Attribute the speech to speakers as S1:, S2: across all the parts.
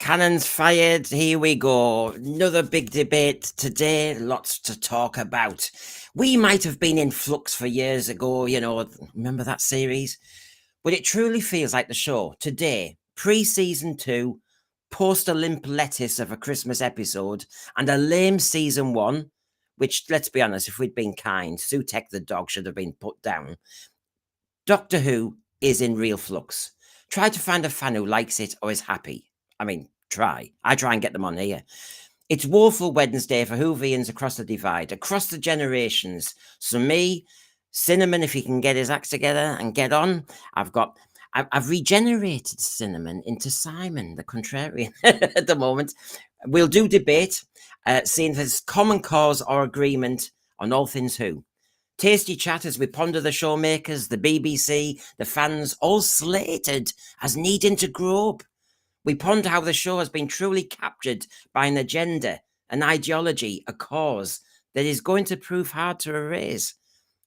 S1: Cannons fired. Here we go. Another big debate today. Lots to talk about. We might have been in Flux for years ago, remember that series? But it truly feels like the show today, pre-season 2, post-Olymp lettuce of a Christmas episode, and a lame season 1, which, let's be honest, if we'd been kind, Sutek the dog should have been put down. Doctor Who is in real flux. Try to find a fan who likes it or is happy. I mean, try. I try and get them on here. It's woeful Wednesday for Whovians across the divide, across the generations. So me, Cinnamon, if he can get his act together and get on, I've regenerated Cinnamon into Simon, the contrarian at the moment. We'll do debate, seeing if there's common cause or agreement on all things Who. Tasty chat as we ponder the showmakers, the BBC, the fans, all slated as needing to grow up. We ponder how the show has been truly captured by an agenda, an ideology, a cause that is going to prove hard to erase.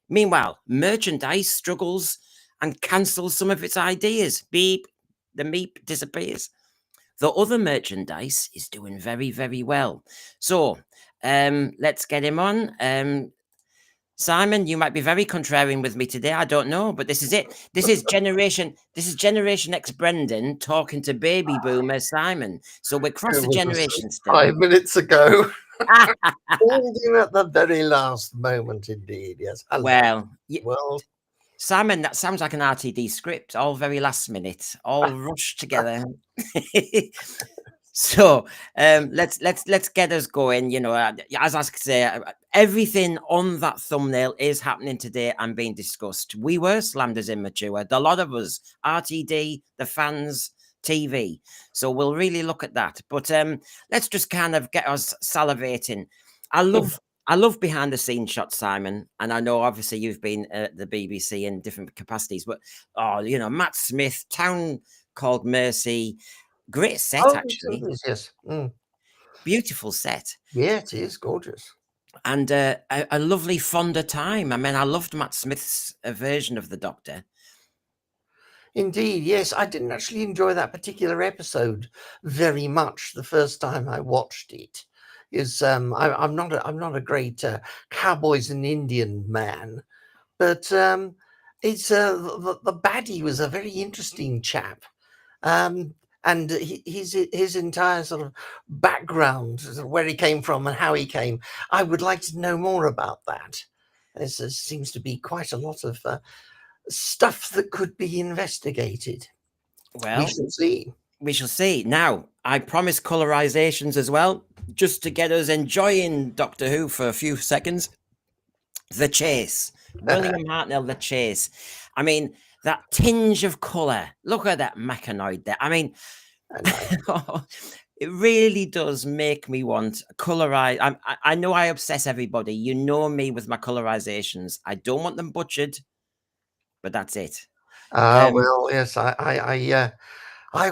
S1: Meanwhile, merchandise struggles and cancels some of its ideas. Beep, the meep disappears. The other merchandise is doing very, very well. So let's get him on. Simon, you might be very contrarian with me today. I don't know, but this is it. This is Generation X Brendan talking to baby boomer Simon. So we're across the generations still.
S2: 5 minutes ago. Called in at the very last moment, indeed. Yes.
S1: Hello.
S2: Well,
S1: Simon, that sounds like an RTD script, all very last minute, all rushed together. So let's get us going. As I say, everything on that thumbnail is happening today and being discussed. We were slammed as immature. A lot of us, RTD, the fans, TV. So we'll really look at that. But let's just kind of get us salivating. I love behind the scenes shots, Simon, and I know obviously you've been at the BBC in different capacities. But Matt Smith, Town Called Mercy. Great set, actually.
S2: Yes.
S1: Beautiful set.
S2: Yeah, it is gorgeous.
S1: And a lovely Fonda time. I mean, I loved Matt Smith's version of the Doctor.
S2: Indeed, yes. I didn't actually enjoy that particular episode very much the first time I watched it. I'm not a great cowboys and Indian man, but it's the baddie was a very interesting chap. And his entire sort of background, where he came from and how he came, I would like to know more about that. There seems to be quite a lot of stuff that could be investigated.
S1: Well,
S2: we shall see.
S1: We shall see. Now, I promise colorizations as well, just to get us enjoying Doctor Who for a few seconds. The Chase. William Hartnell, The Chase. I mean, that tinge of colour. Look at that mechanoid there. I mean, it really does make me want colorize. I know I obsess everybody. You know me with my colorizations. I don't want them butchered, but that's it.
S2: Well, yes, I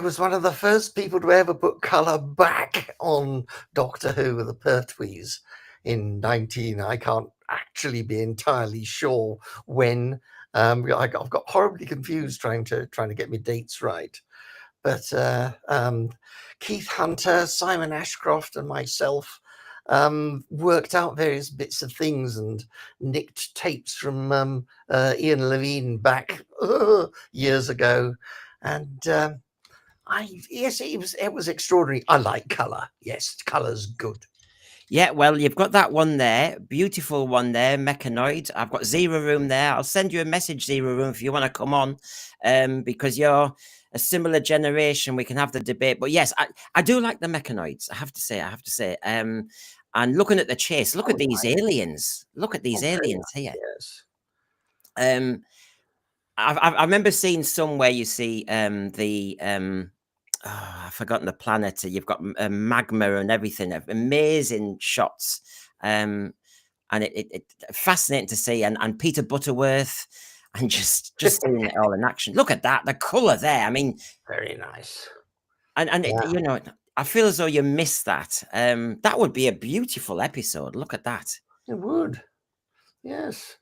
S2: was one of the first people to ever put colour back on Doctor Who with the Pertwees in 19. I can't actually be entirely sure when. I've got horribly confused trying to get my dates right, but Keith Hunter, Simon Ashcroft, and myself worked out various bits of things and nicked tapes from Ian Levine back years ago, and it was extraordinary. I like colour. Yes, colour's good.
S1: Yeah, well, you've got that one there, beautiful one there, Mechanoid. I've got Zero Room there. I'll send you a message, Zero Room, if you want to come on, because you're a similar generation. We can have the debate. But yes, I do like the Mechanoids. I have to say. And looking at the Chase, look at these aliens. Look at these aliens here.
S2: Yes.
S1: I remember seeing somewhere you see I've forgotten the planet. You've got magma and everything. Amazing shots. And it fascinating to see. And Peter Butterworth and just seeing it all in action. Look at that. The colour there. I mean,
S2: very nice.
S1: And I feel as though you missed that. That would be a beautiful episode. Look at that.
S2: It would. Yes.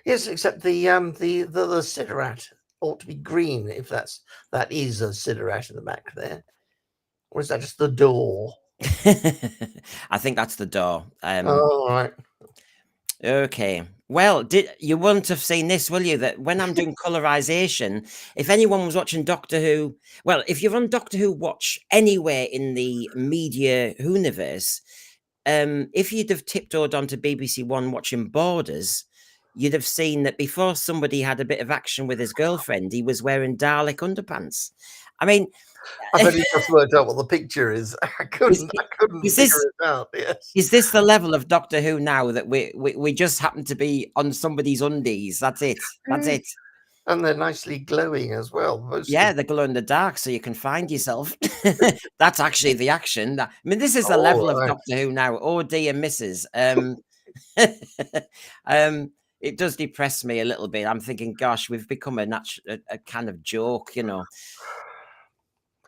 S2: Yes, except the Siderat ought to be green, if that is a Siderat in the back there. Or is that just the door?
S1: I think that's the door.
S2: Oh, right.
S1: Okay. Well, you wouldn't have seen this, will you? That when I'm doing colorization, if anyone was watching Doctor Who, well, if you're on Doctor Who Watch anywhere in the media universe, if you'd have tiptoed onto BBC One watching Borders, you'd have seen that before somebody had a bit of action with his girlfriend, he was wearing Dalek underpants. I mean,
S2: I've only just worked out what the picture is. I
S1: is,
S2: couldn't
S1: is
S2: figure
S1: this
S2: it out. Yes.
S1: is this the level of Doctor Who now that we just happen to be on somebody's undies? That's it. That's it.
S2: And they're nicely glowing as well. Most
S1: Yeah,
S2: of
S1: they glow in the dark, so you can find yourself. That's actually the action. I mean, this is the
S2: oh,
S1: level of
S2: right.
S1: Doctor Who now. Oh dear, Mrs. It does depress me a little bit. I'm thinking, gosh, we've become a kind of joke, you know.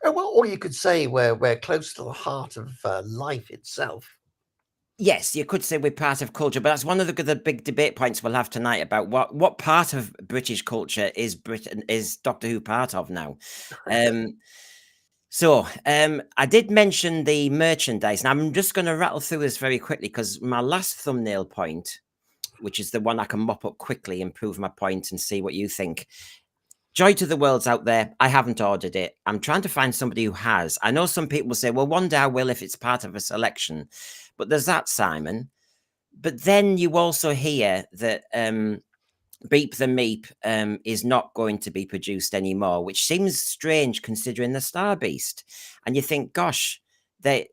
S2: Well, or you could say we're close to the heart of life itself.
S1: Yes, you could say we're part of culture, but that's one of the big debate points we'll have tonight about what part of British culture is Doctor Who part of now. I did mention the merchandise, and I'm just going to rattle through this very quickly because my last thumbnail point, which is the one I can mop up quickly and prove my point and see what you think. Joy to the World's out there. I haven't ordered it. I'm trying to find somebody who has. I know some people say, well, one day I will if it's part of a selection. But there's that, Simon. But then you also hear that Beep the Meep is not going to be produced anymore, which seems strange considering the Star Beast. And you think, gosh, they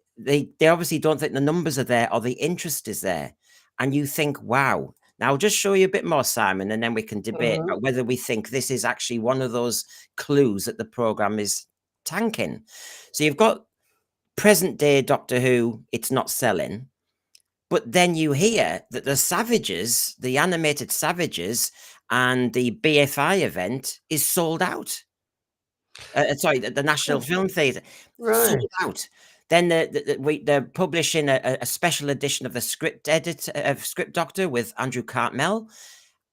S1: obviously don't think the numbers are there or the interest is there. And you think, wow. Now I'll just show you a bit more, Simon, and then we can debate about whether we think this is actually one of those clues that the program is tanking. So you've got present day Doctor Who, it's not selling. But then you hear that the Savages, the animated Savages, and the BFI event is sold out. Sorry, the National Film Theatre
S2: Right.
S1: sold out. Then they're publishing a special edition of the script Doctor with Andrew Cartmel.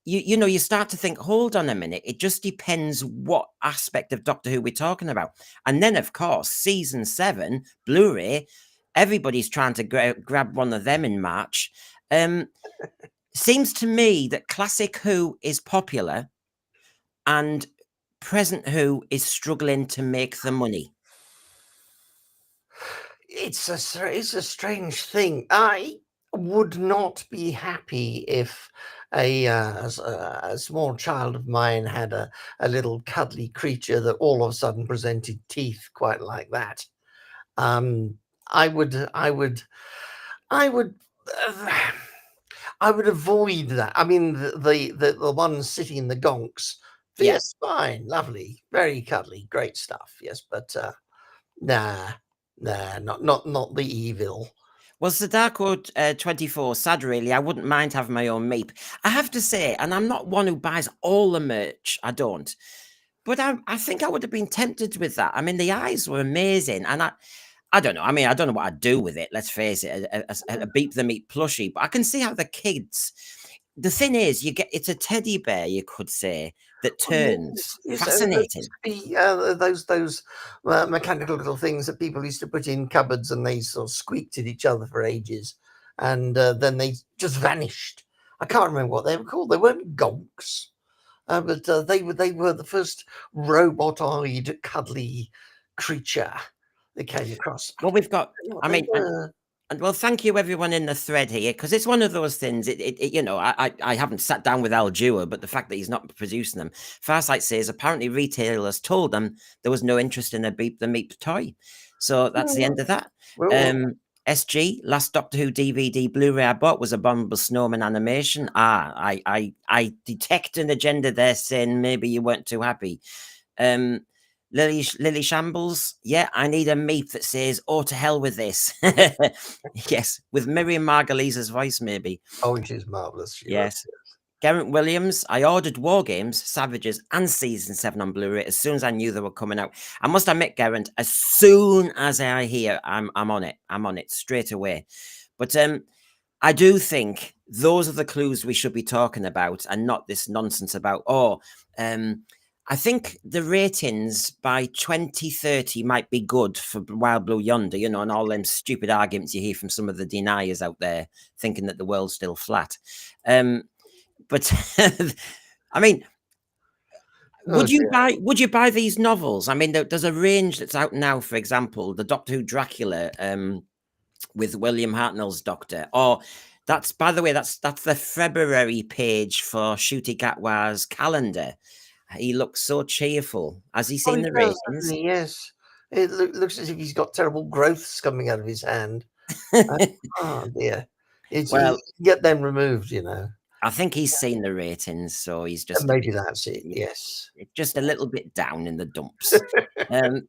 S1: You know, you start to think, hold on a minute, it just depends what aspect of Doctor Who we're talking about. And then, of course, season 7, Blu-ray, everybody's trying to grab one of them in March. Seems to me that classic Who is popular and present Who is struggling to make the money.
S2: It's a strange thing. I would not be happy if a small child of mine had a little cuddly creature that all of a sudden presented teeth quite like that. I would I would avoid that. I mean, the ones sitting in the gonks,
S1: Yeah.
S2: yes, fine, lovely, very cuddly, great stuff. Yes, but nah, not the evil.
S1: Well, Sadako 24, sad really. I wouldn't mind having my own meep. I have to say, and I'm not one who buys all the merch. I don't. But I think I would have been tempted with that. I mean, the eyes were amazing. And I don't know. I mean, I don't know what I'd do with it. Let's face it, a Beep the Meat plushie. But I can see how the kids. The thing is, it's a teddy bear, you could say, that turns. Fascinating.
S2: Those mechanical little things that people used to put in cupboards, and they sort of squeaked at each other for ages, and then they just vanished. I can't remember what they were called. They weren't gonks, but they were the first robot-eyed, cuddly creature they came across.
S1: Well, we've got. I mean,
S2: were.
S1: and well, thank you everyone in the thread here, because it's one of those things. You know, I haven't sat down with Al Dewar, but the fact that he's not producing them. Farsight says apparently retailers told them there was no interest in a Beep the Meep toy, so that's the end of that. SG, last Doctor Who DVD Blu-ray I bought was Abominable Snowman animation. I detect an agenda there saying maybe you weren't too happy. Lily Shambles, yeah, I need a meep that says, oh, to hell with this. Yes, with Miriam Margolisa's voice, maybe.
S2: Oh, it is marvellous.
S1: Yes. Garrett Williams, I ordered War Games, Savages, and Season 7 on Blu-ray as soon as I knew they were coming out. I must admit, Garrett, as soon as I hear, I'm on it. I'm on it straight away. But I do think those are the clues we should be talking about, and not this nonsense about, I think the ratings by 2030 might be good for Wild Blue Yonder, you know, and all them stupid arguments you hear from some of the deniers out there thinking that the world's still flat. But I mean,
S2: Oh
S1: would you
S2: dear.
S1: buy these novels? I mean, there's a range that's out now, for example, the Doctor Who Dracula with William Hartnell's Doctor, or that's, by the way, that's the February page for Shooty Gatwa's calendar. He looks so cheerful. Has he
S2: Oh,
S1: seen
S2: he
S1: the
S2: does,
S1: ratings?
S2: doesn't he? Yes. It looks as if he's got terrible growths coming out of his hand. Oh dear. You
S1: Well,
S2: get them removed, you know.
S1: I think he's seen the ratings, so he's just a
S2: Maybe
S1: bit,
S2: that's it. Yes.
S1: just a little bit down in the dumps. Um,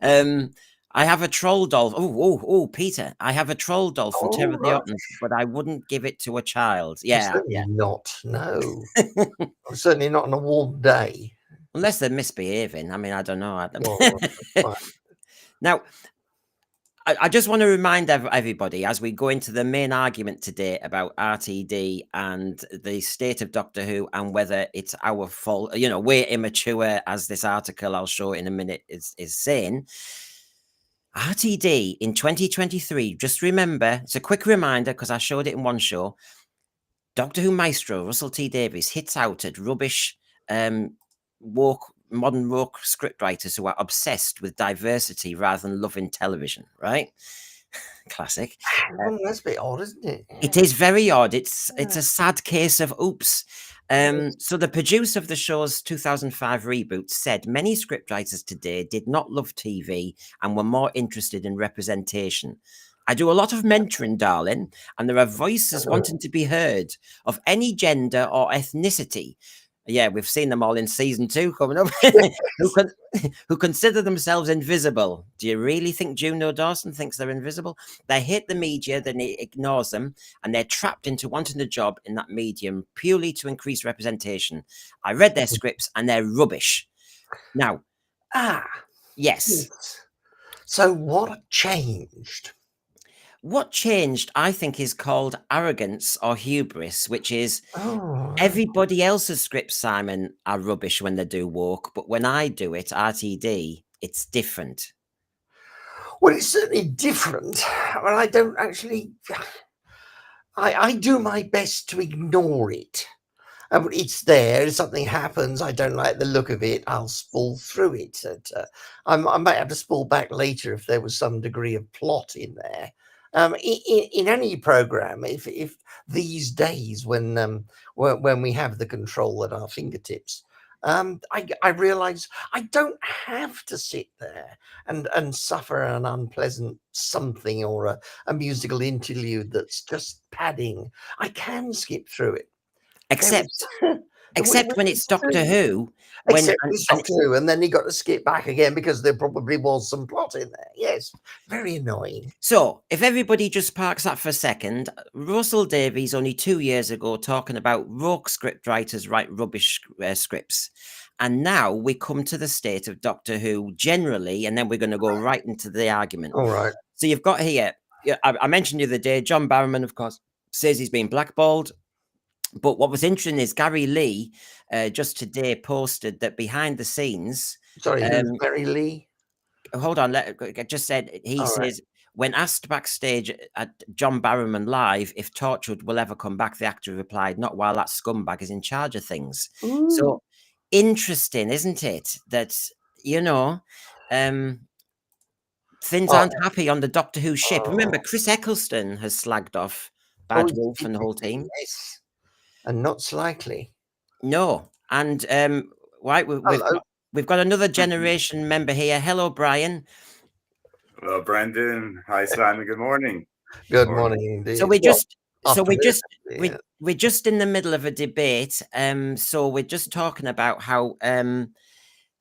S1: um, I have a troll doll. Oh, Peter, I have a troll doll from Terror
S2: Oh,
S1: of the
S2: right.
S1: Ottens, but I wouldn't give it to a child.
S2: Well,
S1: Yeah,
S2: certainly not. No. Certainly not on a warm day.
S1: unless they're misbehaving. I mean, I don't know.
S2: Oh, right.
S1: Now, I just want to remind everybody as we go into the main argument today about RTD and the state of Doctor Who and whether it's our fault. You know, we're immature, as this article I'll show in a minute is saying. RTD in 2023, just remember, it's a quick reminder because I showed it in one show. Doctor Who maestro Russell T Davies hits out at rubbish modern woke scriptwriters who are obsessed with diversity rather than loving television, right? Classic.
S2: Well, that's a bit odd, isn't it?
S1: It is very odd. It's
S2: Yeah.
S1: a sad case of oops. So the producer of the show's 2005 reboot said many scriptwriters today did not love TV and were more interested in representation. I do a lot of mentoring, darling, and there are voices wanting to be heard of any gender or ethnicity. Yeah, we've seen them all in season 2 coming up, who consider themselves invisible. Do you really think Juno Dawson thinks they're invisible? They hate the media, then it ignores them, and they're trapped into wanting a job in that medium purely to increase representation. I read their scripts and they're rubbish. Now, yes.
S2: So what changed?
S1: What changed, I think, is called arrogance or hubris, which is
S2: Oh,
S1: everybody else's scripts, Simon, are rubbish when they do woke, but when I do it, RTD, it's different.
S2: well, it's certainly different. Well, I don't actually. I do my best to ignore it. It's there. If something happens, I don't like the look of it, I'll spool through it. I might have to spool back later if there was some degree of plot in there. In any program, if these days when we have the control at our fingertips, I realize I don't have to sit there and suffer an unpleasant something or a musical interlude that's just padding. I can skip through it.
S1: Except
S2: Except
S1: when it's Doctor Who,
S2: it's Doctor Who, and then he got to skip back again because there probably was some plot in there. Yes, very annoying.
S1: So, if everybody just parks that for a second, Russell Davies only 2 years ago talking about rogue scriptwriters write rubbish scripts. And now we come to the state of Doctor Who generally, and then we're going to go right into the argument.
S2: All right.
S1: So you've got here, I mentioned the other day, John Barrowman, of course, says he's been blackballed. But what was interesting is Gary Lee just today posted that behind the scenes.
S2: Sorry, who's Gary Lee?
S1: Hold on, I just said he says when asked backstage at John Barrowman Live if Torchwood will ever come back, the actor replied, "Not while that scumbag is in charge of things."
S2: Ooh.
S1: So interesting, isn't it? That things aren't happy on the Doctor Who ship. Remember, Chris Eccleston has slagged off Bad Wolf and the whole team.
S2: Yes. And not slightly.
S1: No, and right, we've got another generation member here. Hello, Brian.
S3: Hello, Brendan. Hi, Simon. Good morning.
S2: Good morning, indeed.
S1: So we're just in the middle of a debate. So we're just talking about how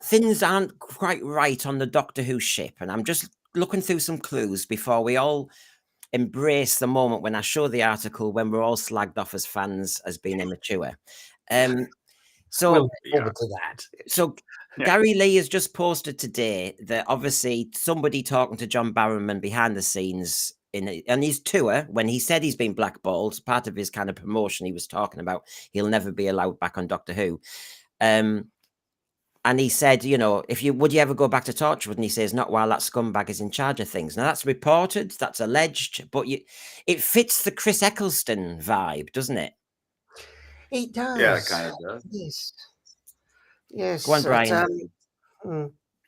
S1: things aren't quite right on the Doctor Who ship, and I'm just looking through some clues before we all embrace the moment when I show the article when we're all slagged off as fans as being immature. So
S2: we'll look forward to that.
S1: So Gary Lee has just posted today that obviously somebody talking to John Barrowman behind the scenes on his tour, when he said he's been blackballed, part of his kind of promotion he was talking about, he'll never be allowed back on Doctor Who. And he said, you know, would you ever go back to Torchwood? And he says, not while that scumbag is in charge of things. Now that's reported, that's alleged, but it fits the Chris Eccleston vibe, doesn't it?
S2: It does.
S3: Yeah, it kind of does.
S2: Yes. Yes.
S1: Go on, Brian.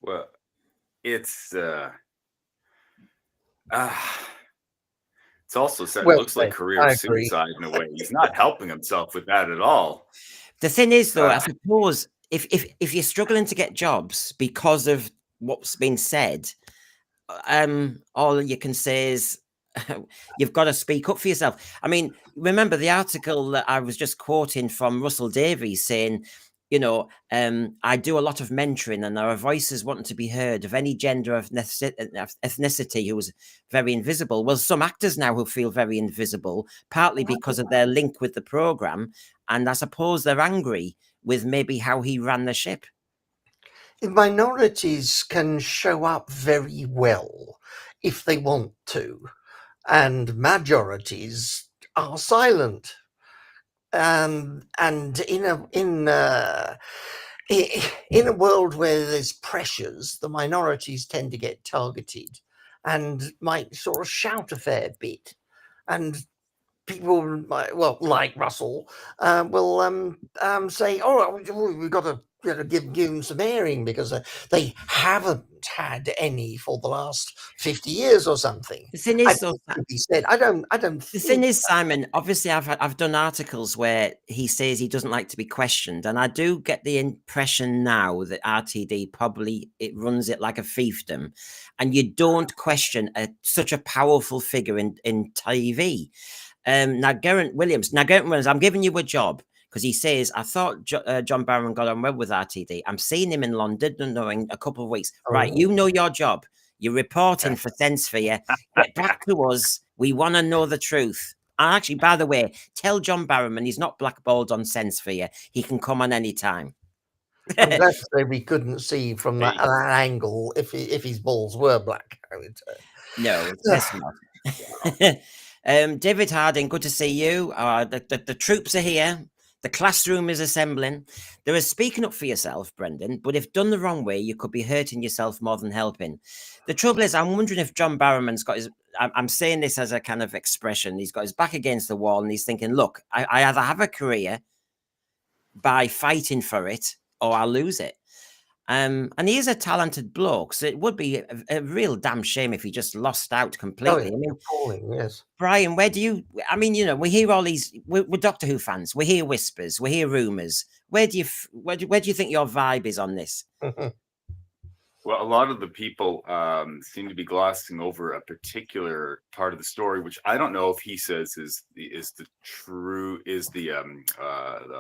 S3: Well, it's also said,
S2: Well
S3: looks like
S2: said.
S3: career
S2: I agree.
S3: suicide in a way. He's not helping himself with that at all.
S1: The thing is, though, I suppose if you're struggling to get jobs because of what's been said, all you can say is you've got to speak up for yourself. I mean, remember the article that I was just quoting from Russell Davies saying, you know, I do a lot of mentoring and there are voices wanting to be heard of any gender of ethnicity who was very invisible. Well, some actors now who feel very invisible, partly because of their link with the program. And I suppose they're angry with maybe how he ran the ship.
S2: Minorities can show up very well if they want to, and majorities are silent. And in a world where there's pressures, the minorities tend to get targeted and might sort of shout a fair bit. And people, like Russell, will say, "Oh, we've got to give them some airing because they haven't had any for the last 50 years or something."
S1: The thing is, though,
S2: he said, I don't.
S1: The thing is, Simon, obviously I've done articles where he says he doesn't like to be questioned, and I do get the impression now that RTD probably it runs it like a fiefdom, and you don't question such a powerful figure in TV. Now Geraint Williams, I'm giving you a job because he says, I thought John Barron got on well with RTD. I'm seeing him in London in a couple of weeks. Right, you know your job. You're reporting for Sensphere. Get back to us. We want to know the truth. And actually, by the way, tell John Barrowman he's not blackballed on Sensphere. He can come on any time.
S2: I'm glad to say we couldn't see from that angle if his balls were black.
S1: No, it's not. David Harding, good to see you. The troops are here. The classroom is assembling. There is speaking up for yourself, Brendan, but if done the wrong way, you could be hurting yourself more than helping. The trouble is, I'm wondering if John Barrowman's got I'm saying this as a kind of expression. He's got his back against the wall and he's thinking, look, I either have a career by fighting for it or I'll lose it. And he is a talented bloke, so it would be a real damn shame if he just lost out completely. I mean,
S2: appalling, yes.
S1: Brian, where do you? I mean, you know, we hear all these. We're Doctor Who fans. We hear whispers. We hear rumors. Where do you think your vibe is on this?
S3: Well, a lot of the people seem to be glossing over a particular part of the story, which I don't know if he says is the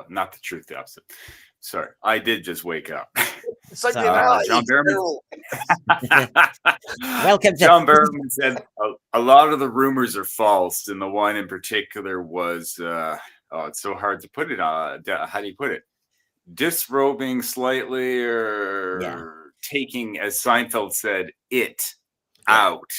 S3: not the truth, the opposite. Sorry, I did just wake up.
S2: John
S3: Barrowman.
S1: Welcome,
S3: John Barrowman said a lot of the rumors are false, and the one in particular was it's so hard to put it. How do you put it? Disrobing slightly, or taking, as Seinfeld said, it out.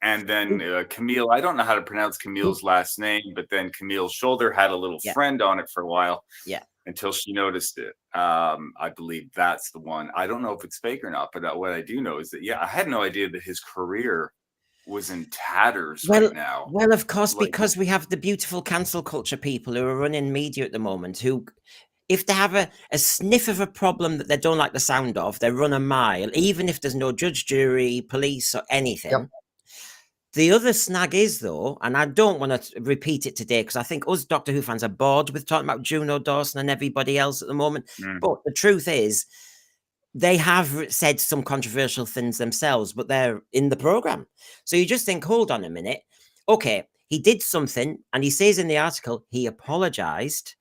S3: And then Camille, I don't know how to pronounce Camille's last name, but then Camille Shoulder had a little friend on it for a while.
S1: Yeah.
S3: Until she noticed it. I believe that's the one. I don't know if it's fake or not, but what I do know is that, I had no idea that his career was in tatters right now.
S1: Well, of course, because we have the beautiful cancel culture people who are running media at the moment who, if they have a sniff of a problem that they don't like the sound of, they run a mile, even if there's no judge, jury, police or anything. Yep. The other snag is, though, and I don't want to repeat it today because I think us Doctor Who fans are bored with talking about Juno Dawson and everybody else at the moment. But the truth is, they have said some controversial things themselves, but they're in the program. So you just think, hold on a minute. Okay, he did something, and he says in the article, he apologized.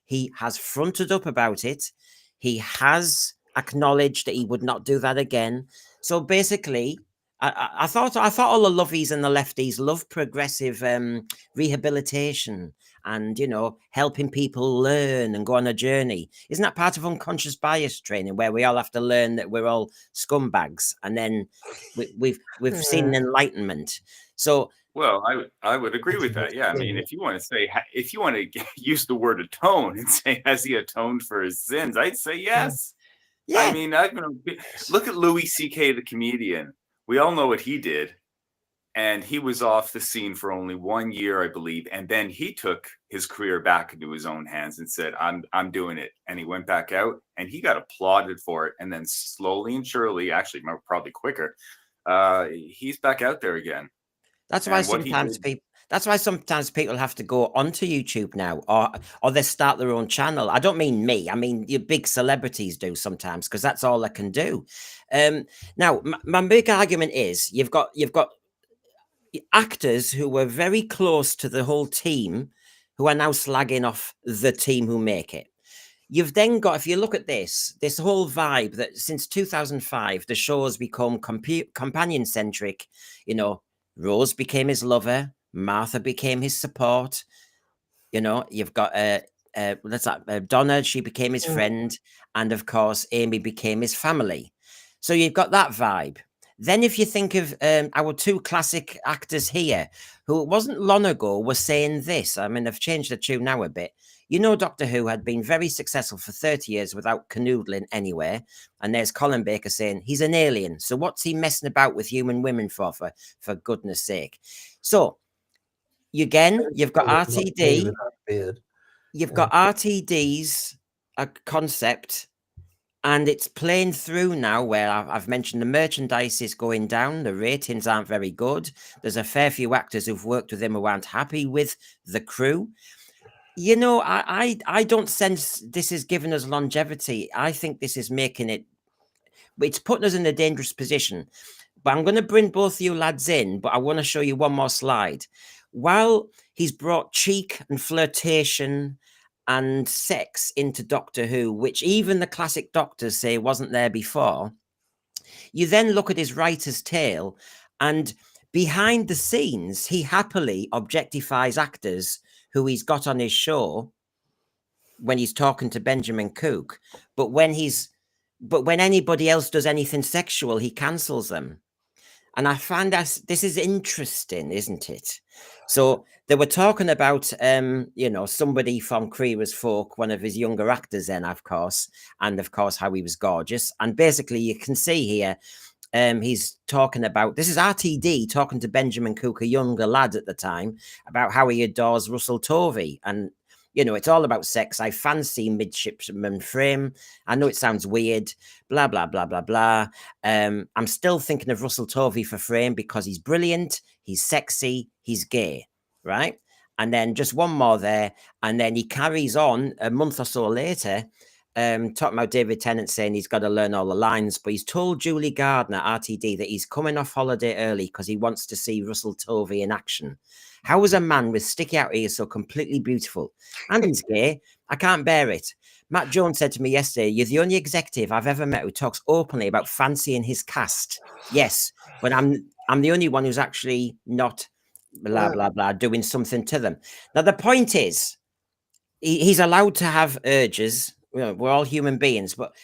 S1: He has fronted up about it. He has acknowledged that he would not do that again. So basically, I thought all the lovies and the lefties love progressive rehabilitation and, you know, helping people learn and go on a journey. Isn't that part of unconscious bias training where we all have to learn that we're all scumbags and then we've seen enlightenment? So,
S3: well, I would agree with that. Yeah, I mean, if you want to use the word atone and say, has he atoned for his sins? I'd say yes.
S1: Yeah,
S3: I mean, look at Louis C.K. the comedian. We all know what he did. And he was off the scene for only 1 year, I believe. And then he took his career back into his own hands and said, I'm doing it. And he went back out and he got applauded for it. And then slowly and surely, actually probably quicker, he's back out there again.
S1: that's why sometimes people have to go onto YouTube now, or they start their own channel. I don't mean me. I mean your big celebrities do sometimes, because that's all they can do. Now, my big argument is you've got actors who were very close to the whole team who are now slagging off the team who make it. You've then got, if you look at this whole vibe that since 2005, the show has become companion centric. You know, Rose became his lover, Martha became his support. You know, you've got Donna, she became his friend, and of course, Amy became his family. So you've got that vibe. Then if you think of our two classic actors here, who it wasn't long ago were saying this. I mean, they've changed the tune now a bit. You know, Doctor Who had been very successful for 30 years without canoodling anywhere. And there's Colin Baker saying he's an alien. So what's he messing about with human women for goodness sake? So again, you've got RTD. You've got RTD's a concept. And it's playing through now where I've mentioned the merchandise is going down. The ratings aren't very good. There's a fair few actors who've worked with him who aren't happy with the crew. You know, I don't sense this is giving us longevity. I think this is making it's putting us in a dangerous position. But I'm going to bring both you lads in, but I want to show you one more slide. While he's brought cheek and flirtation and sex into Doctor Who, which even the classic doctors say wasn't there before, you then look at his writer's tale, and behind the scenes, he happily objectifies actors who he's got on his show when he's talking to Benjamin Cook. But when anybody else does anything sexual, he cancels them. And I find this is interesting, isn't it? So they were talking about, you know, somebody from Creer's Folk, one of his younger actors then, of course, and of course how he was gorgeous. And basically you can see here, he's talking about, this is RTD talking to Benjamin Cook, a younger lad at the time, about how he adores Russell Tovey. And, you know, it's all about sex. I fancy midshipman Frame. I know it sounds weird, blah, blah, blah, blah, blah. I'm still thinking of Russell Tovey for Frame because he's brilliant, he's sexy, he's gay, right? And then just one more there. And then he carries on a month or so later, talking about David Tennant saying he's got to learn all the lines, but he's told Julie Gardner, RTD, that he's coming off holiday early because he wants to see Russell Tovey in action. How is a man with sticky out ears so completely beautiful? And he's gay. I can't bear it. Matt Jones said to me yesterday, you're the only executive I've ever met who talks openly about fancying his cast. Yes, but I'm the only one who's actually not blah, blah, blah, doing something to them. Now, the point is, he's allowed to have urges. You know, we're all human beings. But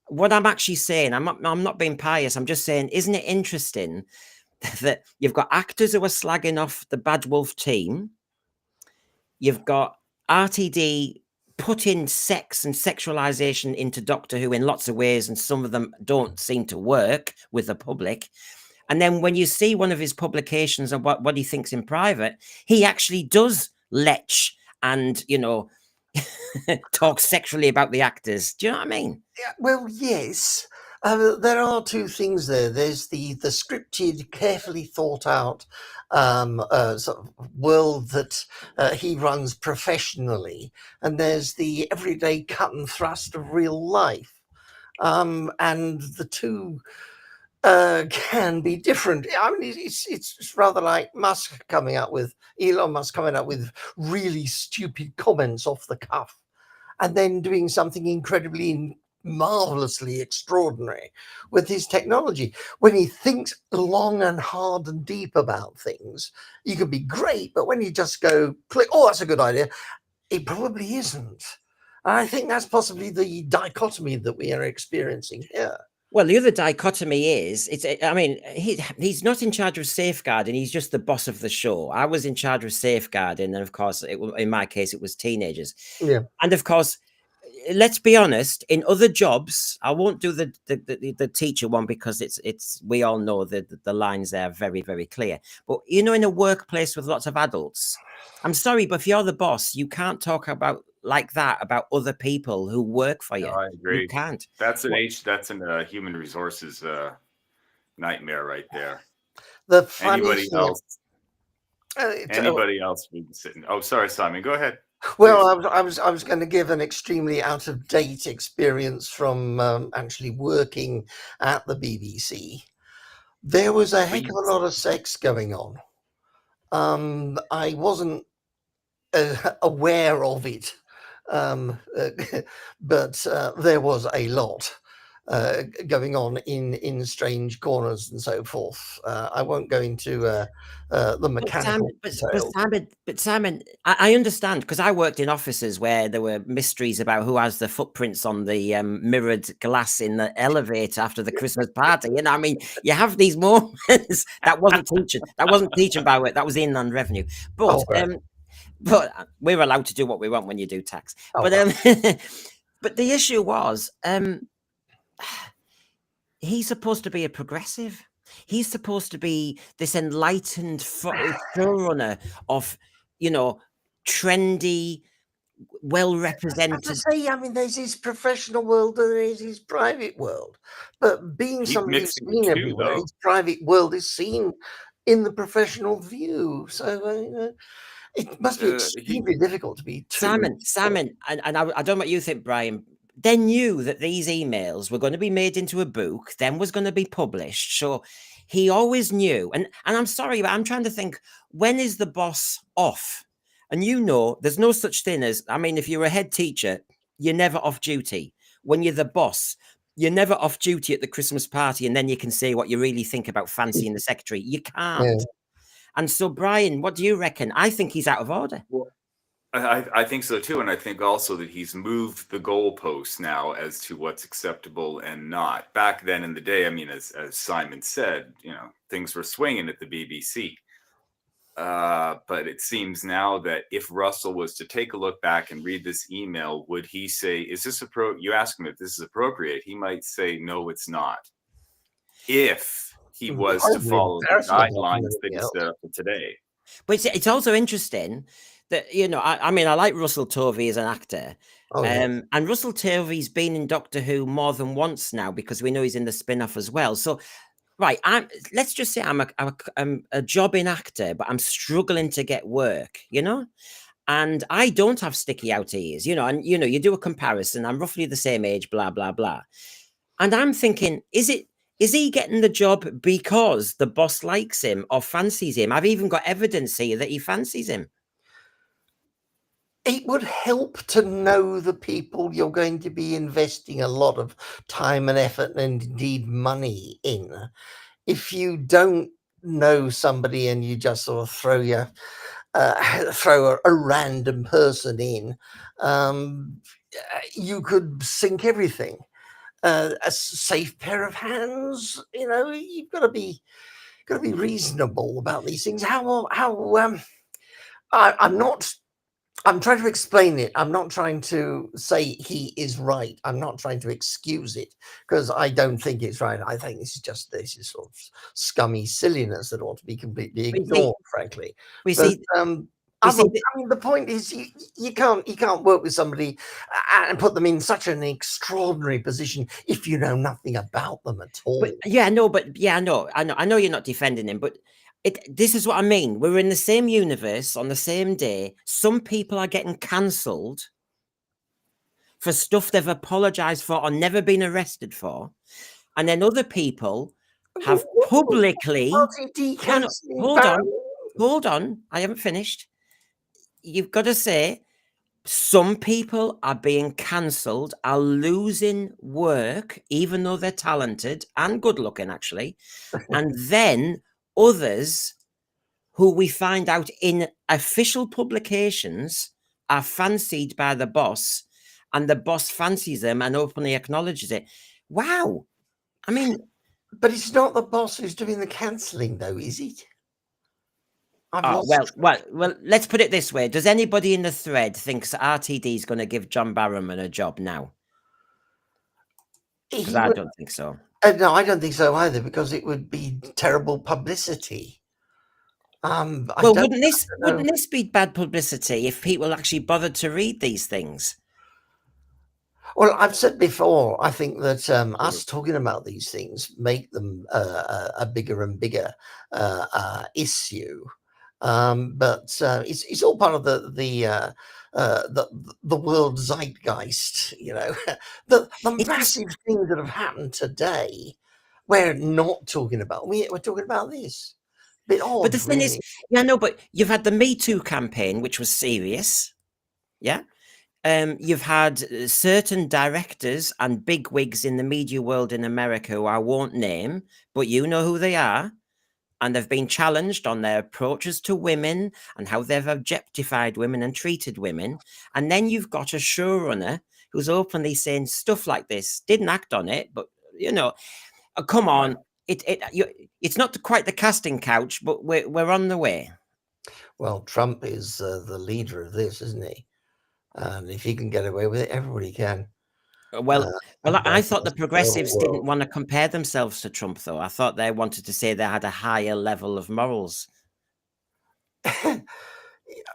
S1: what I'm actually saying, I'm not being pious. I'm just saying, isn't it interesting that you've got actors who are slagging off the Bad Wolf team? You've got RTD putting sex and sexualization into Doctor Who in lots of ways, and some of them don't seem to work with the public. And then when you see one of his publications and what he thinks in private, he actually does lech and, you know, talk sexually about the actors. Do you know what I mean?
S2: Yeah, well, yes. There are two things there. There's the scripted, carefully thought out sort of world that he runs professionally, and there's the everyday cut and thrust of real life. And the two can be different. I mean, it's rather like Elon Musk coming up with really stupid comments off the cuff, and then doing something incredibly marvelously extraordinary with his technology. When he thinks long and hard and deep about things, you can be great, but when you just go click, oh, that's a good idea, it probably isn't. And I think that's possibly the dichotomy that we are experiencing here.
S1: Well, the other dichotomy is, I mean, he's not in charge of safeguarding. He's just the boss of the show. I was in charge of safeguarding. And of course, in my case, it was teenagers.
S2: Yeah.
S1: And of course, let's be honest, in other jobs, I won't do the teacher one because it's we all know that the lines there are very, very clear. But you know, in a workplace with lots of adults, I'm sorry, but if you're the boss, you can't talk about like that about other people who work for you.
S3: No, I
S1: You
S3: agree.
S1: can't.
S3: That's an human resources nightmare right there.
S2: The funny
S3: Anybody
S2: thing,
S3: else?
S2: it-
S3: Anybody else would be sitting? Oh, sorry, Simon. Go ahead.
S2: well,
S3: Please.
S2: I was going to give an extremely out of date experience from actually working at the BBC. There was a heck of a lot of sex going on. I wasn't aware of it, but there was a lot going on in strange corners and so forth. I won't go into the mechanical details.
S1: But Simon, I understand because I worked in offices where there were mysteries about who has the footprints on the mirrored glass in the elevator after the Christmas party. You know, I mean, you have these moments. That wasn't teaching. That wasn't teaching, by the way. That was inland revenue. But
S2: right.
S1: but we're allowed to do what we want when you do tax.
S2: Oh,
S1: But but the issue was he's supposed to be a progressive. He's supposed to be this enlightened showrunner of, you know, trendy, well represented.
S2: to say, I mean, there's his professional world and there's his private world. But being
S3: He's
S2: somebody who's
S3: mixing the
S2: seen
S3: two,
S2: everywhere,
S3: though.
S2: his private world is seen in the professional view. So it must be extremely difficult to be
S1: Simon, and I don't know what you think, Brian. They knew that these emails were going to be made into a book, then was going to be published. So he always knew. And I'm sorry, but I'm trying to think, when is the boss off? And you know, there's no such thing as, I mean, if you're a head teacher, you're never off duty. When you're the boss, you're never off duty at the Christmas party, and then you can say what you really think about fancying the secretary. You can't.
S2: Yeah.
S1: And so, Brian, what do you reckon? I think he's out of order.
S3: Well, I think so too, and I think also that he's moved the goalposts now as to what's acceptable and not. Back then in the day, I mean, as Simon said, you know, things were swinging at the BBC. But it seems now that if Russell was to take a look back and read this email, would he say, "Is this appropriate?" You ask him if this is appropriate. He might say, "No, it's not." If he was to follow the guidelines that he set up for today.
S1: But it's also interesting that, you know, I mean, I like Russell Tovey as an actor. And Russell Tovey's been in Doctor Who more than once now because we know he's in the spin-off as well. So, right, let's just say I'm a jobbing actor, but I'm struggling to get work, you know? And I don't have sticky out ears, you know, and, you know, you do a comparison. I'm roughly the same age, blah, blah, blah. And I'm thinking, is he getting the job because the boss likes him or fancies him? I've even got evidence here that he fancies him.
S2: It would help to know the people you're going to be investing a lot of time and effort and indeed money in. If you don't know somebody and you just sort of throw a random person in, you could sink everything. A safe pair of hands, you know, you've got to be reasonable about these things. I'm trying to explain it. I'm not trying to say he is right. I'm not trying to excuse it because I don't think it's right. I think this is sort of scummy silliness that ought to be completely ignored, frankly. I mean, the point is, you can't work with somebody and put them in such an extraordinary position if you know nothing about them at all.
S1: I know you're not defending him, but this is what I mean. We're in the same universe on the same day. Some people are getting cancelled for stuff they've apologized for or never been arrested for, and then other people have publicly. Hold on. I haven't finished. You've got to say, some people are being cancelled, are losing work, even though they're talented and good looking, actually. And then others who we find out in official publications are fancied by the boss, and the boss fancies them and openly acknowledges it. Wow. I mean,
S2: but it's not the boss who's doing the cancelling, though, is it? I've
S1: Oh,
S2: lost.
S1: well. Let's put it this way: does anybody in the thread thinks RTD is going to give John Barrowman a job now? Because
S2: He
S1: I
S2: would.
S1: don't think so.
S2: No, I don't think so either, because it would be terrible publicity. I
S1: Well,
S2: don't know.
S1: wouldn't this be bad publicity if people actually bothered to read these things?
S2: Well, I've said before, I think that us talking about these things make them a bigger and bigger issue. But it's all part of the world zeitgeist, you know. the massive things that have happened today, we're not talking about. We're talking about this. Bit odd,
S1: But the thing
S2: really.
S1: is, yeah, no, but you've had the Me Too campaign, which was serious. Yeah. You've had certain directors and bigwigs in the media world in America who I won't name, but you know who they are. And they've been challenged on their approaches to women and how they've objectified women and treated women. And then you've got a showrunner who's openly saying stuff like this, didn't act on it, but, you know, come on. It's not quite the casting couch, but we're on the way.
S2: Well, Trump is the leader of this, isn't he? And if he can get away with it, everybody can.
S1: Well, I thought the
S2: that's the
S1: progressives
S2: whole
S1: didn't
S2: world.
S1: want to compare themselves to Trump, though. I thought they wanted to say they had a higher level of morals.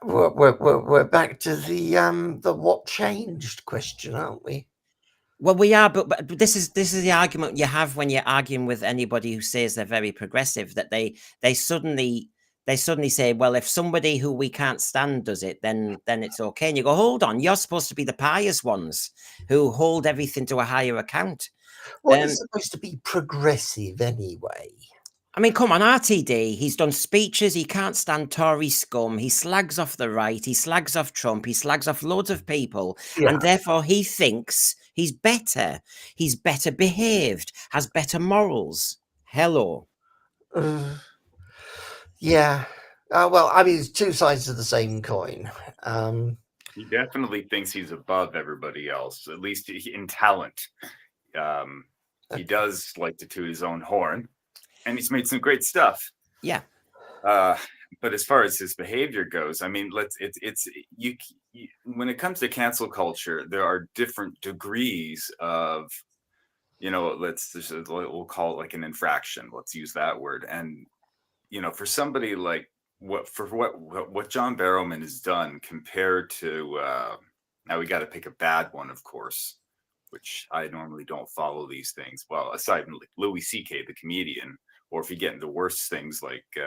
S2: We're back to the what changed question, aren't we?
S1: Well, we are, but this is the argument you have when you're arguing with anybody who says they're very progressive, that they suddenly say, well, if somebody who we can't stand does it, then it's okay. And you go, hold on, you're supposed to be the pious ones who hold everything to a higher account.
S2: Well, it's supposed to be progressive anyway.
S1: I mean, come on, RTD, he's done speeches, he can't stand Tory scum, he slags off the right, he slags off Trump, he slags off loads of people, and therefore he thinks he's better behaved, has better morals. Hello.
S2: Yeah. Well, I mean, it's two sides of the same coin.
S3: He definitely thinks he's above everybody else, at least in talent. He does like to toot his own horn. And he's made some great stuff.
S1: Yeah.
S3: But as far as his behavior goes, I mean, when it comes to cancel culture, there are different degrees of, you know, we'll call it like an infraction. Let's use that word. And, you know, for somebody like what John Barrowman has done compared to, now we got to pick a bad one, of course, which I normally don't follow these things. Well, aside from like Louis C.K., the comedian, or if you get into worse things like, you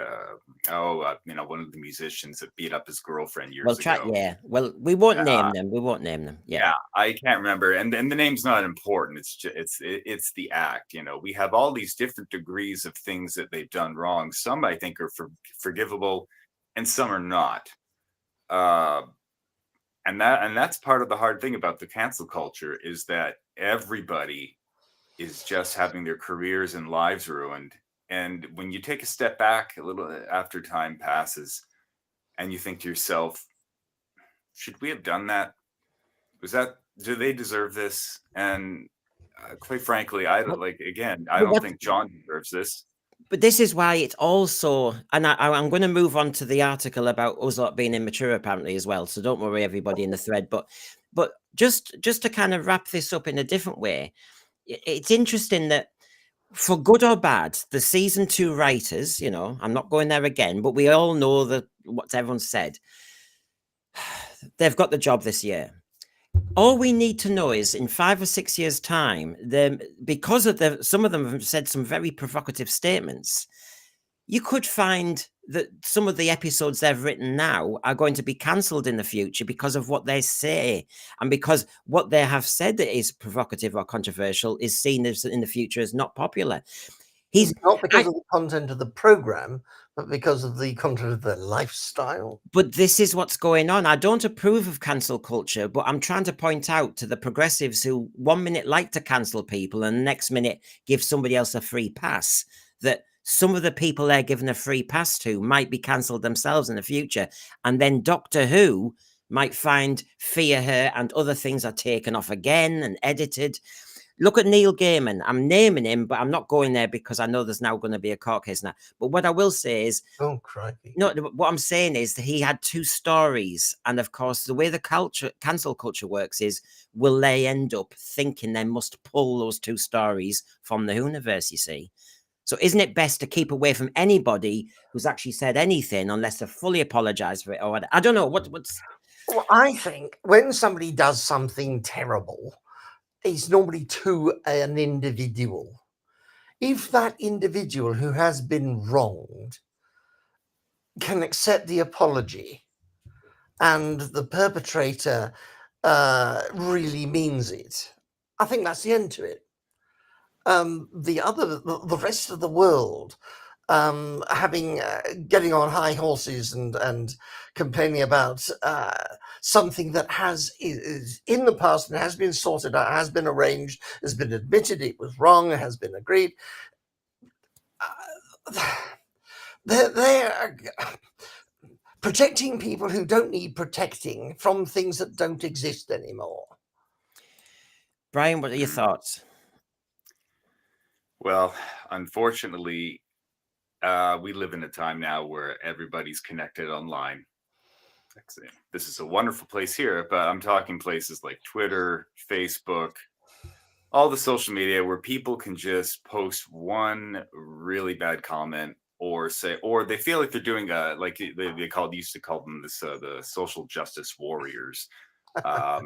S3: know, one of the musicians that beat up his girlfriend years ago.
S1: Yeah. Well, we won't name them. We won't name them. Yeah.
S3: I can't remember, and the name's not important. It's just, it's the act. You know, we have all these different degrees of things that they've done wrong. Some I think are forgivable, and some are not. And that's part of the hard thing about the cancel culture is that everybody is just having their careers and lives ruined. And when you take a step back a little after time passes and you think to yourself, should we have done that? Do they deserve this? And quite frankly, I don't think John deserves this.
S1: But this is why it's also, and I'm going to move on to the article about us lot being immature apparently as well. So don't worry, everybody in the thread. But just to kind of wrap this up in a different way, it's interesting that for good or bad, the season 2 writers, you know, I'm not going there again, but we all know that what everyone said, they've got the job this year. All we need to know is in 5 or 6 years' time, because of some of them have said some very provocative statements, you could find that some of the episodes they've written now are going to be cancelled in the future because of what they say, and because what they have said that is provocative or controversial is seen as in the future as not popular.
S2: He's not because of the content of the program, but because of the content of their lifestyle.
S1: But this is what's going on. I don't approve of cancel culture, but I'm trying to point out to the progressives who 1 minute like to cancel people and the next minute give somebody else a free pass, that some of the people they're given a free pass to might be cancelled themselves in the future. And then Doctor Who might find Fear Her and other things are taken off again and edited. Look at Neil Gaiman. I'm naming him, but I'm not going there because I know there's now going to be a court case now. But what I will say is,
S2: Oh, crikey.
S1: no, what I'm saying is that he had two stories. And of course, the way the cancel culture works is, will they end up thinking they must pull those two stories from the universe, you see? So isn't it best to keep away from anybody who's actually said anything unless they fully apologize for it? Or I don't know. What's...
S2: Well, I think when somebody does something terrible, it's normally to an individual. If that individual who has been wronged can accept the apology and the perpetrator really means it, I think that's the end to it. The rest of the world getting on high horses and complaining about something that is in the past and has been sorted out, has been arranged, has been admitted it was wrong, has been agreed. They're protecting people who don't need protecting from things that don't exist anymore.
S1: Brian, what are your thoughts?
S3: Well, unfortunately, we live in a time now where everybody's connected online. This is a wonderful place here, but I'm talking places like Twitter, Facebook, all the social media where people can just post one really bad comment or say, or they feel like they're doing like they used to call them the social justice warriors, the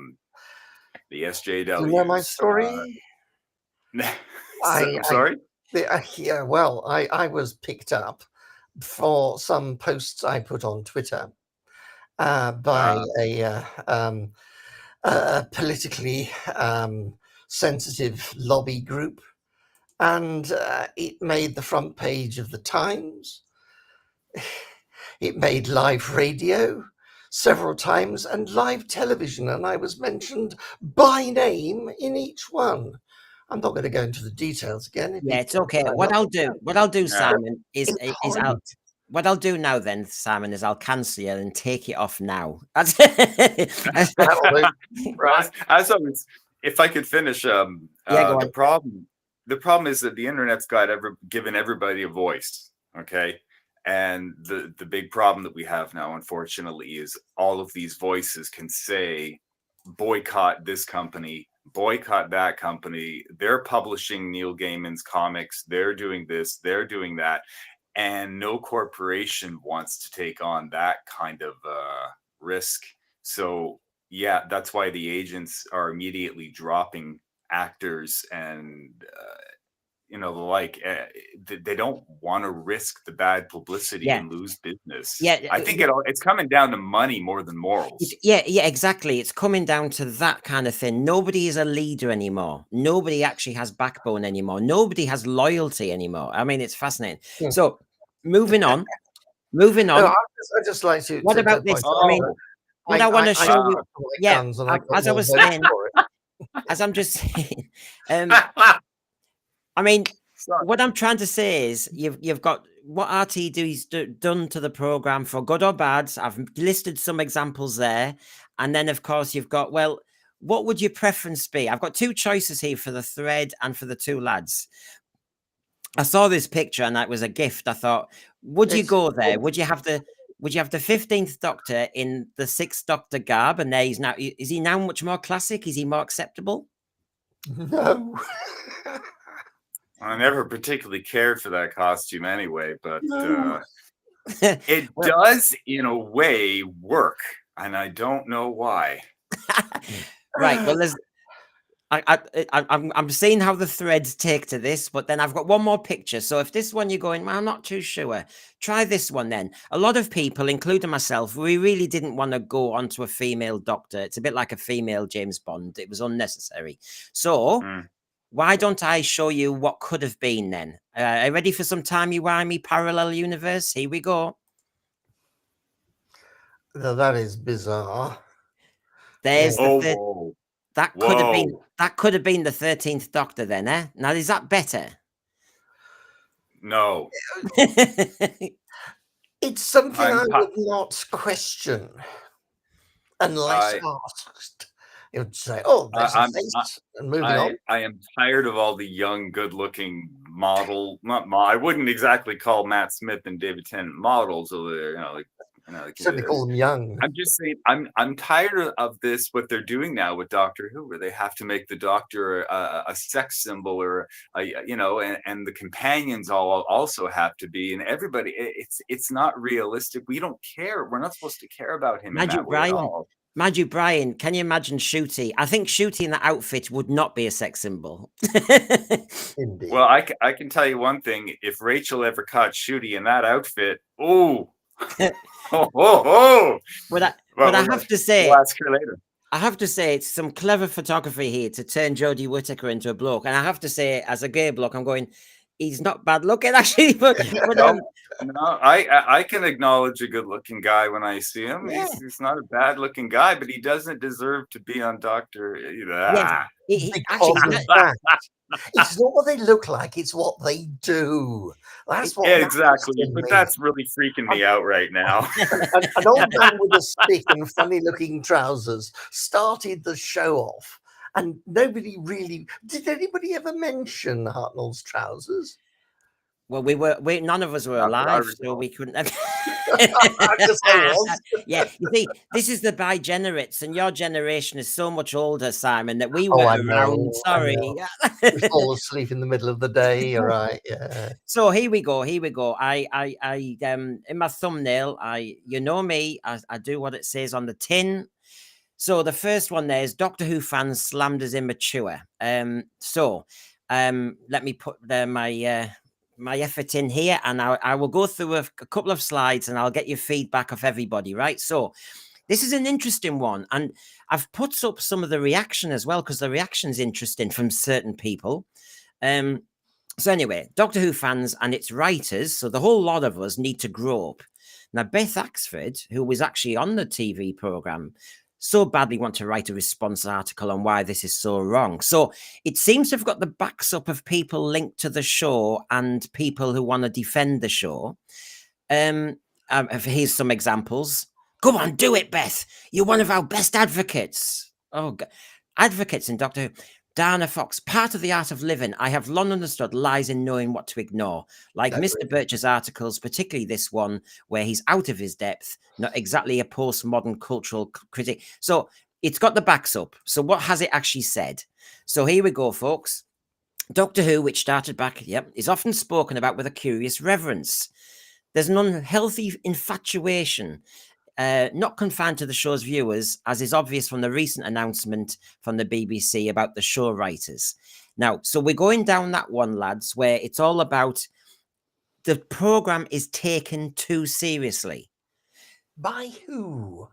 S3: SJWs.
S2: You know my story?
S3: Sorry?
S2: Yeah, well, I was picked up for some posts I put on Twitter by a politically sensitive lobby group, and it made the front page of the Times. It made live radio several times and live television, and I was mentioned by name in each one. I'm not going to go into the details again.
S1: Yeah, it's okay. What I'll do, Simon, what I'll do now then, Simon, is I'll cancel you and take it off now.
S3: Right. As always, if I could finish, the problem is that the internet's given everybody a voice. Okay. And the big problem that we have now, unfortunately, is all of these voices can say, boycott this company, boycott that company. They're publishing Neil Gaiman's comics. They're doing this, they're doing that. And no corporation wants to take on that kind of risk. So, yeah, that's why the agents are immediately dropping actors and, they don't want to risk the bad publicity and lose business.
S1: Yeah,
S3: I think it's coming down to money more than morals.
S1: Yeah, exactly. It's coming down to that kind of thing. Nobody is a leader anymore. Nobody actually has backbone anymore. Nobody has loyalty anymore. I mean, it's fascinating. So, moving on.
S2: No, I just like to.
S1: What about this? I mean, what I want to show you. Yeah, as I was saying, as I'm just saying. I mean, what I'm trying to say is you've got what Rtd'S done to the program for good or bad. I've listed some examples there. And then, of course, you've got, well, what would your preference be? I've got two choices here for the thread and for the two lads. I saw this picture and that was a gift. I thought, would you go there? Would you have the 15th Doctor in the 6th Doctor garb? And there is he now much more classic? Is he more acceptable?
S2: No.
S3: I never particularly cared for that costume anyway, but it does, in a way, work, and I don't know why.
S1: Right. Well, I'm seeing how the threads take to this, but then I've got one more picture. So if this one you're going, well, I'm not too sure. Try this one then. A lot of people, including myself, we really didn't want to go onto a female Doctor. It's a bit like a female James Bond. It was unnecessary. So. Why don't I show you what could have been then? Are you ready for some timey-wimey parallel universe? Here we go.
S2: Now, that is bizarre.
S1: There's that could have been the 13th Doctor then, eh? Now, is that better?
S3: No.
S2: It's something I would not question unless asked. He would say, "Oh, there's a
S3: I'm
S2: face," and moving on.
S3: I am tired of all the young, good-looking I wouldn't exactly call Matt Smith and David Tennant models, although
S2: Certainly call them young.
S3: I'm just saying, I'm tired of this. What they're doing now with Doctor Who, where they have to make the Doctor a sex symbol, or and the companions all also have to be, and everybody. It's not realistic. We don't care. We're not supposed to care about him in that way at all.
S1: Mind you, Brian, can you imagine Shooty? I think Shooty in that outfit would not be a sex symbol.
S2: Indeed.
S3: Well, I can tell you one thing. If Rachel ever caught Shooty in that outfit, oh.
S1: But I have to say,
S3: we'll ask her later.
S1: I have to say, it's some clever photography here to turn Jodie Whittaker into a bloke. And I have to say, as a gay bloke, I'm going, he's not bad looking, actually. But
S3: no, I can acknowledge a good-looking guy when I see him.
S1: Yeah.
S3: He's not a bad-looking guy, but he doesn't deserve to be on Doctor.
S2: It's not what they look like; it's what they do. That's what.
S3: Yeah, exactly. But that's really freaking me out right now.
S2: An old man with a stick and funny-looking trousers started the show off, and nobody really did. Anybody ever mention Hartnell's trousers?
S1: Well, none of us were alive, so we couldn't have. Yeah, you see, this is the bi-generates, and your generation is so much older, Simon, that we weren't around. Sorry.
S2: We fall asleep in the middle of the day, all right? Yeah.
S1: So here we go. I in my thumbnail, you know me, I do what it says on the tin. So the first one there is Doctor Who fans slammed as immature. Let me put my effort in here, and I will go through a couple of slides, and I'll get your feedback of everybody, right? So this is an interesting one, and I've put up some of the reaction as well, because the reaction's interesting from certain people. So anyway, Doctor Who fans and its writers, so the whole lot of us need to grow up. Now, Beth Axford, who was actually on the TV program, so badly want to write a response article on why this is so wrong. So it seems to have got the backs up of people linked to the show and people who want to defend the show. Here's some examples. Go on, do it, Beth. You're one of our best advocates. Oh, God. Advocates in Doctor Who. Diana Fox, part of the art of living, I have long understood, lies in knowing what to ignore. Like Mr. Birch's articles, particularly this one, where he's out of his depth, not exactly a postmodern cultural critic. So it's got the backs up. So what has it actually said? So here we go, folks. Doctor Who, which started back, is often spoken about with a curious reverence. There's an unhealthy infatuation, not confined to the show's viewers, as is obvious from the recent announcement from the BBC about the show writers. Now, so we're going down that one, lads, where it's all about the programme is taken too seriously.
S2: By who?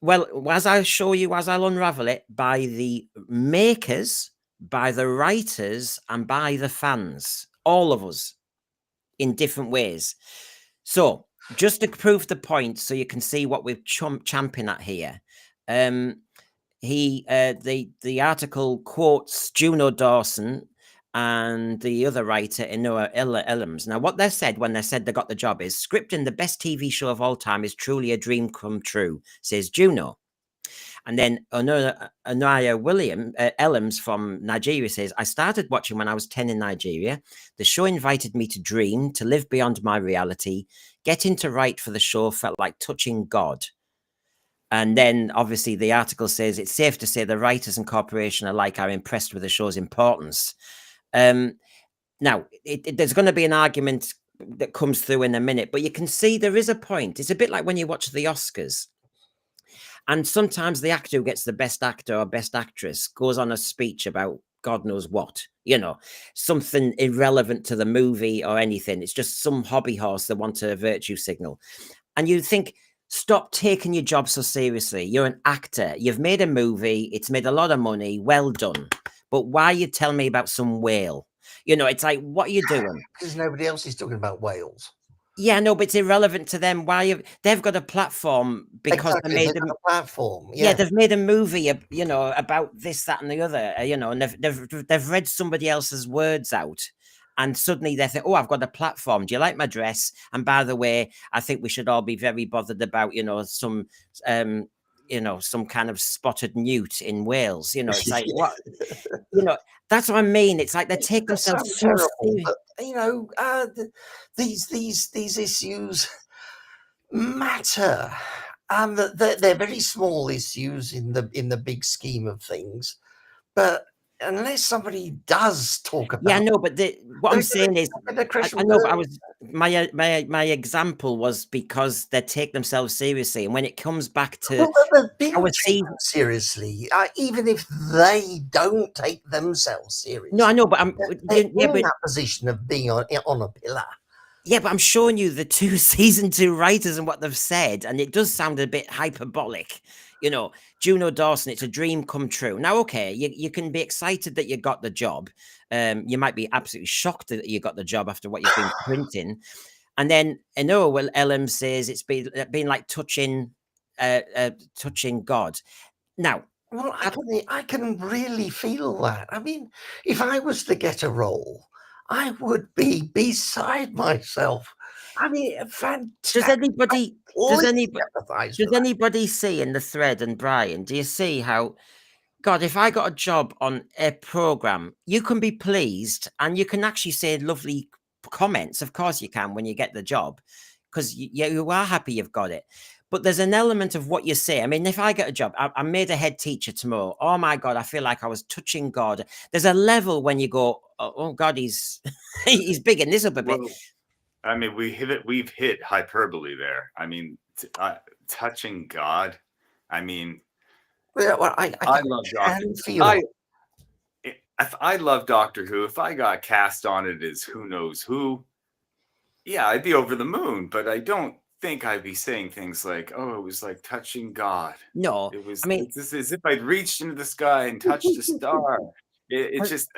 S1: Well, as I show you, as I'll unravel it, by the makers, by the writers, and by the fans. All of us, in different ways. So, just to prove the point, so you can see what we're championing at here. The article quotes Juno Dawson and the other writer, Inoa Elams. Now, what they said when they said they got the job is, scripting the best TV show of all time is truly a dream come true, says Juno. And then Onaya Elams from Nigeria says, I started watching when I was 10 in Nigeria. The show invited me to dream, to live beyond my reality. Getting to write for the show felt like touching God. And then, obviously, the article says, it's safe to say the writers and corporation alike are impressed with the show's importance. Now, there's going to be an argument that comes through in a minute, but you can see there is a point. It's a bit like when you watch the Oscars. And sometimes the actor who gets the best actor or best actress goes on a speech about God knows what, something irrelevant to the movie or anything. It's just some hobby horse that wants a virtue signal. And you think, stop taking your job so seriously. You're an actor. You've made a movie. It's made a lot of money. Well done. But why are you telling me about some whale? It's like, what are you doing?
S2: Because nobody else is talking about whales.
S1: Yeah, no, but it's irrelevant to them. They've got a platform because
S2: exactly,
S1: they made a
S2: platform.
S1: Yeah, they've made a movie, about this, that, and the other. And they've read somebody else's words out, and suddenly they think, "Oh, I've got a platform. Do you like my dress? And by the way, I think we should all be very bothered about, some some kind of spotted newt in Wales. It's like, what, that's what I mean. It's like they take themselves so
S2: terrible,
S1: serious.
S2: but these issues matter. They're very small issues in the big scheme of things, but unless somebody does talk about,
S1: Yeah, no, but what I'm saying is, I know, but my example was because they take themselves seriously, and when it comes back to
S2: our seriously, even if they don't take themselves seriously.
S1: No, I know, but
S2: they're in that position of being on a pillar.
S1: Yeah, but I'm showing you the two season 2 writers and what they've said, and it does sound a bit hyperbolic. Juno Dawson, it's a dream come true. Now, okay, you can be excited that you got the job. You might be absolutely shocked that you got the job after what you've been printing. And then, Ellen says it's been like touching God. Now,
S2: well, I can really feel that. I mean, if I was to get a role, I would be beside myself. I mean, fantastic.
S1: Does anybody see in the thread, and Brian, do you see how, God, if I got a job on a program, you can be pleased and you can actually say lovely comments. Of course you can when you get the job, because you are happy you've got it. But there's an element of what you say. I mean, if I get a job, I made a head teacher tomorrow. Oh my God, I feel like I was touching God. There's a level when you go, oh God, he's he's bigging this up a bit.
S3: I mean, we've hit hyperbole there. I mean, touching God. I mean,
S2: well, I
S3: love Doctor. I love Doctor Who. If I got cast on it as who knows who, yeah, I'd be over the moon. But I don't think I'd be saying things like, "Oh, it was like touching God."
S1: No,
S3: it was. I mean, it's as if I'd reached into the sky and touched a star. It's just,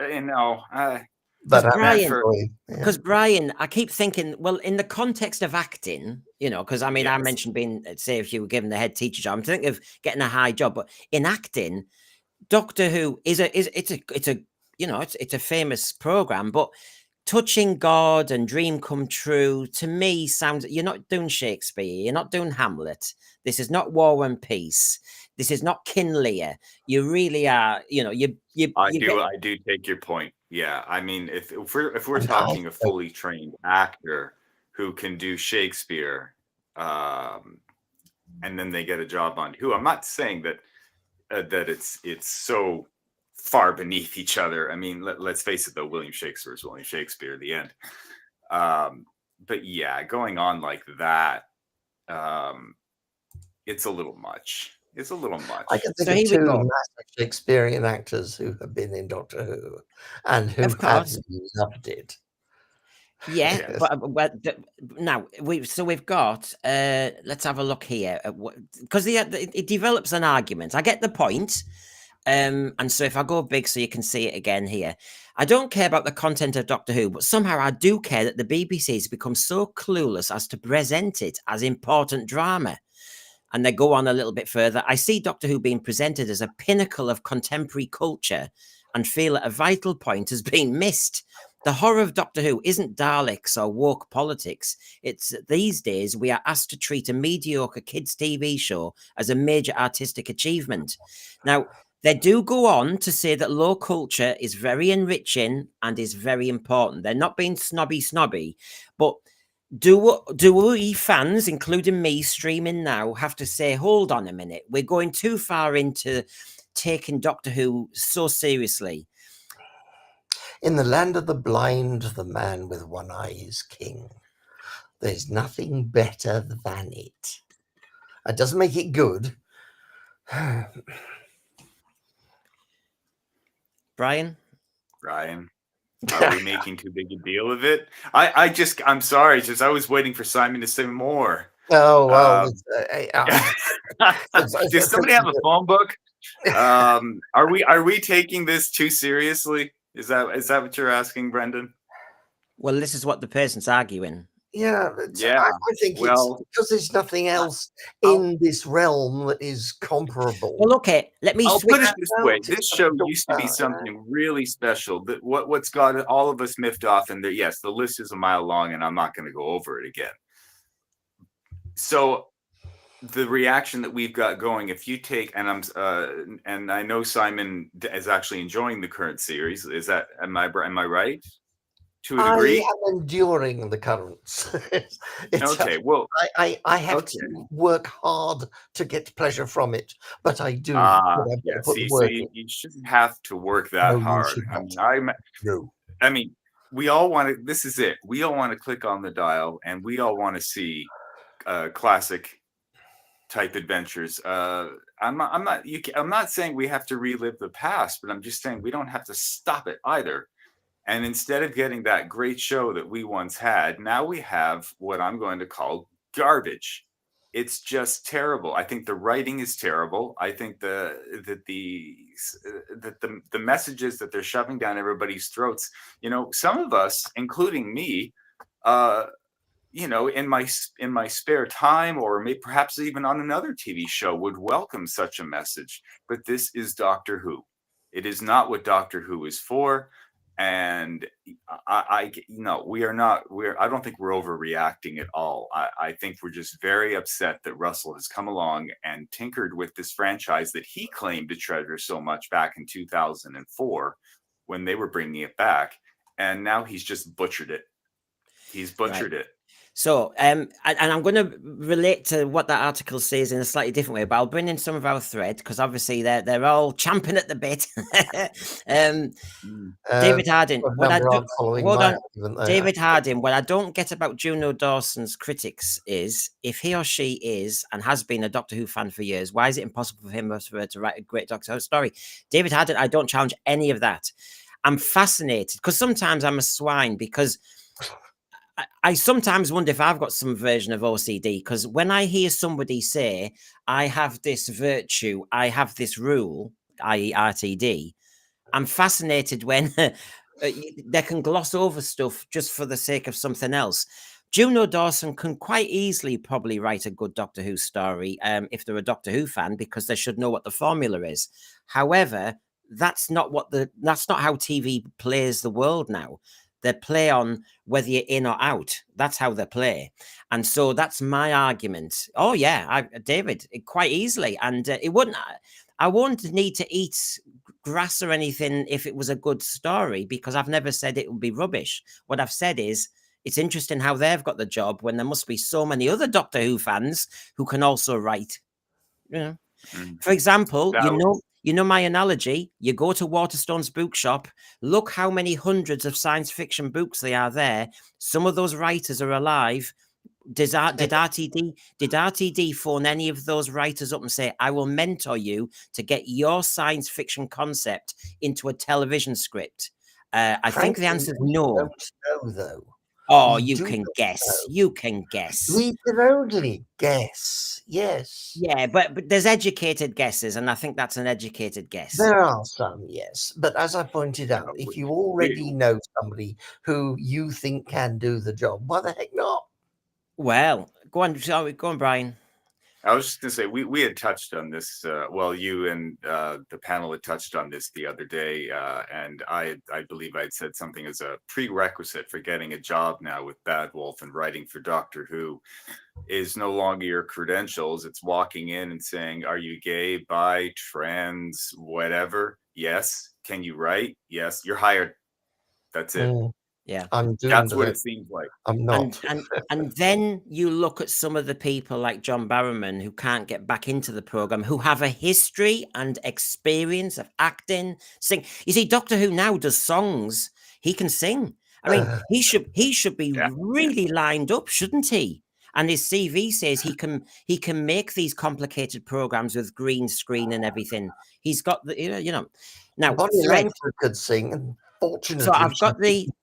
S1: because Brian, I keep thinking, well, in the context of acting, because I mean, yes. I mentioned being, say, if you were given the head teacher job, I'm thinking of getting a high job, but in acting, Doctor Who it's a famous program, but touching God and dream come true to me sounds, you're not doing Shakespeare, you're not doing Hamlet. This is not War and Peace. This is not King Lear. You really are,
S3: I do take your point. Yeah, I mean, if we're talking a fully trained actor who can do Shakespeare, and then they get a job on Who, I'm not saying that it's so far beneath each other. I mean, let's face it, though, William Shakespeare is William Shakespeare at the end. But yeah, going on like that, it's a little much. It's a little much.
S2: I can think of two massive Shakespearean actors who have been in Doctor Who and who have loved it.
S1: Yeah, yes. but now we've got. Let's have a look here, because it develops an argument. I get the point, and so if I go big, so you can see it again here. I don't care about the content of Doctor Who, but somehow I do care that the BBC has become so clueless as to present it as important drama. And they go on a little bit further. I see Doctor Who being presented as a pinnacle of contemporary culture and feel that a vital point has been missed. The horror of Doctor Who isn't Daleks or woke politics. It's these days we are asked to treat a mediocre kids' TV show as a major artistic achievement. Now, they do go on to say that low culture is very enriching and is very important. They're not being snobby, but do we fans, including me streaming now, have to say, hold on a minute, we're going too far into taking Doctor Who so seriously?
S2: In the land of the blind, the man with one eye is king. There's nothing better than it. It doesn't make it good.
S1: Brian?
S3: Are we making too big a deal of it? I'm sorry, just I was waiting for Simon to say more.
S2: Oh, well.
S3: Does somebody have a phone book? Are we taking this too seriously? Is that what you're asking, Brendan?
S1: Well, this is what the person's arguing.
S2: Yeah. I think it's because there's nothing else in this realm that is comparable.
S1: Well, okay,
S3: I'll put it this way. This show used to be something really special. That what's got all of us miffed off, and yes, the list is a mile long, and I'm not going to go over it again. So the reaction that we've got going, if you take, and and I know Simon is actually enjoying the current series. Is that, am I right? To a
S2: I
S3: degree?
S2: am enduring the currents.
S3: Okay, well,
S2: I have
S3: okay.
S2: to work hard to get pleasure from it, but I do. But I've got
S3: Yeah,
S2: to put
S3: see,
S2: the
S3: so
S2: work in.
S3: you shouldn't have to work that
S2: No, you
S3: hard.
S2: should
S3: I mean,
S2: not. No.
S3: I mean, we all want to, this is it. We all want to click on the dial and we all want to see classic type adventures. I'm not saying we have to relive the past, but I'm just saying we don't have to stop it either. And instead of getting that great show that we once had, now we have what I'm going to call garbage. It's just terrible. I think the writing is terrible. I think that the messages that they're shoving down everybody's throats. You know, some of us, including me, uh, you know, in my spare time, or maybe perhaps even on another TV show, would welcome such a message. But this is Doctor Who. It is not what Doctor Who is for. And you know, we are not. I don't think we're overreacting at all. I think we're just very upset that Russell has come along and tinkered with this franchise that he claimed to treasure so much back in 2004 when they were bringing it back, and now he's just butchered it. He's butchered it.
S1: So, and I'm going to relate to what that article says in a slightly different way, but I'll bring in some of our thread because obviously they're all champing at the bit. David Harding, what I do, hold on, David Harding. What I don't get about Juno Dawson's critics is if he or she is and has been a Doctor Who fan for years, why is it impossible for him or for her to write a great Doctor Who story? David Harding, I don't challenge any of that. I'm fascinated because sometimes I'm a swine because I sometimes wonder if I've got some version of OCD, because when I hear somebody say, I have this virtue, I have this rule, i.e. RTD, I'm fascinated when they can gloss over stuff just for the sake of something else. Juno Dawson can quite easily probably write a good Doctor Who story if they're a Doctor Who fan, because they should know what the formula is. However, that's not how TV plays the world now. They play on whether you're in or out. That's how they play. And so that's my argument. Oh, yeah, David, quite easily. And I wouldn't need to eat grass or anything if it was a good story, because I've never said it would be rubbish. What I've said is it's interesting how they've got the job when there must be so many other Doctor Who fans who can also write. You know, for example, you know my analogy. You go to Waterstone's bookshop, look how many hundreds of science fiction books there are there. Some of those writers are alive. Did RTD phone any of those writers up and say, I will mentor you to get your science fiction concept into a television script? I think the answer is no.
S2: Don't know, though.
S1: Oh, you can guess. You can guess.
S2: We can only guess. Yes.
S1: Yeah, but there's educated guesses, and I think that's an educated guess.
S2: There are some, yes. But as I pointed out, if you already know somebody who you think can do the job, why the heck not?
S1: Well, go on, Brian.
S3: I was just going to say, we had touched on this. Well, you and the panel had touched on this the other day, and I believe I'd said something as a prerequisite for getting a job now with Bad Wolf and writing for Doctor Who is no longer your credentials. It's walking in and saying, are you gay, bi, trans, whatever? Yes. Can you write? Yes. You're hired. That's it.
S1: Yeah,
S3: that's what it seems like.
S2: I'm not.
S1: And then you look at some of the people like John Barrowman who can't get back into the program, who have a history and experience of acting, sing. You see, Doctor Who now does songs. He can sing. I mean, he should be really lined up, shouldn't he? And his CV says he can make these complicated programs with green screen and everything. He's got the now.
S2: Bonnie Langford could sing. Fortunately,
S1: so I've got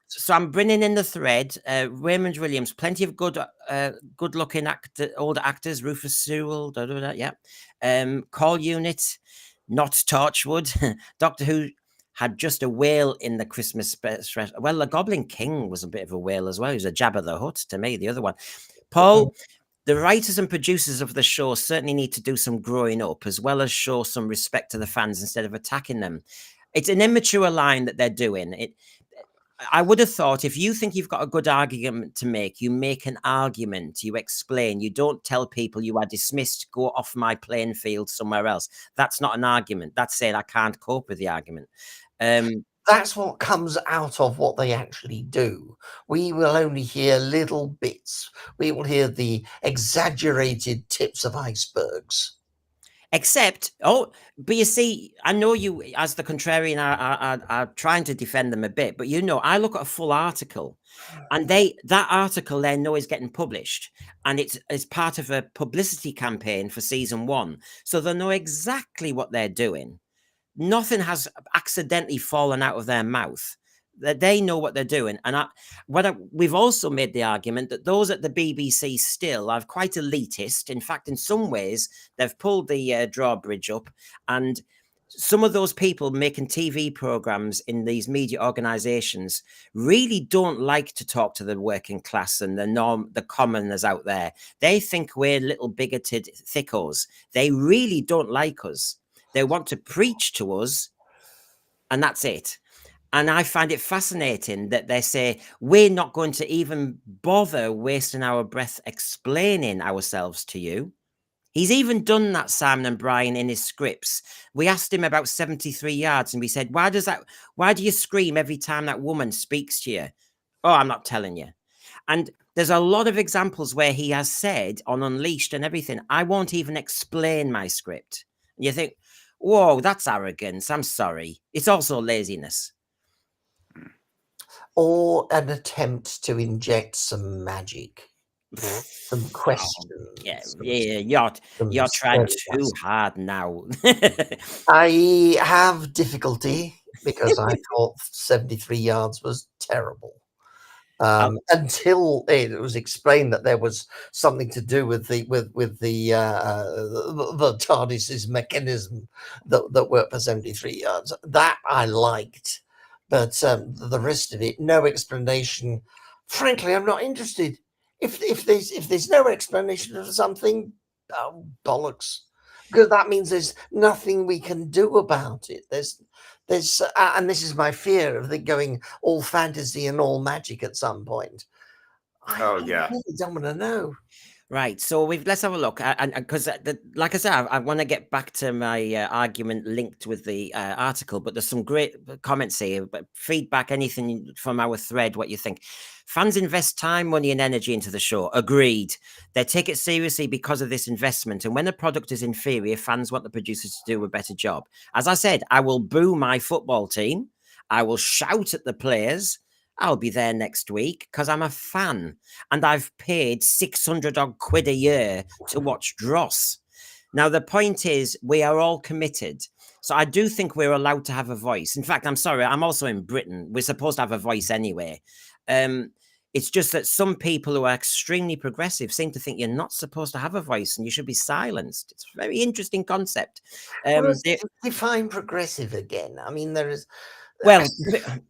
S1: So I'm bringing in the thread. Raymond Williams, plenty of good-looking older actors. Rufus Sewell, Call Unit, not Torchwood. Doctor Who had just a whale in the Christmas special. Well, the Goblin King was a bit of a whale as well. He was a Jabba the Hutt to me. The other one, Paul. The writers and producers of the show certainly need to do some growing up, as well as show some respect to the fans instead of attacking them. It's an immature line that they're doing. I would have thought if you think you've got a good argument to make, you make an argument, you explain, you don't tell people you are dismissed, go off my playing field somewhere else. That's not an argument. That's saying I can't cope with the argument.
S2: That's what comes out of what they actually do. We will only hear little bits. We will hear the exaggerated tips of icebergs.
S1: Except, but you see, I know you, as the contrarian, are trying to defend them a bit, but I look at a full article, and that article they know is getting published, and it's part of a publicity campaign for season 1, so they know exactly what they're doing. Nothing has accidentally fallen out of their mouth. That they know what they're doing. And we've also made the argument that those at the BBC still are quite elitist. In fact, in some ways, they've pulled the drawbridge up. And some of those people making TV programs in these media organizations really don't like to talk to the working class and the commoners out there. They think we're little bigoted thickos. They really don't like us. They want to preach to us, and that's it. And I find it fascinating that they say, we're not going to even bother wasting our breath explaining ourselves to you. He's even done that, Simon and Brian, in his scripts. We asked him about 73 yards, and we said, why do you scream every time that woman speaks to you? Oh, I'm not telling you. And there's a lot of examples where he has said on Unleashed and everything, I won't even explain my script. And you think, whoa, that's arrogance. I'm sorry. It's also laziness.
S2: Or an attempt to inject some magic, some questions.
S1: You're trying too hard now.
S2: I have difficulty because I thought 73 yards was terrible. Until it was explained that there was something to do with the Rtd'S mechanism that worked for 73 yards. That I liked, but the rest of it, no explanation. Frankly, I'm not interested. If there's no explanation for something, bollocks, because that means there's nothing we can do about it. There's and this is my fear of it going all fantasy and all magic at some point. I really don't want to know.
S1: Right, so let's have a look, and because like I said, I want to get back to my argument linked with the article, but there's some great comments here. But feedback, anything from our thread, what you think? Fans invest time, money, and energy into the show. Agreed. They take it seriously because of this investment, and when a product is inferior, fans want the producers to do a better job. As I said, I will boo my football team. I will shout at the players. I'll be there next week because I'm a fan and I've paid 600 odd quid a year to watch Dross. Now, the point is we are all committed. So I do think we're allowed to have a voice. In fact, I'm sorry, I'm also in Britain. We're supposed to have a voice anyway. It's just that some people who are extremely progressive seem to think you're not supposed to have a voice and you should be silenced. It's a very interesting concept.
S2: Define progressive again. I mean, there is...
S1: Well,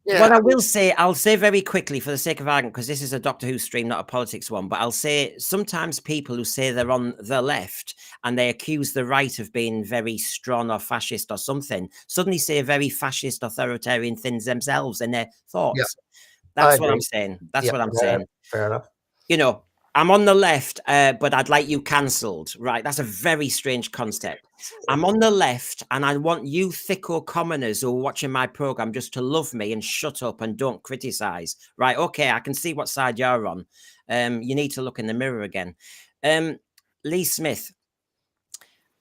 S1: what I will say, I'll say very quickly for the sake of argument, because this is a Doctor Who stream, not a politics one, but I'll say sometimes people who say they're on the left and they accuse the right of being very strong or fascist or something, suddenly say very fascist, authoritarian things themselves in their thoughts. Yeah. That's what I'm saying. That's what I'm saying.
S2: Fair enough.
S1: I'm on the left, but I'd like you cancelled. Right. That's a very strange concept. I'm on the left and I want you thicko commoners who are watching my program just to love me and shut up and don't criticize. Right. Okay. I can see what side you're on. You need to look in the mirror again. Lee Smith.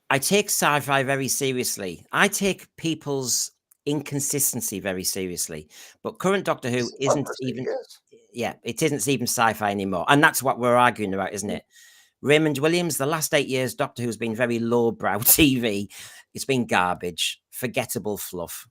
S1: I take sci-fi very seriously. I take people's inconsistency very seriously, but current Doctor Who isn't even... Yeah, it isn't even sci-fi anymore. And that's what we're arguing about, isn't it? Raymond Williams, the last 8 years, Doctor Who's been very lowbrow TV. It's been garbage, forgettable fluff.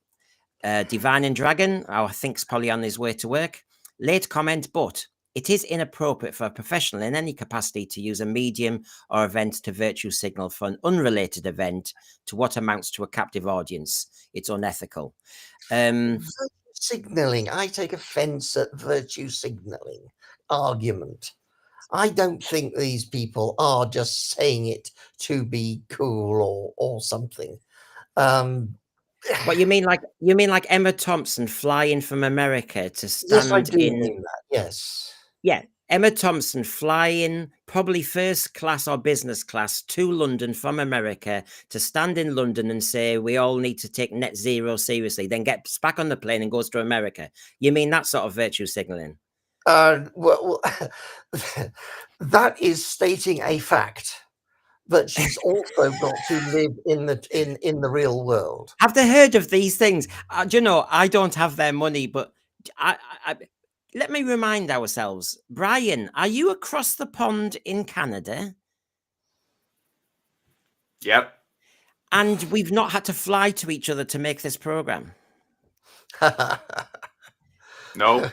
S1: Divine and Dragon, I think's probably on his way to work. Late comment, but it is inappropriate for a professional in any capacity to use a medium or event to virtue signal for an unrelated event to what amounts to a captive audience. It's unethical.
S2: Signaling. I take offense at virtue signaling argument. I don't think these people are just saying it to be cool or something.
S1: What you mean? Like Emma Thompson flying from America to
S2: Yes, I
S1: stand
S2: do
S1: in?
S2: mean that. Yes.
S1: Yeah, Emma Thompson flying probably first class or business class to London from America to stand in London and say we all need to take net zero seriously, then gets back on the plane and goes to America. You mean that sort of virtue signaling?
S2: Well, that is stating a fact, but she's also got to live in the real world.
S1: Have they heard of these things? Do you know, I don't have their money, but let me remind ourselves. Brian, are you across the pond in Canada?
S3: Yep.
S1: And we've not had to fly to each other to make this program.
S3: No.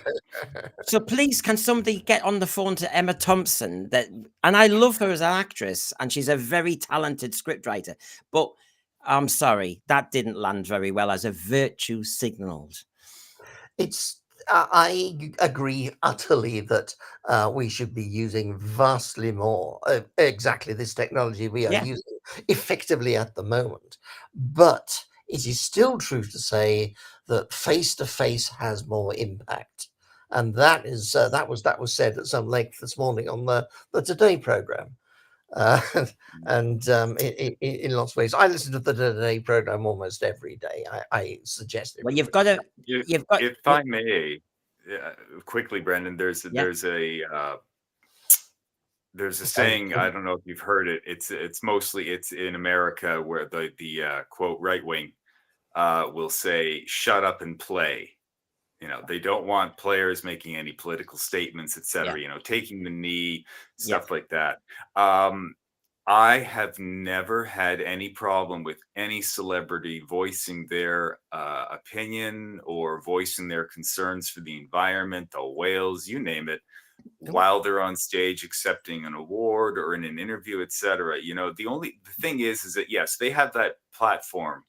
S1: So please, can somebody get on the phone to Emma Thompson? And I love her as an actress, and she's a very talented scriptwriter. But I'm sorry, that didn't land very well as a virtue signaled.
S2: I agree utterly that we should be using vastly more exactly this technology we are using effectively at the moment. But it is still true to say that face-to-face has more impact. And that was said at some length this morning on the Today program. And in lots of ways, I listen to the Today program almost every day. I suggest it.
S1: Well, you've got.
S3: If I may, quickly, Brendan, there's a saying. I don't know if you've heard it. It's mostly in America where the quote right wing will say, "Shut up and play." They don't want players making any political statements, etc. Taking the knee, stuff like that. I have never had any problem with any celebrity voicing their opinion or voicing their concerns for the environment, the whales, you name it, while they're on stage accepting an award or in an interview, etc. The thing is that yes, they have that platform.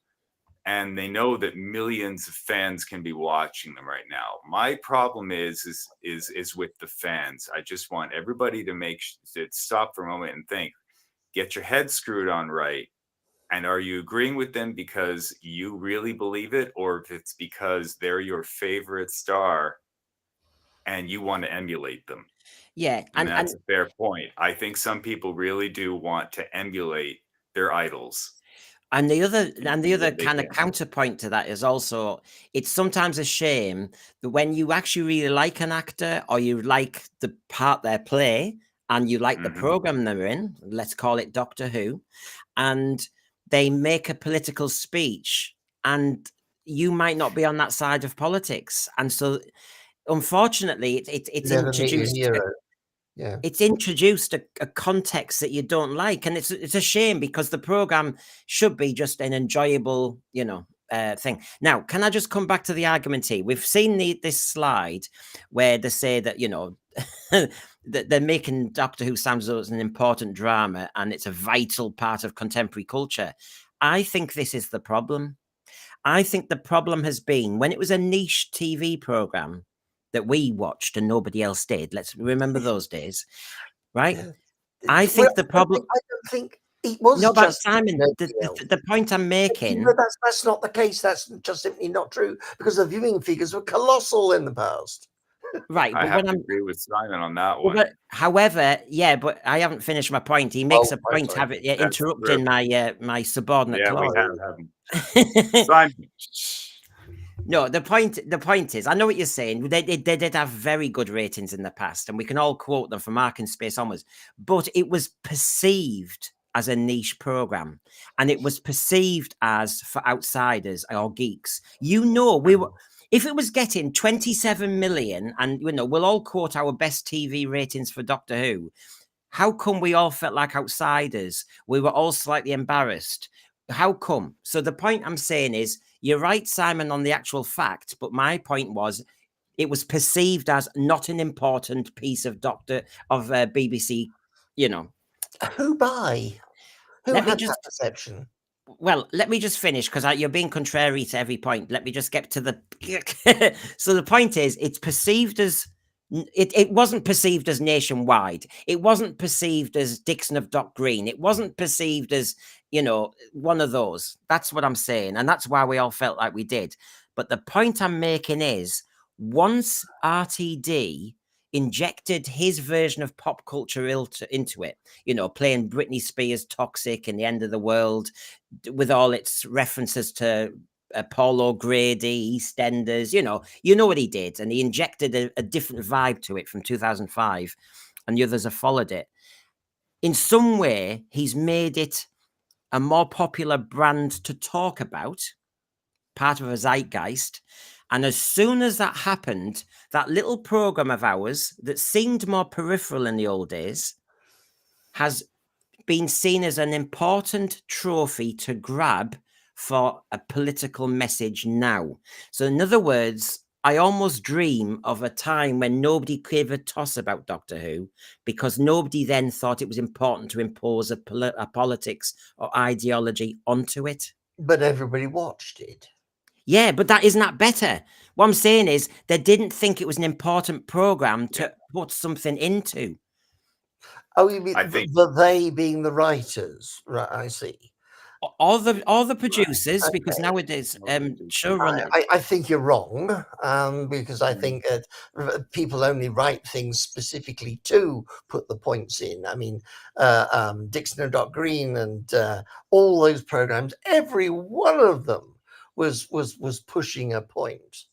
S3: And they know that millions of fans can be watching them right now. My problem is with the fans. I just want everybody to stop for a moment and think, get your head screwed on right. And are you agreeing with them because you really believe it, or if it's because they're your favorite star and you want to emulate them?
S1: Yeah,
S3: and that's a fair point. I think some people really do want to emulate their idols.
S1: And the other kind of counterpoint to that is also, it's sometimes a shame that when you actually really like an actor or you like the part they play and you like the program they're in, let's call it Doctor Who, and they make a political speech and you might not be on that side of politics. And so, unfortunately, it's introduced.
S2: Yeah.
S1: It's introduced a context that you don't like, and it's a shame because the program should be just an enjoyable, thing. Now, can I just come back to the argument here? We've seen this slide where they say that that they're making Doctor Who sound as though it's an important drama and it's a vital part of contemporary culture. I think this is the problem. I think the problem has been when it was a niche TV program that we watched and nobody else did. Let's remember those days, right? I think the problem.
S2: I don't think it was.
S1: No, but Simon, the point I'm making.
S2: But that's not the case. That's just simply not true because the viewing figures were colossal in the past.
S1: Right,
S3: I have to agree with Simon on that one.
S1: But, however, but I haven't finished my point. He makes a point interrupting my subordinate clause.
S3: Yeah, we have. Simon.
S1: No, the point is, I know what you're saying. They did have very good ratings in the past, and we can all quote them from Ark in Space onwards. But it was perceived as a niche program, and it was perceived as for outsiders or geeks. We were. If it was getting 27 million, and we'll all quote our best TV ratings for Doctor Who, how come we all felt like outsiders? We were all slightly embarrassed. How come? So the point I'm saying is, you're right, Simon, on the actual fact, but my point was it was perceived as not an important piece of BBC,
S2: Who by? Who had that perception?
S1: Well, let me just finish because you're being contrary to every point. Let me just get to the. So the point is, it's perceived as It wasn't perceived as nationwide. It wasn't perceived as Dixon of Dock Green. It wasn't perceived as, one of those. That's what I'm saying. And that's why we all felt like we did. But the point I'm making is once RTD injected his version of pop culture into it, playing Britney Spears' Toxic and the End of the World with all its references to Apollo Grady, EastEnders, you know what he did, and he injected a different vibe to it from 2005, and the others have followed it. In some way, he's made it a more popular brand to talk about, part of a zeitgeist. And as soon as that happened, that little program of ours that seemed more peripheral in the old days has been seen as an important trophy to grab for a political message now. So in other words, I almost dream of a time when nobody gave a toss about Doctor Who because nobody then thought it was important to impose a politics or ideology onto it.
S2: But everybody watched it.
S1: Yeah, but isn't that better? What I'm saying is they didn't think it was an important program to put something into.
S2: Oh, you mean they being the writers? Right, I see.
S1: All the producers, because nowadays showrunner.
S2: I think you're wrong, because I think that people only write things specifically to put the points in. I mean, Dixon and Doc Green and all those programs, every one of them was pushing a point,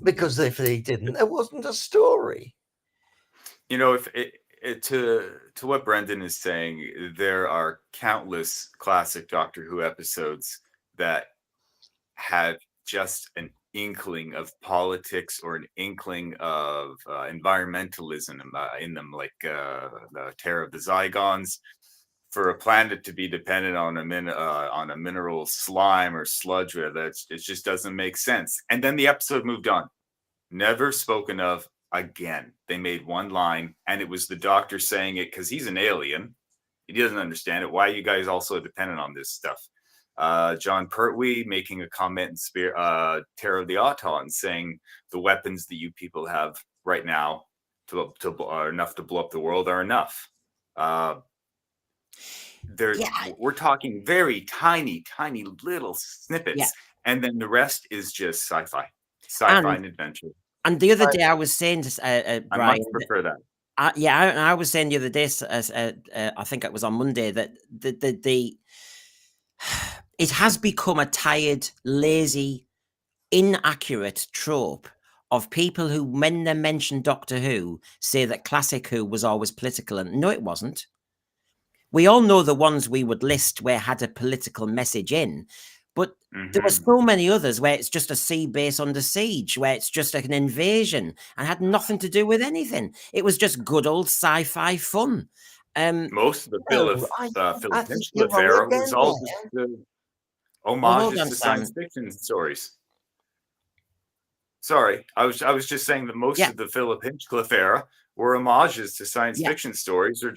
S2: because if they didn't, there wasn't a story.
S3: If to what Brendan is saying, there are countless classic Doctor Who episodes that had just an inkling of politics or an inkling of environmentalism in them, like the Terror of the Zygons. For a planet to be dependent on a mineral slime or sludge, it just doesn't make sense. And then the episode moved on, never spoken of again. They made one line, and it was the Doctor saying it because he's an alien. He doesn't understand it. Why are you guys also dependent on this stuff? John Pertwee making a comment in Terror of the Atoning, saying the weapons that you people have right now are enough to blow up the world are enough. We're talking very tiny little snippets, and then the rest is just sci-fi and adventure.
S1: And the other day I was saying to Brian,
S3: I much prefer that.
S1: I was saying the other day, I think it was on Monday, that it has become a tired, lazy, inaccurate trope of people who, when they mention Doctor Who, say that classic Who was always political, and no, it wasn't. We all know the ones we would list where had a political message in, but there were so many others where it's just a sea base under siege, where it's just like an invasion and had nothing to do with anything. It was just good old sci-fi fun.
S3: Most of the Philip Hinchcliffe era was all just homages to science fiction stories. Sorry, I was just saying that most of the Philip Hinchcliffe era were homages to science fiction stories, or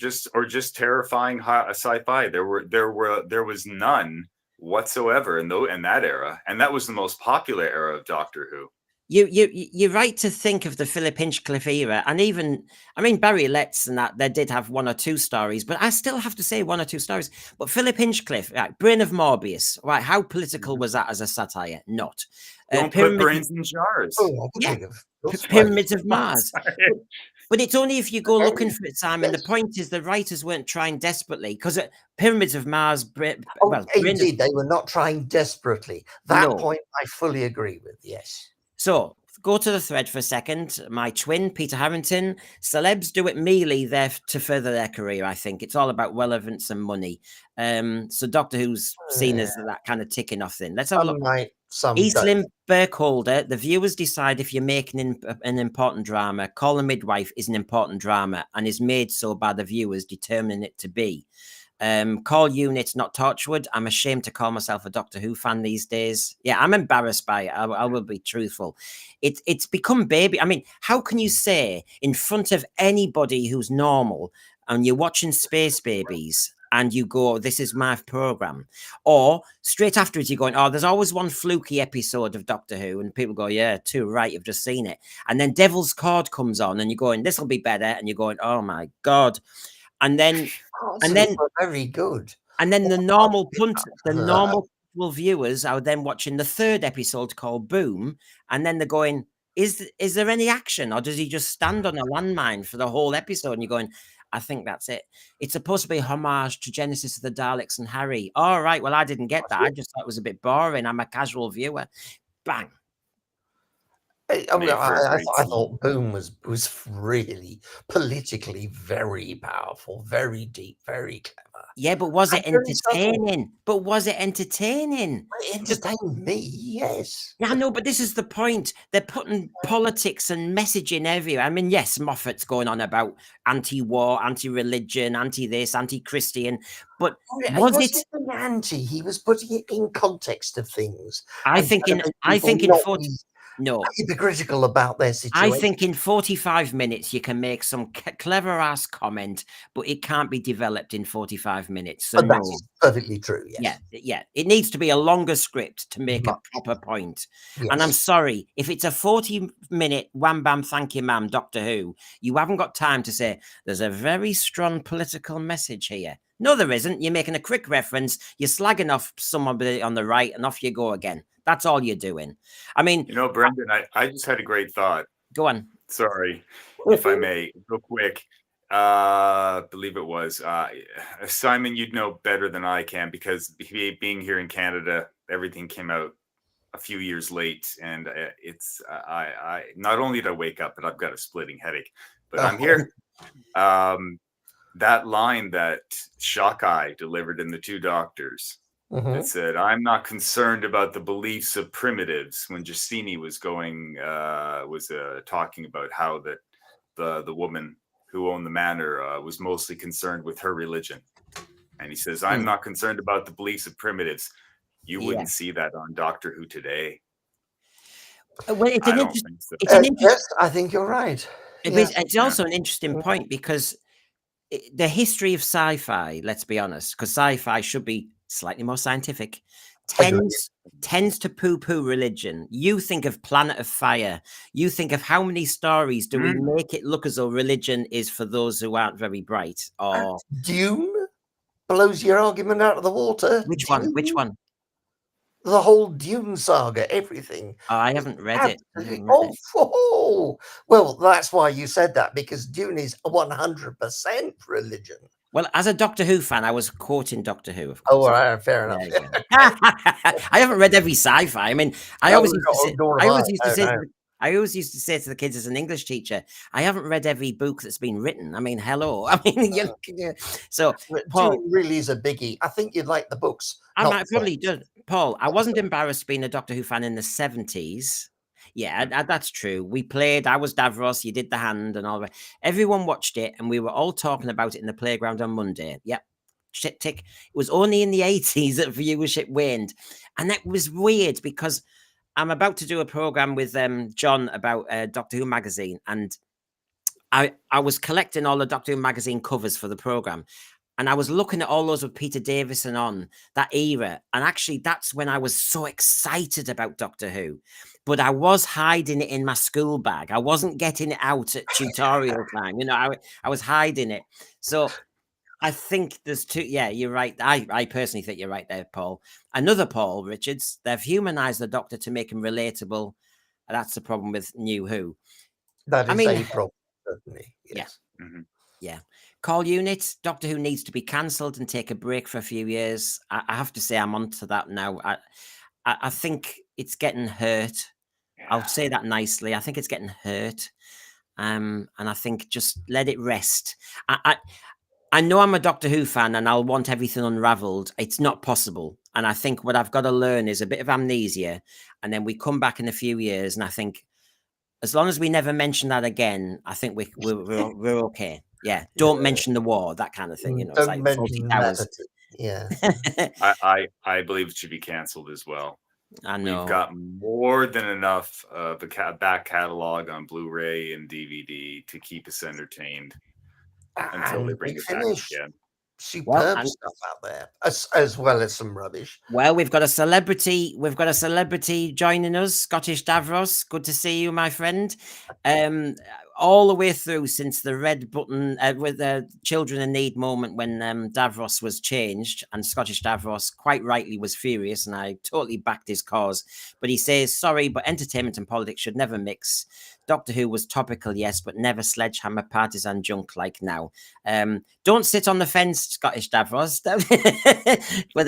S3: just terrifying sci-fi. There was none whatsoever in that era, and that was the most popular era of Doctor Who.
S1: You're right to think of the Philip Hinchcliffe era, and even, I mean, Barry Letts and that, they did have one or two stories, but I still have to say one or two stories. But Philip Hinchcliffe, right, Brain of Morbius, right? How political was that as a satire? Not.
S3: Don't put brains in jars.
S1: Pyramids of Mars. But it's only if you go looking for it, Simon. The point is the writers weren't trying desperately, because Pyramids of Mars...
S2: indeed, they were not trying desperately. That point I fully agree with, yes.
S1: So, go to the thread for a second. My twin, Peter Harrington, celebs do it merely there to further their career, I think. It's all about relevance and money. So Doctor Who's seen as that kind of ticking off thing. Let's have a look. Eastlim Burkholder, the viewers decide if you're making an important drama. Call a Midwife is an important drama and is made so by the viewers determining it to be. Call Unit, not Torchwood. I'm ashamed to call myself a Doctor Who fan these days. Yeah, I'm embarrassed by it. I will be truthful. It's become baby. I mean, how can you say in front of anybody who's normal and you're watching Space Babies and you go, this is my program. Or straight afterwards, you're going, oh, there's always one fluky episode of Doctor Who. And people go, yeah, too right, you've just seen it. And then Devil's Cord comes on and you're going, this will be better. And you're going, oh my God. And then,
S2: very good.
S1: And then the normal viewers are then watching the third episode called Boom. And then they're going, is there any action? Or does he just stand on a landmine for the whole episode? And you're going, I think that's it. It's supposed to be a homage to Genesis of the Daleks and Harry. All right, well, I didn't get that. I just thought it was a bit boring. I'm a casual viewer. Bang.
S2: I thought Boom was really politically very powerful, very deep, very clever.
S1: Yeah, but was it entertaining? It
S2: entertained me, yes.
S1: Yeah, no, but this is the point. They're putting politics and messaging everywhere. I mean, yes, Moffat's going on about anti-war, anti-religion, anti-this, anti-Christian, but was it
S2: anti? He was putting it in context of things.
S1: I think in 40. No,
S2: hypocritical about their situation.
S1: I think in 45 minutes you can make some clever ass comment, but it can't be developed in 45 minutes. So
S2: that is perfectly true. Yes.
S1: Yeah. It needs to be a longer script to make a proper point. Yes. And I'm sorry, if it's a 40-minute wham bam thank you ma'am Doctor Who, you haven't got time to say there's a very strong political message here. No, there isn't. You're making a quick reference. You're slagging off somebody on the right, and off you go again. That's all you're doing. I mean,
S3: Brendan, I just had a great thought.
S1: Go on.
S3: Sorry, if I may, real quick. Believe it was Simon. You'd know better than I can because being here in Canada, everything came out a few years late, and it's I not only did I wake up, but I've got a splitting headache. But I'm here. That line that Shockeye delivered in The Two Doctors. It said, "I'm not concerned about the beliefs of primitives." When Justini was talking about how that the woman who owned the manor was mostly concerned with her religion, and he says, "I'm not concerned about the beliefs of primitives." You wouldn't see that on Doctor Who today.
S1: Well,
S2: yes, I think you're right.
S1: It's also an interesting point because the history of sci-fi, let's be honest, because sci-fi should be slightly more scientific, tends to poo-poo religion. You think of Planet of Fire. You think of how many stories do we make it look as though religion is for those who aren't very bright? Or
S2: Dune blows your argument out of the water.
S1: Which one?
S2: The whole Dune saga, everything.
S1: Oh, I haven't read it.
S2: Well, that's why you said that, because Dune is 100% religion.
S1: Well, as a Doctor Who fan, I was quoting Doctor Who, of
S2: course. Oh, right, fair enough.
S1: I haven't read every sci-fi. I mean, I always used to say to the kids as an English teacher, I haven't read every book that's been written. I mean, hello. I mean, so
S2: Paul really is a biggie. I think you'd like the books.
S1: I might probably do. Paul, I wasn't embarrassed being a Doctor Who fan in the 70s. Yeah, that's true. We played, I was Davros, you did the hand and all that. Everyone watched it and we were all talking about it in the playground on Monday. Yep. Tick. It was only in the 80s that viewership waned. And that was weird because I'm about to do a program with John about Doctor Who magazine. And I was collecting all the Doctor Who magazine covers for the program. And I was looking at all those with Peter Davison on that era. And actually, that's when I was so excited about Doctor Who. But I was hiding it in my school bag. I wasn't getting it out at tutorial time. I was hiding it. So I think there's two. Yeah, you're right. I personally think you're right there, Paul. Another Paul Richards, they've humanized the Doctor to make him relatable. That's the problem with New Who.
S2: That is a problem, certainly. Yes.
S1: Yeah. Mm-hmm. Yeah. Call unit, Doctor Who needs to be cancelled and take a break for a few years. I have to say I'm onto that now. I think it's getting hurt. Yeah. I'll say that nicely. I think it's getting hurt. And I think just let it rest. I know I'm a Doctor Who fan and I'll want everything unraveled. It's not possible. And I think what I've got to learn is a bit of amnesia. And then we come back in a few years. And I think as long as we never mention that again, I think we're okay. Yeah, don't mention the war, that kind of thing.
S2: Don't it's like 40 hours. Yeah,
S3: I believe it should be canceled as well.
S1: I know
S3: we've got more than enough of a back catalog on Blu-ray and DVD to keep us entertained until they bring it back again.
S2: superb
S1: and
S2: stuff out there, as well as some rubbish.
S1: well, we've got a celebrity. We've got a celebrity joining us, Scottish Davros. Good to see you, my friend. All the way through since the red button with the children in need moment when Davros was changed, and Scottish Davros quite rightly was furious, and I totally backed his cause. But he says, sorry, but entertainment and politics should never mix. Doctor Who was topical, yes, but never sledgehammer partisan junk like now. Don't sit on the fence, Scottish Davros. But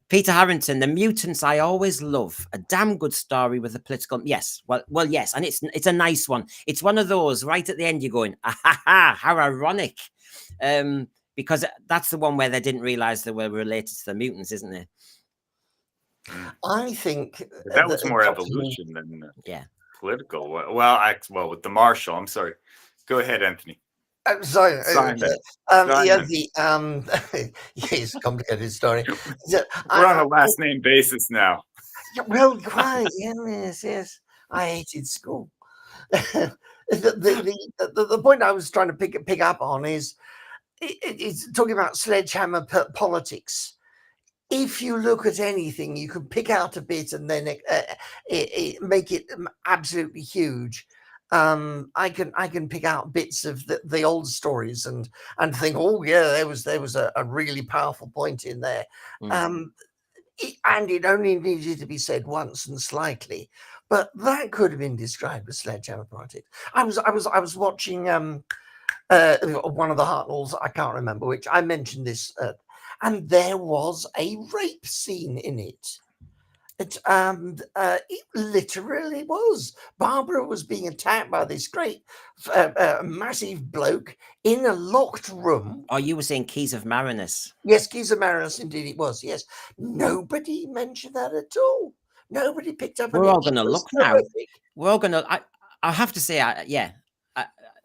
S1: Peter Harrington, the mutants I always love. A damn good story with a political. Yes, well, yes, and it's a nice one. It's one of those right at the end. You're going, ah, ha, ha, how ironic, because that's the one where they didn't realize they were related to the mutants, isn't it?
S2: I think
S3: that was more evolution than
S1: yeah.
S3: Political. Well, with the Marshall. I'm sorry. Go ahead, Anthony.
S2: Sorry,
S3: Simon.
S2: Yes, complicated story.
S3: We're on a last name basis now.
S2: Well, quite, yes. I hated school. The point I was trying to pick up on is it's talking about sledgehammer politics. If you look at anything, you can pick out a bit and then make it absolutely huge. I can pick out bits of the old stories and think, oh yeah, there was a really powerful point in there. And it only needed to be said once and slightly, but that could have been described as sledgehammer politics. I was watching one of the Hartnells, I can't remember which. I mentioned this. And there was a rape scene in it. It literally was. Barbara was being attacked by this great, massive bloke in a locked room.
S1: Oh, you were saying Keys of Marinus.
S2: Yes, Keys of Marinus, indeed it was, yes. Nobody mentioned that at all. Nobody picked up on it.
S1: We're all going to look now. We're all going to... I have to say, I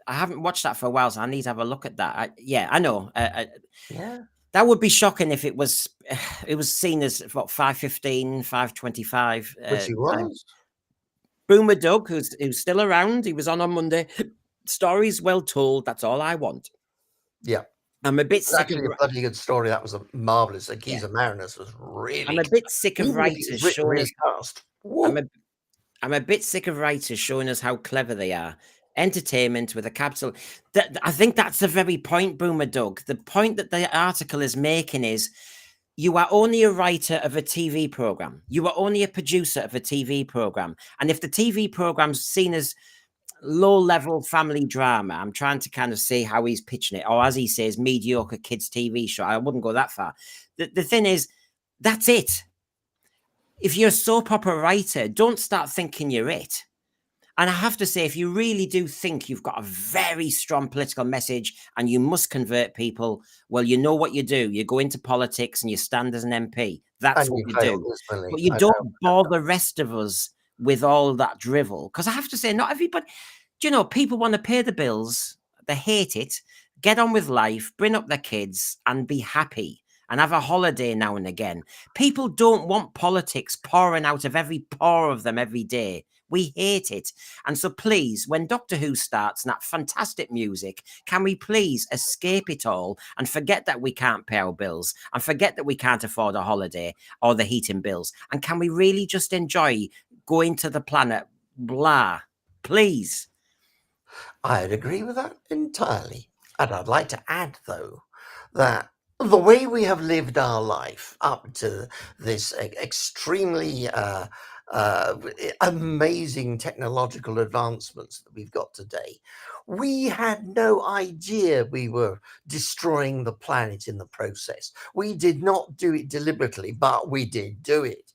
S1: haven't watched that for a while, so I need to have a look at that. I know.
S2: Yeah.
S1: That would be shocking if it was seen as what 5:15, 5:25.
S2: Which he was.
S1: Boomer Doug, who's still around. He was on Monday. Stories well told. That's all I want.
S2: Yeah.
S1: I'm a bit sick
S2: actually a bloody good story. That was a marvelous. The Keys of Marinus was really.
S1: I'm a bit sick of writers showing us. I'm a bit sick of writers showing us how clever they are. Entertainment with a capital. I think that's the very point, Boomer Doug. The point that the article is making is you are only a writer of a TV program. You are only a producer of a TV program. And if the TV program's seen as low-level family drama, I'm trying to kind of see how he's pitching it. Or as he says, mediocre kids TV show. I wouldn't go that far. The thing is, that's it. If you're a soap opera writer, don't start thinking you're it. And I have to say, if you really do think you've got a very strong political message and you must convert people, well, you know what you do. You go into politics and you stand as an MP. That's what you do. But you don't bore the rest of us with all that drivel. Because I have to say, not everybody, people want to pay the bills. They hate it. Get on with life, bring up their kids and be happy. And have a holiday now and again. People don't want politics pouring out of every pore of them every day. We hate it. And so please, when Doctor Who starts and that fantastic music, can we please escape it all and forget that we can't pay our bills and forget that we can't afford a holiday or the heating bills? And can we really just enjoy going to the planet? Blah. Please.
S2: I'd agree with that entirely. And I'd like to add, though, that the way we have lived our life up to this extremely amazing technological advancements that we've got today, we had no idea we were destroying the planet in the process. We did not do it deliberately, but we did do it.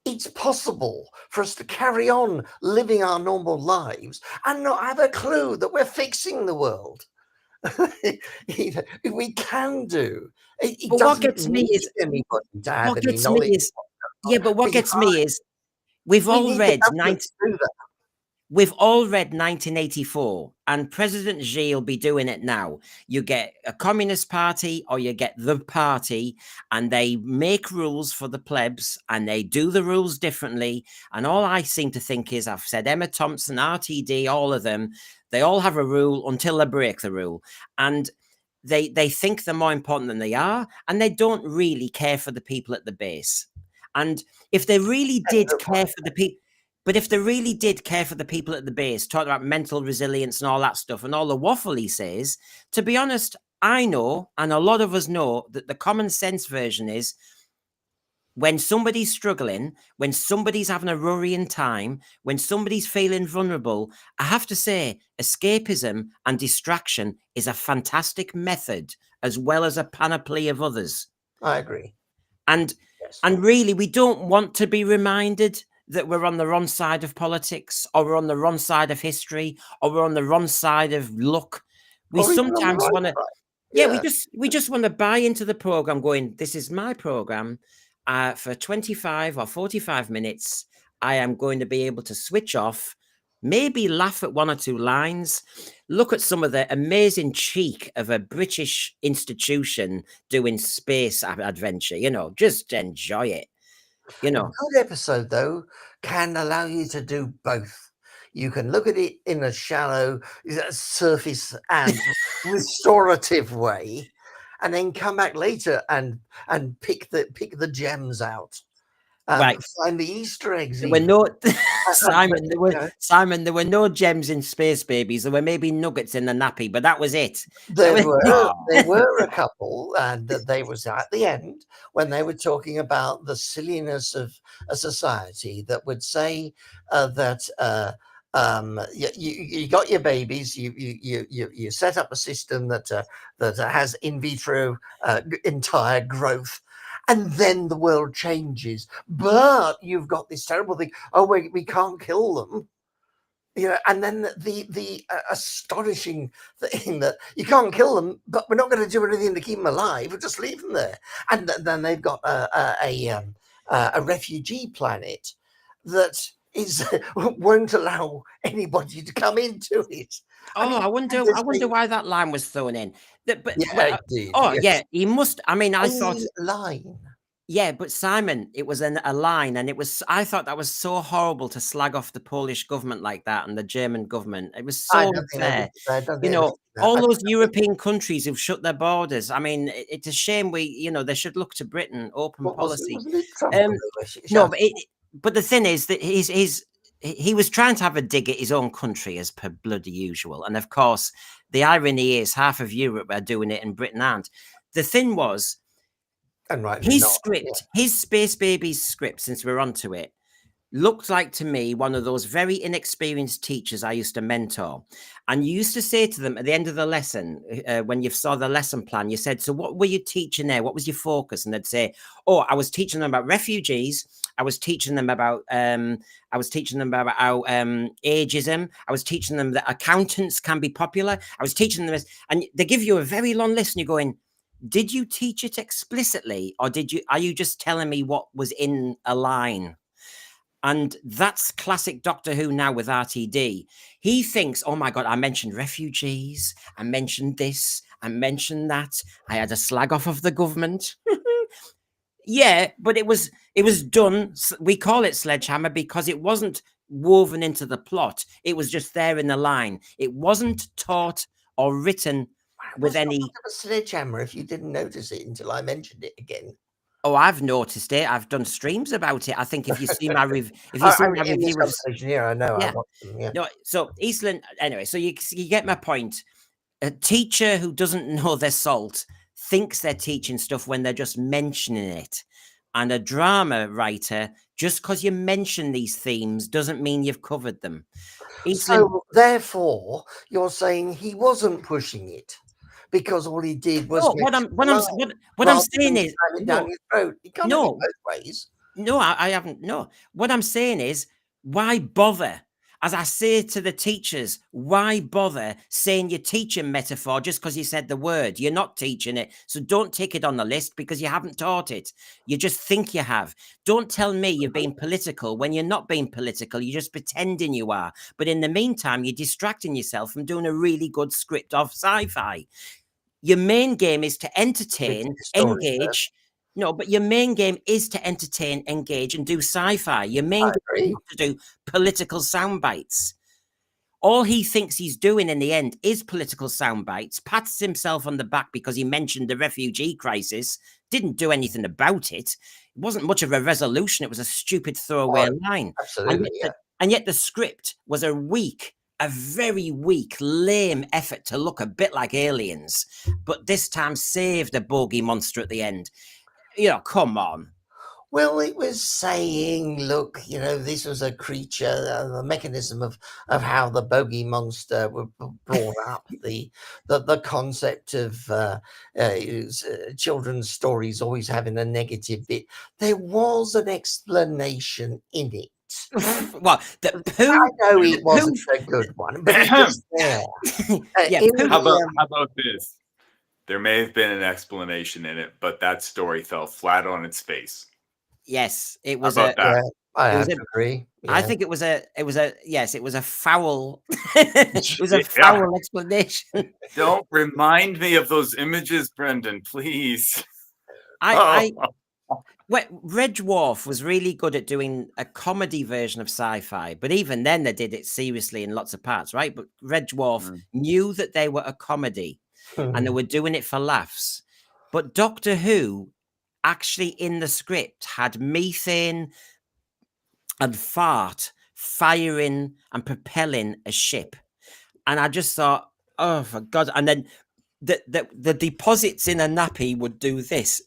S2: It's possible for us to carry on living our normal lives and not have a clue that we're fixing the world. We can do.
S1: But what gets me is
S2: anybody to have any knowledge.
S1: But what gets me is we've all read 1984, and President Xi will be doing it now. You get a communist party or you get the party, and they make rules for the plebs and they do the rules differently. And all I seem to think is, I've said Emma Thompson, RTD, all of them, they all have a rule until they break the rule. And they think they're more important than they are, and they don't really care for the people at the base. And if they really did care for the people, but if they really did care for the people at the base, talk about mental resilience and all that stuff, and all the waffle he says, to be honest, I know, and a lot of us know, that the common sense version is, when somebody's struggling, when somebody's having a worrying time, when somebody's feeling vulnerable, I have to say, escapism and distraction is a fantastic method, as well as a panoply of others.
S2: I agree.
S1: And really, we don't want to be reminded that we're on the wrong side of politics, or we're on the wrong side of history, or we're on the wrong side of luck. We sometimes want to, we just want to buy into the program, going, this is my program. For 25 or 45 minutes, I am going to be able to switch off, maybe laugh at one or two lines, look at some of the amazing cheek of a British institution doing space adventure, just enjoy it. A
S2: good episode, though, can allow you to do both. You can look at it in a shallow, surface and restorative way, and then come back later and pick the gems out.
S1: Right.
S2: Find the Easter eggs.
S1: There were no Simon, there were no gems in Space Babies. There were maybe nuggets in the nappy, but that was it.
S2: There were a couple, and they was at the end when they were talking about the silliness of a society that would say that you got your babies, you set up a system that has in vitro entire growth, and then the world changes. But you've got this terrible thing. Oh, we can't kill them. And then the astonishing thing that you can't kill them, but we're not going to do anything to keep them alive. We'll just leave them there. And then they've got a refugee planet that won't allow anybody to come into it.
S1: I wonder why that line was thrown in. He must. I mean, I thought
S2: line.
S1: Yeah, but Simon, it was a line, and I thought that was so horrible to slag off the Polish government like that and the German government. It was so unfair. All those European countries who've shut their borders. I mean, it's a shame they should look to Britain, open policy. But the thing is that he was trying to have a dig at his own country, as per bloody usual. And of course, the irony is half of Europe are doing it and Britain aren't. The thing was,
S2: and right,
S1: his Space Babies script, since we're onto it, looked like to me one of those very inexperienced teachers I used to mentor. And you used to say to them at the end of the lesson, when you saw the lesson plan, you said, so what were you teaching there? What was your focus? And they'd say, oh, I was teaching them about refugees. I was teaching them about how ageism. I was teaching them that accountants can be popular. I was teaching them this, and they give you a very long list, and you're going, did you teach it explicitly, or are you just telling me what was in a line? And that's classic Doctor Who now with RTD. He thinks, oh my God, I mentioned refugees, I mentioned this, I mentioned that, I had a slag off of the government. Yeah, but it was done. We call it Sledgehammer because it wasn't woven into the plot. It was just there in the line. It wasn't taught or written with any.
S2: A Sledgehammer if you didn't notice it until I mentioned it again.
S1: Oh, I've noticed it. I've done streams about it. I think if you see my review,
S2: I know.
S1: Yeah. No, so Eastland. Anyway, so you get my point. A teacher who doesn't know their salt thinks they're teaching stuff when they're just mentioning it, and a drama writer, just because you mention these themes doesn't mean you've covered them.
S2: So therefore, you're saying he wasn't pushing it. Because all he did was
S1: what I'm saying is
S2: down his throat. He can't do it both ways.
S1: No, I haven't. No, what I'm saying is, why bother? As I say to the teachers, why bother saying you're teaching metaphor just because you said the word? You're not teaching it, so don't take it on the list because you haven't taught it. You just think you have. Don't tell me you're being political when you're not being political. You're just pretending you are. But in the meantime, you're distracting yourself from doing a really good script of sci-fi. Your main game is to entertain, engage. No, but your main game is to entertain, engage, and do sci-fi. Your main game is to do political sound bites. all he thinks he's doing in the end is political sound bites, pats himself on the back because he mentioned the refugee crisis, didn't do anything about it. It wasn't much of a resolution. It was a stupid throwaway line.
S2: Absolutely,
S1: And yet the script was a very weak, lame effort to look a bit like Aliens, but this time saved a bogey monster at the end. You know, come on.
S2: Well, it was saying, look, you know, this was a creature, the mechanism of how the bogey monster were brought up, the concept of children's stories always having a negative bit. There was an explanation in it.
S1: Well,
S2: I know it wasn't a good one, but it was there.
S3: How about this? There may have been an explanation in it, but that story fell flat on its face.
S1: Yes, it was
S3: that?
S2: Yeah, I have to agree. Yeah.
S1: I think it was a foul it was a foul explanation.
S3: Don't remind me of those images, Brendan, please.
S1: Red Dwarf was really good at doing a comedy version of sci-fi, but even then they did it seriously in lots of parts, right? But Red Dwarf knew that they were a comedy and they were doing it for laughs. But Doctor Who actually in the script had methane and fart firing and propelling a ship. And I just thought, oh, for God. And then the deposits in a nappy would do this.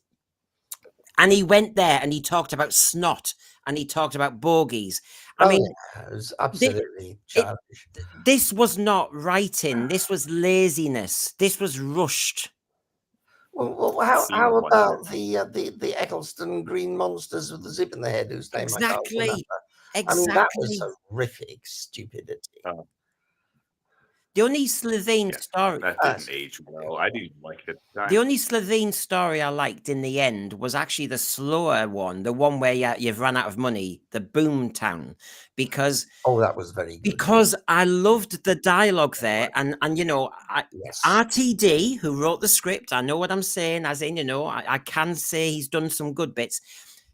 S1: And he went there and he talked about snot and he talked about bogies. I mean,
S2: it was absolutely childish.
S1: This was not writing. This was laziness. This was rushed.
S2: Well, how about the Eccleston green monsters with the zip in the head whose name I can't remember? I mean, that was horrific stupidity.
S1: The only Slovene story
S3: that didn't age well. I didn't like it at the time.
S1: The only Slovene story I liked in the end was actually the slower one, the one where you've run out of money, the Boomtown, because
S2: that was very good.
S1: Because I loved the dialogue there, and you know, Rtd, who wrote the script, I know what I'm saying, as in, you know, I can say he's done some good bits.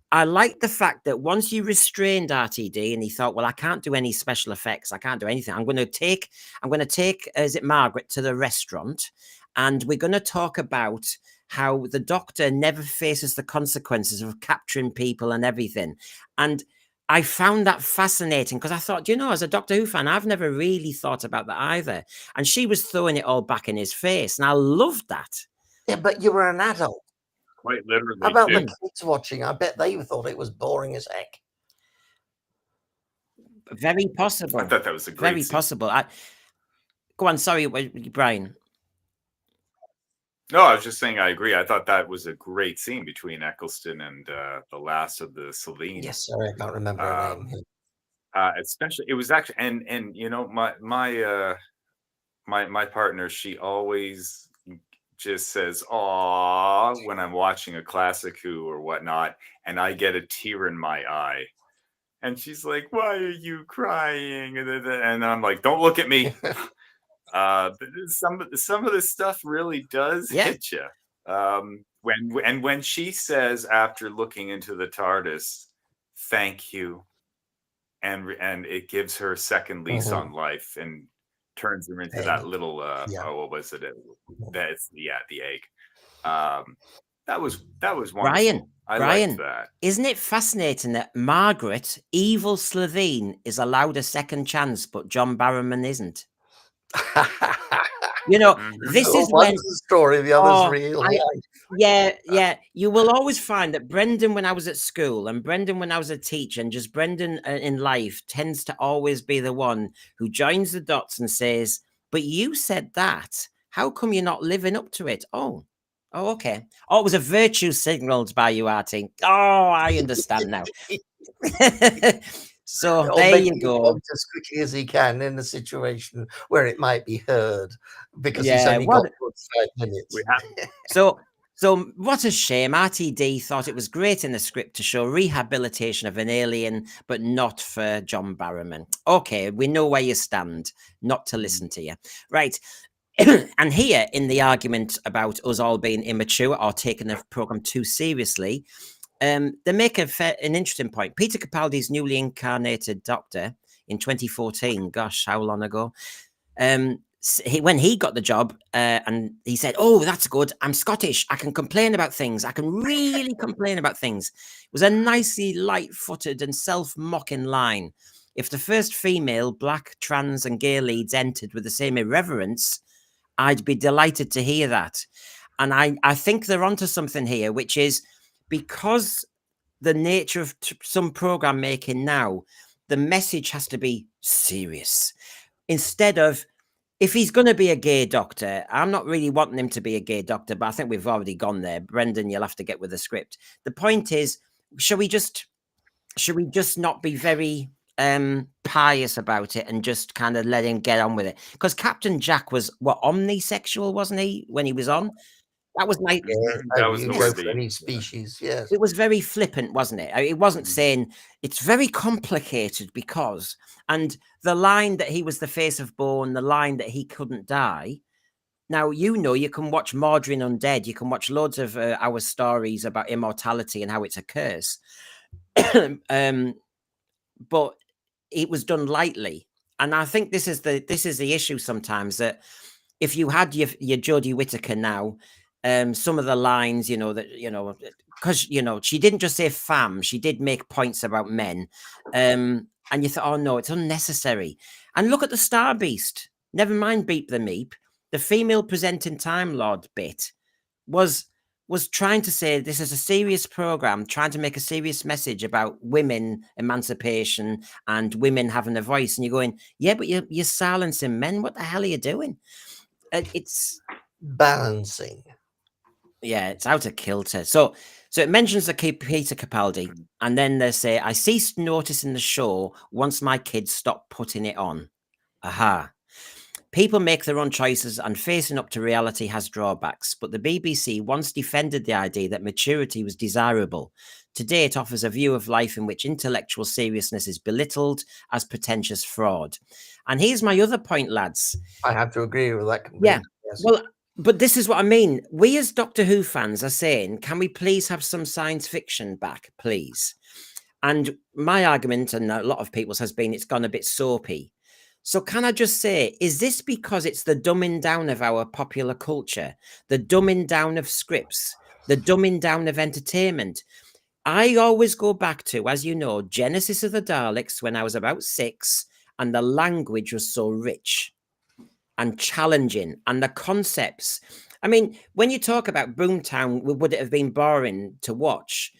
S1: I like the fact that once you restrained Rtd and he thought, well, I can't do any special effects. I can't do anything. I'm going to take, is it Margaret to the restaurant? And we're going to talk about how the Doctor never faces the consequences of capturing people and everything. And I found that fascinating because I thought, you know, as a Doctor Who fan, I've never really thought about that either. And she was throwing it all back in his face. And I loved that.
S2: Yeah, but you were an adult.
S3: Quite literally.
S2: How about the kids watching? I bet they thought it was boring as heck.
S1: Very possible.
S3: I thought that was a great
S1: Very
S3: scene.
S1: possible. Go on, sorry, Brian.
S3: No, I was just saying I agree. I thought that was a great scene between Eccleston and the last of the Slovenes.
S2: Yes, sorry, I can't remember her name.
S3: Especially, it was actually, and you know, my partner, she always just says "aw" when I'm watching a classic Who or whatnot, and I get a tear in my eye, and she's like, "Why are you crying?" And I'm like, "Don't look at me." But some of this stuff really does hit you. When she says after looking into the TARDIS, "Thank you," and it gives her a second lease on life and turns her into that little what was it? That's the egg. That was wonderful.
S1: Brian,
S3: liked that.
S1: Isn't it fascinating that Margaret, evil Slovene, is allowed a second chance, but John Barrowman isn't? You know, this is when
S2: the story, the other's real.
S1: Yeah. You will always find that Brendan, when I was at school, and Brendan, when I was a teacher, and just Brendan in life tends to always be the one who joins the dots and says, "But you said that. How come you're not living up to it?" Oh, okay. Oh, it was a virtue signaled by you, Artie. Oh, I understand now. So there you go.
S2: As quickly as he can in a situation where it might be heard, because he's only got 5 minutes.
S1: So what a shame. Rtd thought it was great in the script to show rehabilitation of an alien, but not for John Barrowman. Okay, we know where you stand. Not to listen to you. Right. And here in the argument about us all being immature or taking the program too seriously, they make an interesting point. Peter Capaldi's newly incarnated Doctor in 2014. Gosh, how long ago? When he got the job, and he said, "Oh, that's good. I'm Scottish. I can complain about things. I can really complain about things." It was a nicely light-footed and self-mocking line. If the first female, black, trans, and gay leads entered with the same irreverence, I'd be delighted to hear that. And I think they're onto something here, which is because the nature of some program making now, the message has to be serious. Instead of, if he's going to be a gay doctor, I'm not really wanting him to be a gay doctor, but I think we've already gone there. Brendan, you'll have to get with the script. The point is, should we just not be very pious about it and just kind of let him get on with it? Because Captain Jack was omnisexual, wasn't he, when he was on? That was like,
S3: that was
S2: you go for any species. Yes,
S1: it was very flippant, wasn't it? It wasn't saying it's very complicated because, and the line that he was the face of bone, the line that he couldn't die. Now, you can watch Mordrin Undead. You can watch loads of our stories about immortality and how it's a curse. But it was done lightly. And I think this is the issue sometimes, that if you had your Jodie Whittaker now, some of the lines, because she didn't just say fam, she did make points about men, and you thought, oh no, it's unnecessary. And look at the Star Beast. Never mind Beep the Meep. The female presenting Time Lord bit was trying to say this is a serious program, trying to make a serious message about women emancipation and women having a voice. And you're going, yeah, but you're silencing men. What the hell are you doing? It's
S2: balancing.
S1: Yeah, it's out of kilter. So it mentions the Peter Capaldi, and then they say, I ceased noticing the show once my kids stopped putting it on. Aha. People make their own choices, and facing up to reality has drawbacks, but the BBC once defended the idea that maturity was desirable. Today, it offers a view of life in which intellectual seriousness is belittled as pretentious fraud. And here's my other point, lads.
S2: I have to agree with that completely.
S1: Yeah. Yes. Well, but this is what I mean. We as Doctor Who fans are saying, can we please have some science fiction back, please? And my argument, and a lot of people's, has been it's gone a bit soapy. So can I just say, is this because it's the dumbing down of our popular culture, the dumbing down of scripts, the dumbing down of entertainment? I always go back to, as you know, Genesis of the Daleks when I was about 6, and the language was so rich and challenging, and the concepts. I mean, when you talk about Boomtown, would it have been boring to watch?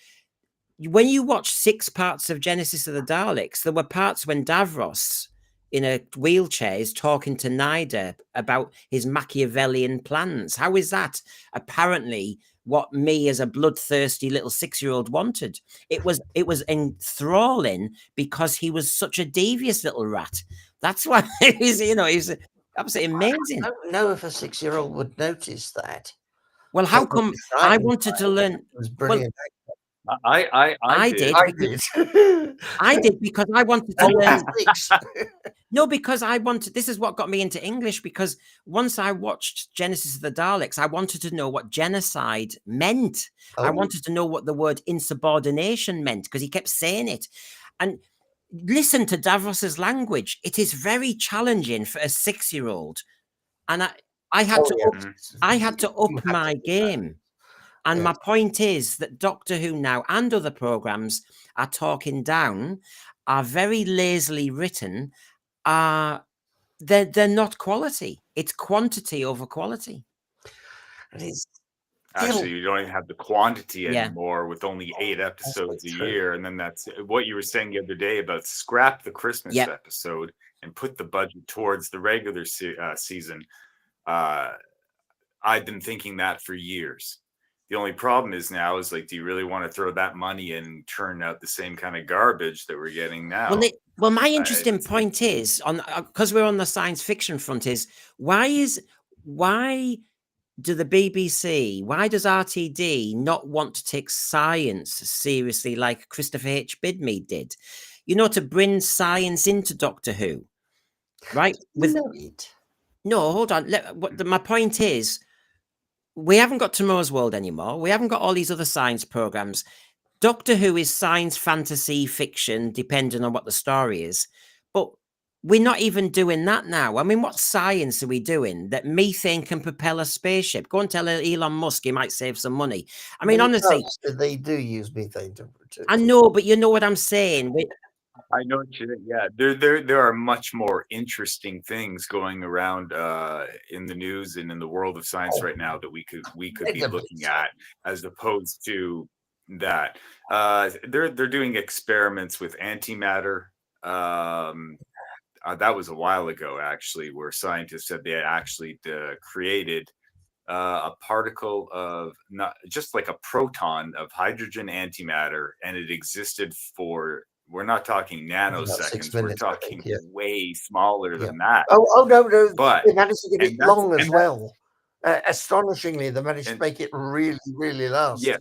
S1: When you watch 6 parts of Genesis of the Daleks, there were parts when Davros in a wheelchair is talking to Nida about his Machiavellian plans. How is that apparently what me as a bloodthirsty little 6-year-old wanted? It was enthralling because he was such a devious little rat. That's why he's absolutely amazing.
S2: I don't know if a 6-year-old would notice that.
S1: Well, how come I wanted to learn?
S2: It was brilliant.
S1: Well,
S3: I did.
S1: I did because I wanted to learn. No, because I wanted. This is what got me into English, because once I watched Genesis of the Daleks, I wanted to know what genocide meant. Oh. I wanted to know what the word insubordination meant, because he kept saying it. And listen to Davros's language. It is very challenging for a 6-year-old. And I had to up my game. And my point is that Doctor Who now and other programs are talking down, are very lazily written, they're not quality. It's quantity over quality.
S3: Actually, you don't even have the quantity anymore with only 8 episodes a year. And then that's what you were saying the other day about scrap the Christmas episode and put the budget towards the regular season. I've been thinking that for years. The only problem is now is like, do you really want to throw that money and turn out the same kind of garbage that we're getting now?
S1: Well, my interesting point is, because we're on the science fiction front, is why do the BBC, why does RTD not want to take science seriously like Christopher H. Bidmead did? To bring science into Doctor Who, right? No, hold on. My point is, we haven't got Tomorrow's World anymore. We haven't got all these other science programs. Doctor Who is science, fantasy, fiction, depending on what the story is. But we're not even doing that now. I mean, what science are we doing that methane can propel a spaceship? Go and tell Elon Musk he might save some money. I mean, honestly,
S2: they do use methane to
S1: I know, but you know what I'm saying.
S3: I know what you think. Yeah, there are much more interesting things going around in the news and in the world of science right now that we could be looking at, as opposed to that. They're doing experiments with antimatter. That was a while ago, actually, where scientists said they had actually created a particle of not just like a proton of hydrogen antimatter, and it existed for, we're not talking nanoseconds, we're talking way smaller than that.
S2: Oh no,
S3: but
S2: they managed to get it long as well. Astonishingly, they managed to make it really, really last.
S3: Yeah,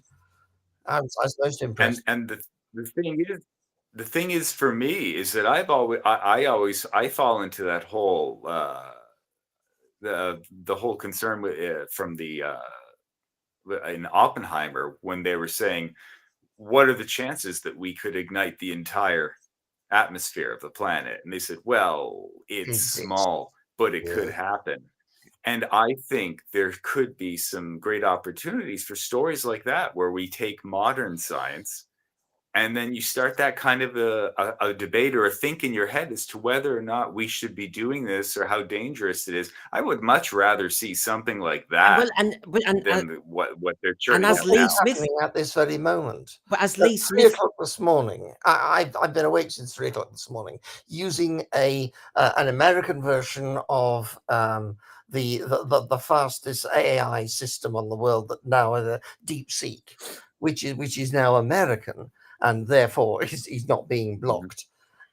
S2: I was most impressed.
S3: And the thing is for me is that I fall into that whole the whole concern with from the in Oppenheimer, when they were saying, what are the chances that we could ignite the entire atmosphere of the planet? And they said, well, it's small, but it could happen. And I think there could be some great opportunities for stories like that, where we take modern science and then you start that kind of a debate or a think in your head as to whether or not we should be doing this or how dangerous it is. I would much rather see something like that than what they're churning
S1: out now.
S2: Happening at this very moment.
S1: But as Lee Smith,
S2: 3 o'clock this morning, I've been awake since 3 o'clock this morning, using an American version of the fastest AI system on the world that now DeepSeek, which is now American, and therefore is not being blocked.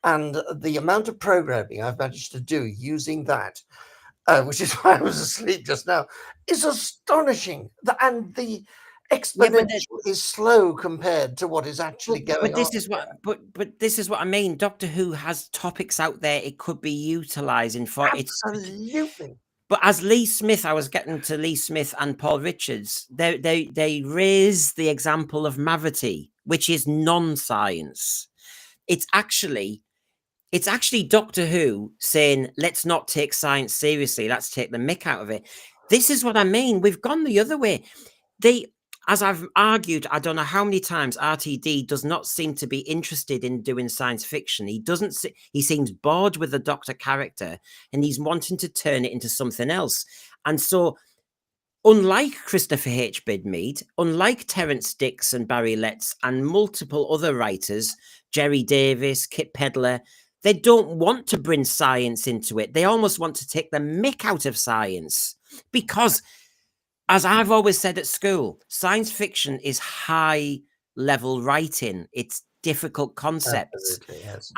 S2: And the amount of programming I've managed to do using that, which is why I was asleep just now, is astonishing. And the exponential is slow compared to what is actually going
S1: but this
S2: on.
S1: Is what, but this is what I mean. Doctor Who has topics out there it could be utilizing for.
S2: Absolutely.
S1: But as Lee Smith, I was getting to Lee Smith and Paul Richards, they raise the example of Mavity, which is non-science. It's actually Doctor Who saying, let's not take science seriously. Let's take the mick out of it. This is what I mean. We've gone the other way. As I've argued, I don't know how many times, RTD does not seem to be interested in doing science fiction. He seems bored with the Doctor character, and he's wanting to turn it into something else. And so, unlike Christopher H. Bidmead, unlike Terence Dicks and Barry Letts and multiple other writers, Jerry Davis, Kit Pedler, they don't want to bring science into it. They almost want to take the mick out of science, because, as I've always said at school, science fiction is high-level writing. It's difficult concepts.
S2: Yes.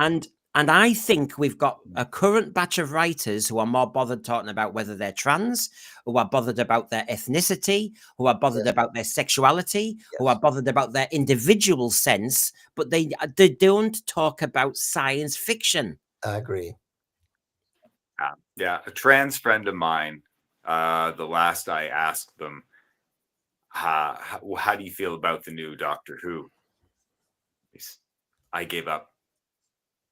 S1: And I think we've got a current batch of writers who are more bothered talking about whether they're trans, who are bothered about their ethnicity, who are bothered about their sexuality, who are bothered about their individual sense, but they don't talk about science fiction.
S2: I agree.
S3: Yeah, a trans friend of mine, the last I asked them, how do you feel about the new Doctor Who? I gave up.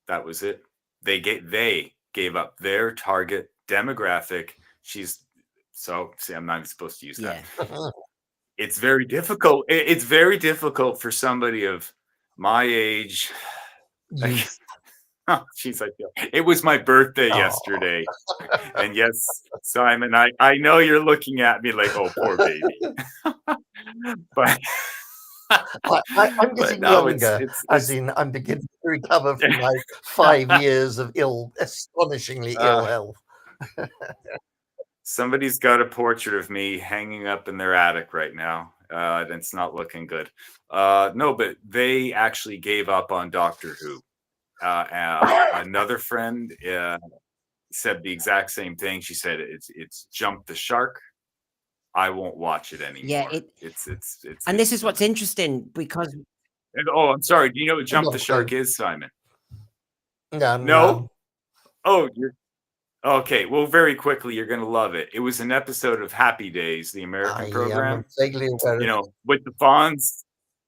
S3: That was it. They gave up their target demographic. See, I'm not even supposed to use that. It's very difficult. It's very difficult for somebody of my age. Oh, jeez, it was my birthday yesterday. And yes, Simon, I know you're looking at me like, oh, poor baby. But
S2: I'm getting younger, as in I'm beginning to recover from my 5 years of astonishingly ill health.
S3: Somebody's got a portrait of me hanging up in their attic right now. It's not looking good. No, but they actually gave up on Doctor Who. Another friend said the exact same thing. She said it's jumped the shark. I won't watch it anymore.
S1: Yeah,
S3: it's
S1: and this is what's interesting, because
S3: I'm sorry. Do you know what Jump the Shark is, Simon?
S2: No.
S3: Oh, you're okay. Well, very quickly, you're gonna love it. It was an episode of Happy Days, the American program.
S2: Vaguely aware.
S3: You know, with the Fonz.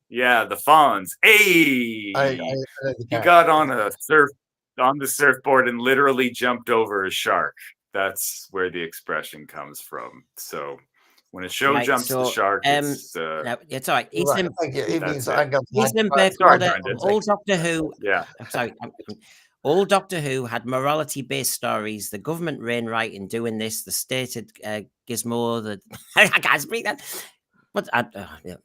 S3: Yeah, the Fonz. Hey, he got on a surf. on the surfboard and literally jumped over a shark. That's where the expression comes from. So when a show
S1: Right,
S3: jumps the
S1: so
S3: shark, it's
S1: no, it's all right.
S2: Right, thank you. It means
S3: that's
S2: I
S3: it.
S2: got
S1: Eastman
S2: sidetracked.
S3: Sorry,
S1: Burkholder,
S3: Brendan.
S1: old Doctor Who.
S3: Yeah.
S1: I'm sorry. Old Doctor Who had morality-based stories. The government ran right in doing this. The state had Gizmo. The I can't speak that. But yeah,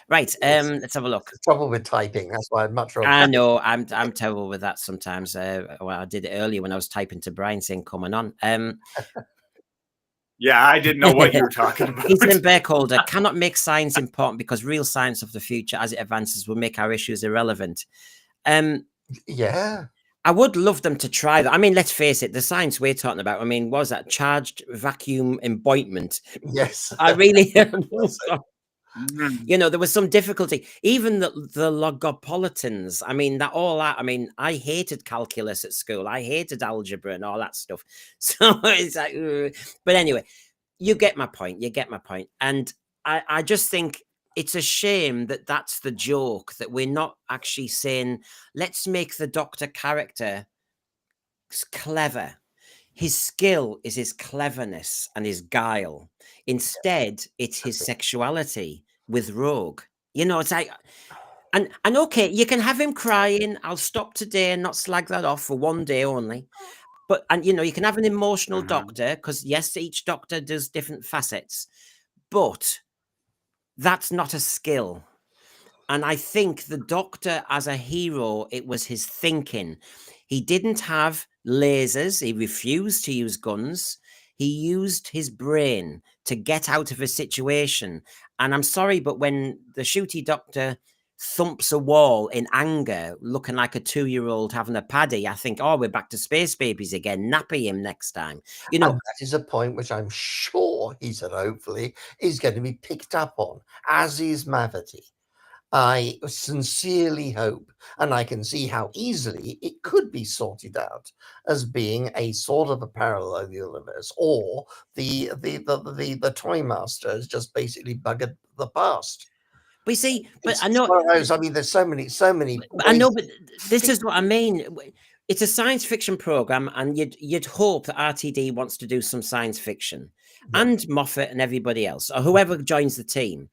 S1: right. Let's have a look.
S2: The trouble with typing. That's why I'd much rather.
S1: I know I'm terrible with that sometimes. Well, I did it earlier when I was typing to Brian saying "coming on."
S3: Yeah, I didn't know what you were talking about.
S1: Eastman Burkholder cannot make science important because real science of the future, as it advances, will make our issues irrelevant.
S2: Yeah.
S1: I would love them to try that. I mean, let's face it, the science we're talking about, I mean, what was that charged vacuum emboyment?
S2: Yes.
S1: I really,
S3: Mm.
S1: you know, there was some difficulty. Even the logopolitans, I mean, I mean, I hated calculus at school. I hated algebra and all that stuff. So it's like, but anyway, you get my point. You get my point. And I just think it's a shame that that's the joke, that we're not actually saying, let's make the Doctor character clever. His skill is his cleverness and his guile. Instead, it's his sexuality with Rogue. You know, it's like, and okay, you can have him crying. I'll stop today and not slag that off for one day only. But, and you know, you can have an emotional doctor, because yes, each doctor does different facets, but that's not a skill. And I think the Doctor as a hero, it was his thinking. He didn't have lasers. He refused to use guns. He used his brain to get out of a situation. And I'm sorry, but when the shooty Doctor thumps a wall in anger, looking like a 2-year-old having a paddy, I think, oh, we're back to space babies again. Nappy him next time. You know,
S2: And that is a point which I'm sure, he said, hopefully, is going to be picked up on, as is Mavity. I sincerely hope, and I can see how easily it could be sorted out as being a sort of a parallel universe, or the Toy Master has just basically buggered the past.
S1: but you see, but
S2: It's
S1: I know,
S2: one of those, I mean, there's so many.
S1: I know, but this is what I mean. It's a science fiction program, and you'd hope that RTD wants to do some science fiction, and Moffat and everybody else, or whoever joins the team.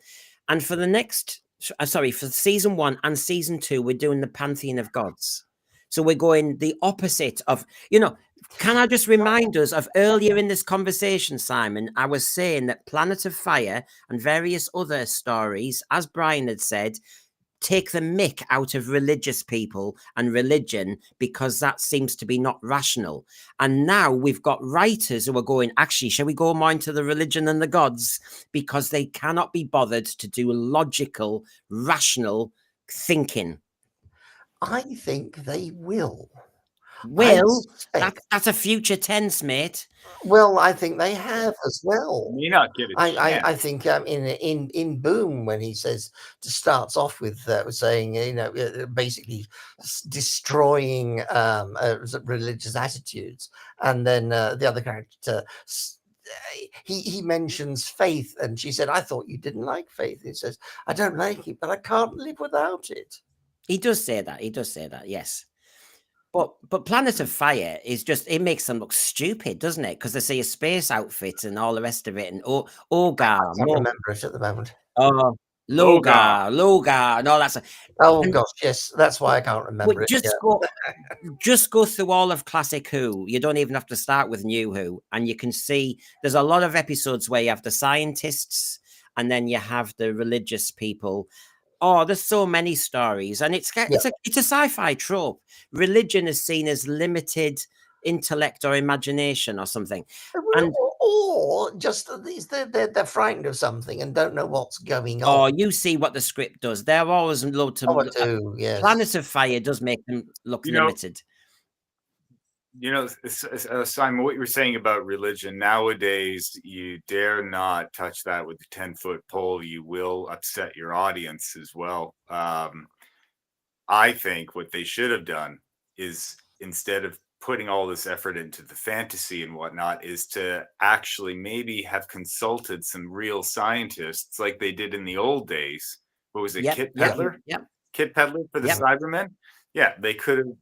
S1: And for the next, sorry, for season 1 and season 2, we're doing the Pantheon of Gods. So we're going the opposite of, you know. Can I just remind us of earlier in this conversation, Simon? I was saying that Planet of Fire and various other stories, as Brian had said, take the mick out of religious people and religion because that seems to be not rational. And now we've got writers who are going, actually, shall we go more into the religion and the gods? Because they cannot be bothered to do logical, rational thinking.
S2: I think they will.
S1: Will, that's a future tense, mate.
S2: Well, I think they have as well.
S3: May not get it.
S2: I think in Boom, when he starts off with saying, you know, basically destroying religious attitudes, and then the other character, he mentions faith, and she said, I thought you didn't like faith. He says, I don't like it, but I can't live without it.
S1: He does say that. He does say that. Yes. But Planet of Fire is just, it makes them look stupid, doesn't it? Because they see a space outfit and all the rest of it. And Ogar.
S2: I don't remember it at the moment.
S1: Oh, Logar. No, that's
S2: gosh, yes. That's why I can't remember it.
S1: Just go through all of Classic Who. You don't even have to start with New Who. And you can see there's a lot of episodes where you have the scientists and then you have the religious people. Oh, there's so many stories, and it's a sci-fi trope. Religion is seen as limited intellect or imagination or something,
S2: or just they're frightened of something and don't know what's going on.
S1: Oh, you see what the script does. They're always low to.
S2: Yes.
S1: Planet of Fire does make them look limited.
S3: You know, Simon, what you were saying about religion, nowadays, you dare not touch that with a 10-foot pole. You will upset your audience as well. I think what they should have done is, instead of putting all this effort into the fantasy and whatnot, is to actually maybe have consulted some real scientists like they did in the old days. What was it, Kit Pedler?
S1: Yep.
S3: Kit Pedler for the Cybermen? Yeah, they could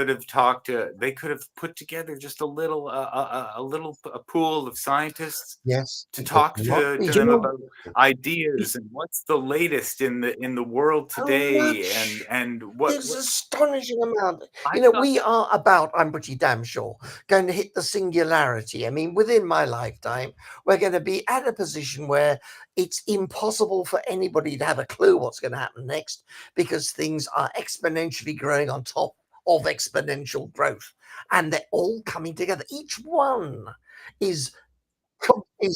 S3: have talked to, they could have put together just a little a pool of scientists
S2: Yes,
S3: to
S2: it would
S3: talk
S2: not be
S3: to
S1: Do you
S3: them
S1: know?
S3: about ideas and what's the latest in the world
S2: how
S3: today,
S2: much.
S3: and
S2: There's
S3: what
S2: astonishing amount.
S3: I thought.
S2: We are about, I'm pretty damn sure, going to hit the singularity. I mean, within my lifetime, we're going to be at a position where it's impossible for anybody to have a clue what's going to happen next, because things are exponentially growing on top of exponential growth, and they're all coming together. Each one is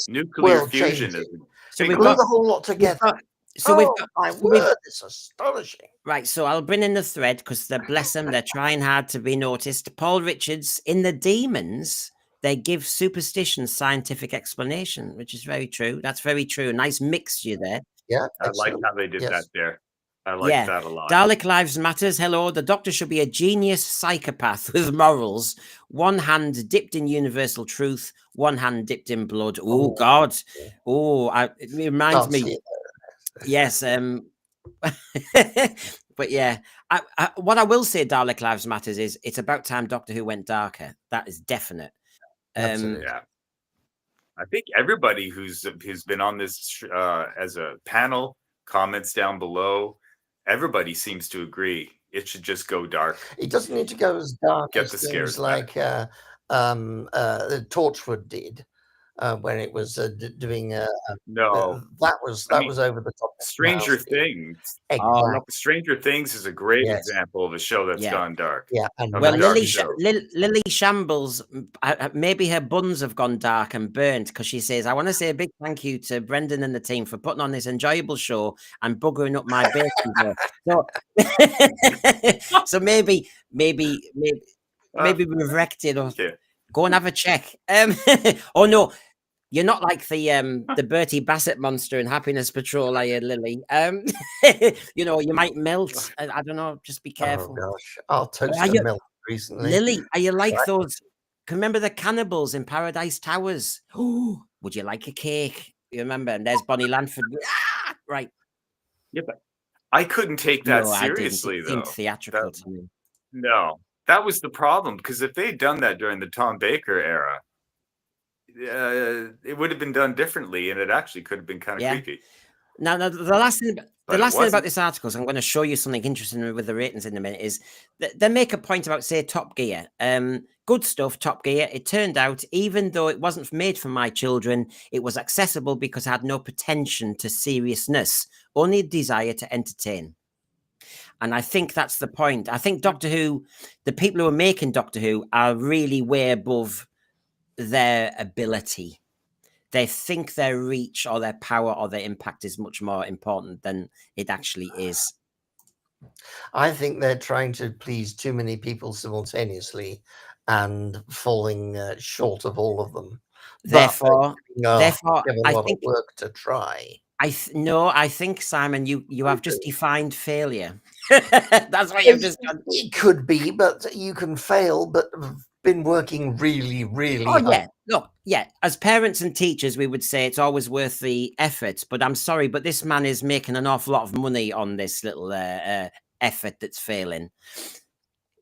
S3: Nuclear
S2: world
S3: fusion
S2: changing.
S3: is a
S1: So
S3: big
S1: we've
S2: Glue
S3: one.
S1: got,
S2: the whole lot
S1: we've
S2: together.
S1: got, so we've
S2: Oh
S1: got,
S2: my
S1: so we've
S2: word, it's astonishing.
S1: right. So I'll bring in the thread because they bless them. They're trying hard to be noticed. Paul Richards in the Demons. They give superstition scientific explanation, which is very true. That's very true. A nice mixture there.
S2: Yeah,
S3: I like
S2: excellent.
S3: how they did that
S2: Yes.
S3: there. I like
S1: Yeah.
S3: that a lot.
S1: Dalek Lives Matters. Hello. The Doctor should be a genius psychopath with morals. One hand dipped in universal truth, one hand dipped in blood. Oh,
S2: Oh,
S1: God.
S2: yeah.
S1: Oh, it reminds
S2: Can't
S1: me.
S2: see it.
S1: Yes. But yeah, what I will say, Dalek Lives Matters, is it's about time Doctor Who went darker. That is definite.
S2: Absolutely.
S3: Yeah, I think everybody who's been on this as a panel, comments down below, everybody seems to agree it should just go dark.
S2: It doesn't need to go as dark
S3: Get
S2: as
S3: the
S2: things
S3: scares
S2: like Torchwood did when it was doing.
S3: No,
S2: that was
S3: I mean,
S2: over the top.
S3: Stranger
S2: nasty.
S3: Things.
S1: Oh, no.
S3: Stranger Things is a great
S2: Yes.
S3: example of a show that's
S1: Yeah.
S3: gone dark.
S2: Yeah, and
S3: Of
S1: Well,
S3: a dark
S1: Lily,
S3: show.
S1: Lily Shambles, maybe her buns have gone dark and burnt because she says, I want to say a big thank you to Brendan and the team for putting on this enjoyable show and buggering up my baking door. So maybe we've wrecked it. Or
S3: Yeah.
S1: go and have a check. Oh no, you're not like the Bertie Bassett monster in Happiness Patrol, are you, Lily? You might melt. I don't know. Just be careful.
S2: Oh gosh, our toaster
S1: Are you-
S2: melted recently.
S1: Lily, are you like
S2: Right.
S1: those? Can you remember the cannibals in Paradise Towers? Oh, would you like a cake? You remember? And there's Bonnie Lanford. Right.
S3: Yeah, but I couldn't take that
S1: No, I didn't.
S3: seriously,
S1: It seemed
S3: though.
S1: theatrical to me.
S3: No, that was the problem, because if they'd done that during the Tom Baker era, it would have been done differently, and it actually could have been kind of
S1: Yeah.
S3: creepy.
S1: Now, the last thing.
S3: But
S1: The
S3: it
S1: last thing about
S3: wasn't.
S1: this article, so I'm going to show you something interesting with the ratings in a minute, is that they make a point about, say, Top Gear. Good stuff, Top Gear. It turned out, even though it wasn't made for my children, it was accessible because it had no pretension to seriousness, only a desire to entertain. And I think that's the point. I think Doctor Who, the people who are making Doctor Who are really way above their ability. They think their reach or their power or their impact is much more important than it actually is.
S2: I think they're trying to please too many people simultaneously and falling short of all of them.
S1: Therefore,
S2: have a
S1: I
S2: lot
S1: think
S2: of work to try.
S1: I think, Simon, you have just defined failure. That's what you've just done.
S2: It could be, but you can fail, but have been working really, really
S1: Oh,
S2: hard.
S1: yeah. Look, yeah. As parents and teachers, we would say it's always worth the effort. But I'm sorry, but this man is making an awful lot of money on this little effort that's failing.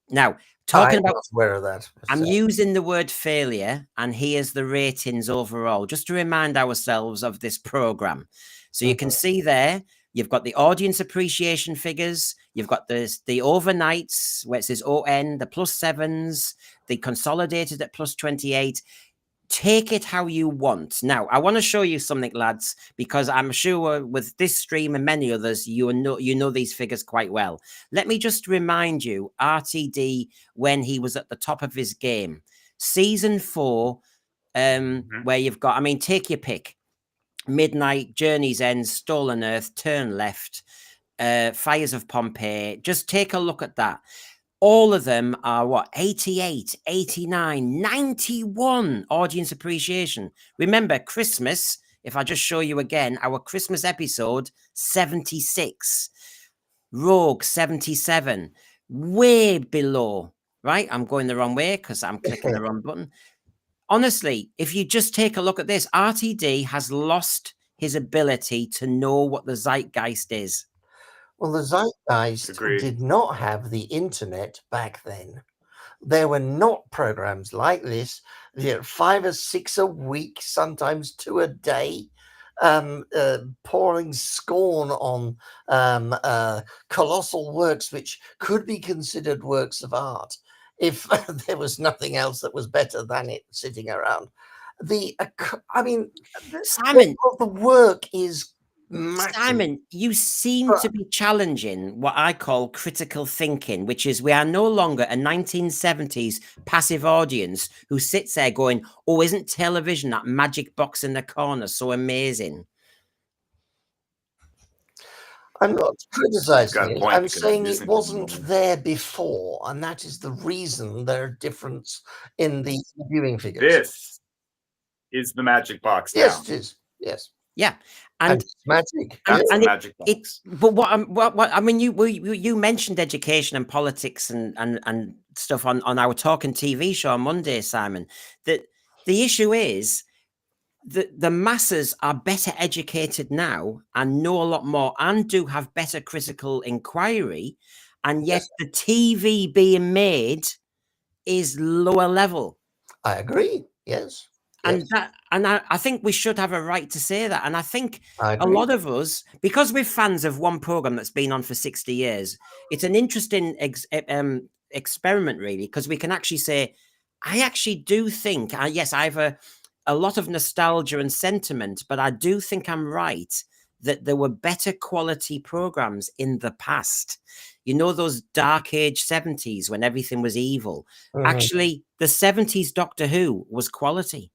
S1: Now, talking
S2: I
S1: about,
S2: was aware of that.
S1: I'm
S2: So,
S1: using the word failure, and here's the ratings overall, just to remind ourselves of this program. So you can see there, you've got the audience appreciation figures, you've got the overnights where it says ON, the +7s, the consolidated at +28. Take it how you want. Now, I want to show you something, lads, because I'm sure with this stream and many others, you know these figures quite well. Let me just remind you, RTD, when he was at the top of his game, season 4, where you've got, I mean, take your pick. Midnight, Journey's End, Stolen Earth, Turn Left, Fires of Pompeii. Just take a look at that. All of them are what? 88, 89, 91 audience appreciation. Remember, Christmas, if I just show you again, our Christmas episode, 76. Rogue, 77. Way below, right? I'm going the wrong way because I'm clicking the wrong button. Honestly, if you just take a look at this, RTD has lost his ability to know what the zeitgeist is.
S2: Well, the zeitgeist
S3: Agreed.
S2: did not have the internet back then. There were not programs like this, 5 or 6 a week, sometimes 2 a day, pouring scorn on colossal works which could be considered works of art if there was nothing else that was better than it sitting around.
S1: Simon,
S2: the work is massive.
S1: Simon, you seem to be challenging what I call critical thinking, which is we are no longer a 1970s passive audience who sits there going, oh, isn't television, that magic box in the corner, so amazing?
S2: I'm not criticizing
S3: got a
S2: it.
S3: point
S2: I'm
S3: because
S2: saying
S3: it
S2: it
S3: isn't at the
S2: wasn't
S3: moment.
S2: there before, and that is the reason there are difference in the viewing figures.
S3: This is the magic box now.
S2: Yes, it is. Yes.
S1: Yeah,
S2: And
S1: and
S2: it's magic.
S3: That's
S2: yeah.
S3: the magic box.
S1: it's but what I mean, you mentioned education and politics and stuff on our Talking TV show on Monday, Simon. That the issue is that the masses are better educated now and know a lot more and do have better critical inquiry, and yet
S2: Yes.
S1: the TV being made is lower level.
S2: I agree. Yes.
S1: And
S2: Yes.
S1: I think we should have a right to say that. And I think
S2: I
S1: a
S2: agree.
S1: lot of us, because we're fans of one program that's been on for 60 years, it's an interesting experiment, really, because we can actually say, I actually do think, yes, I have a lot of nostalgia and sentiment, but I do think I'm right that there were better quality programs in the past. You know, those dark age 70s when everything was evil.
S2: Mhm.
S1: Actually, the 70s Doctor Who was quality.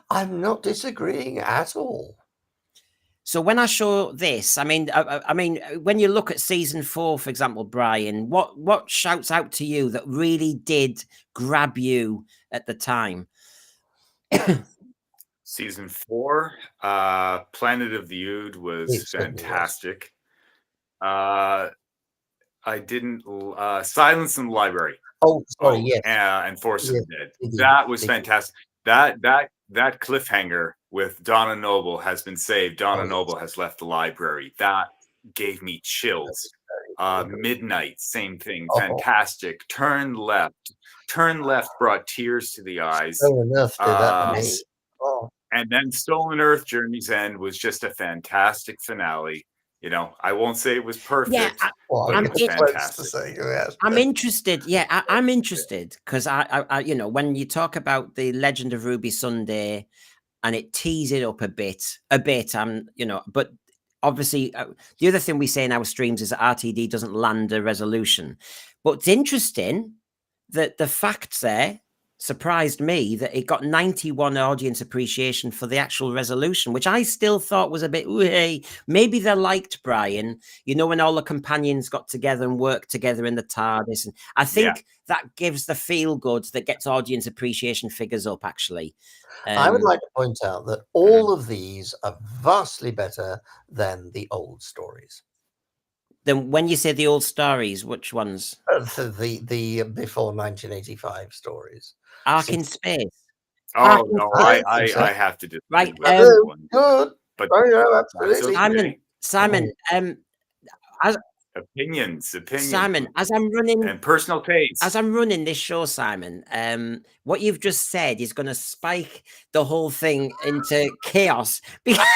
S2: I'm not disagreeing at all.
S1: So when I show this, I mean, when you look at season 4, for example, Brian, what shouts out to you that really did grab you at the time?
S3: Season 4, Planet of the Ood was
S2: It certainly was.
S3: fantastic. I didn't Silence in the Library.
S2: Oh, sorry, yes.
S3: And Force of
S2: Yes,
S3: the Dead.
S2: it
S3: That was
S2: is.
S3: fantastic. That cliffhanger with Donna Noble has been saved. Donna
S2: yes.
S3: Noble has left the library. That gave me chills. Midnight, same thing.
S2: Oh.
S3: Fantastic. Turn Left. Turn Left brought tears to the eyes.
S2: Fair enough, did that to me.
S1: Yes.
S2: Oh.
S3: And then Stolen Earth, Journey's End was just a fantastic finale. You know, I won't say it was perfect,
S2: Well,
S3: but
S2: I'm
S3: it was
S2: supposed to
S3: fantastic.
S2: say, yes.
S1: I'm interested. Yeah, I'm interested because I, you know, when you talk about the Legend of Ruby Sunday, and it tees it up a bit. You know, but obviously the other thing we say in our streams is that RTD doesn't land a resolution. But it's interesting that the facts there surprised me that it got 91 audience appreciation for the actual resolution, which I still thought was a bit, hey, maybe they liked Brian, you know, when all the companions got together and worked together in the TARDIS. And I think that gives the feel good that gets audience appreciation figures up, actually.
S2: I would like to point out that all of these are vastly better than the old stories.
S1: Then when you say the old stories, which ones?
S2: The before 1985 stories.
S1: Ark in Space.
S3: Oh no, I have to disagree
S1: right.
S3: with that one.
S2: Good.
S3: But
S2: absolutely.
S3: okay.
S1: Simon,
S3: opinions.
S1: Simon, as I'm running
S3: and personal taste.
S1: As I'm running this show, Simon, what you've just said is going to spike the whole thing into chaos because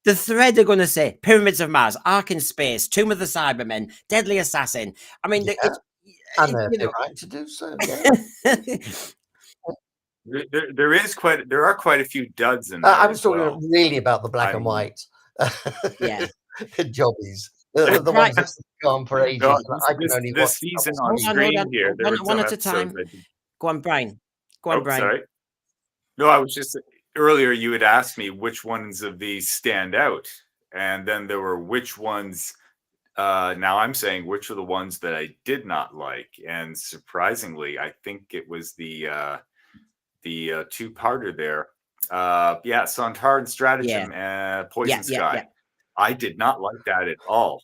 S1: the thread are going to say Pyramids of Mars, Ark in Space, Tomb of the Cybermen, Deadly Assassin. I mean,
S2: and they're right to do so.
S3: There are quite a few duds in there.
S2: I was talking really about the black and white.
S1: Yeah.
S2: Jobbies. The ones that have gone for ages.
S3: This season on screen here.
S1: One at a time. Go on, Brian. Brian.
S3: Sorry. No, I was just earlier you had asked me which ones of these stand out. And then there were which ones now I'm saying which are the ones that I did not like. And surprisingly, I think it was the two-parter there. Sontaran Stratagem and Poison Sky. Yeah. I did not like that at all.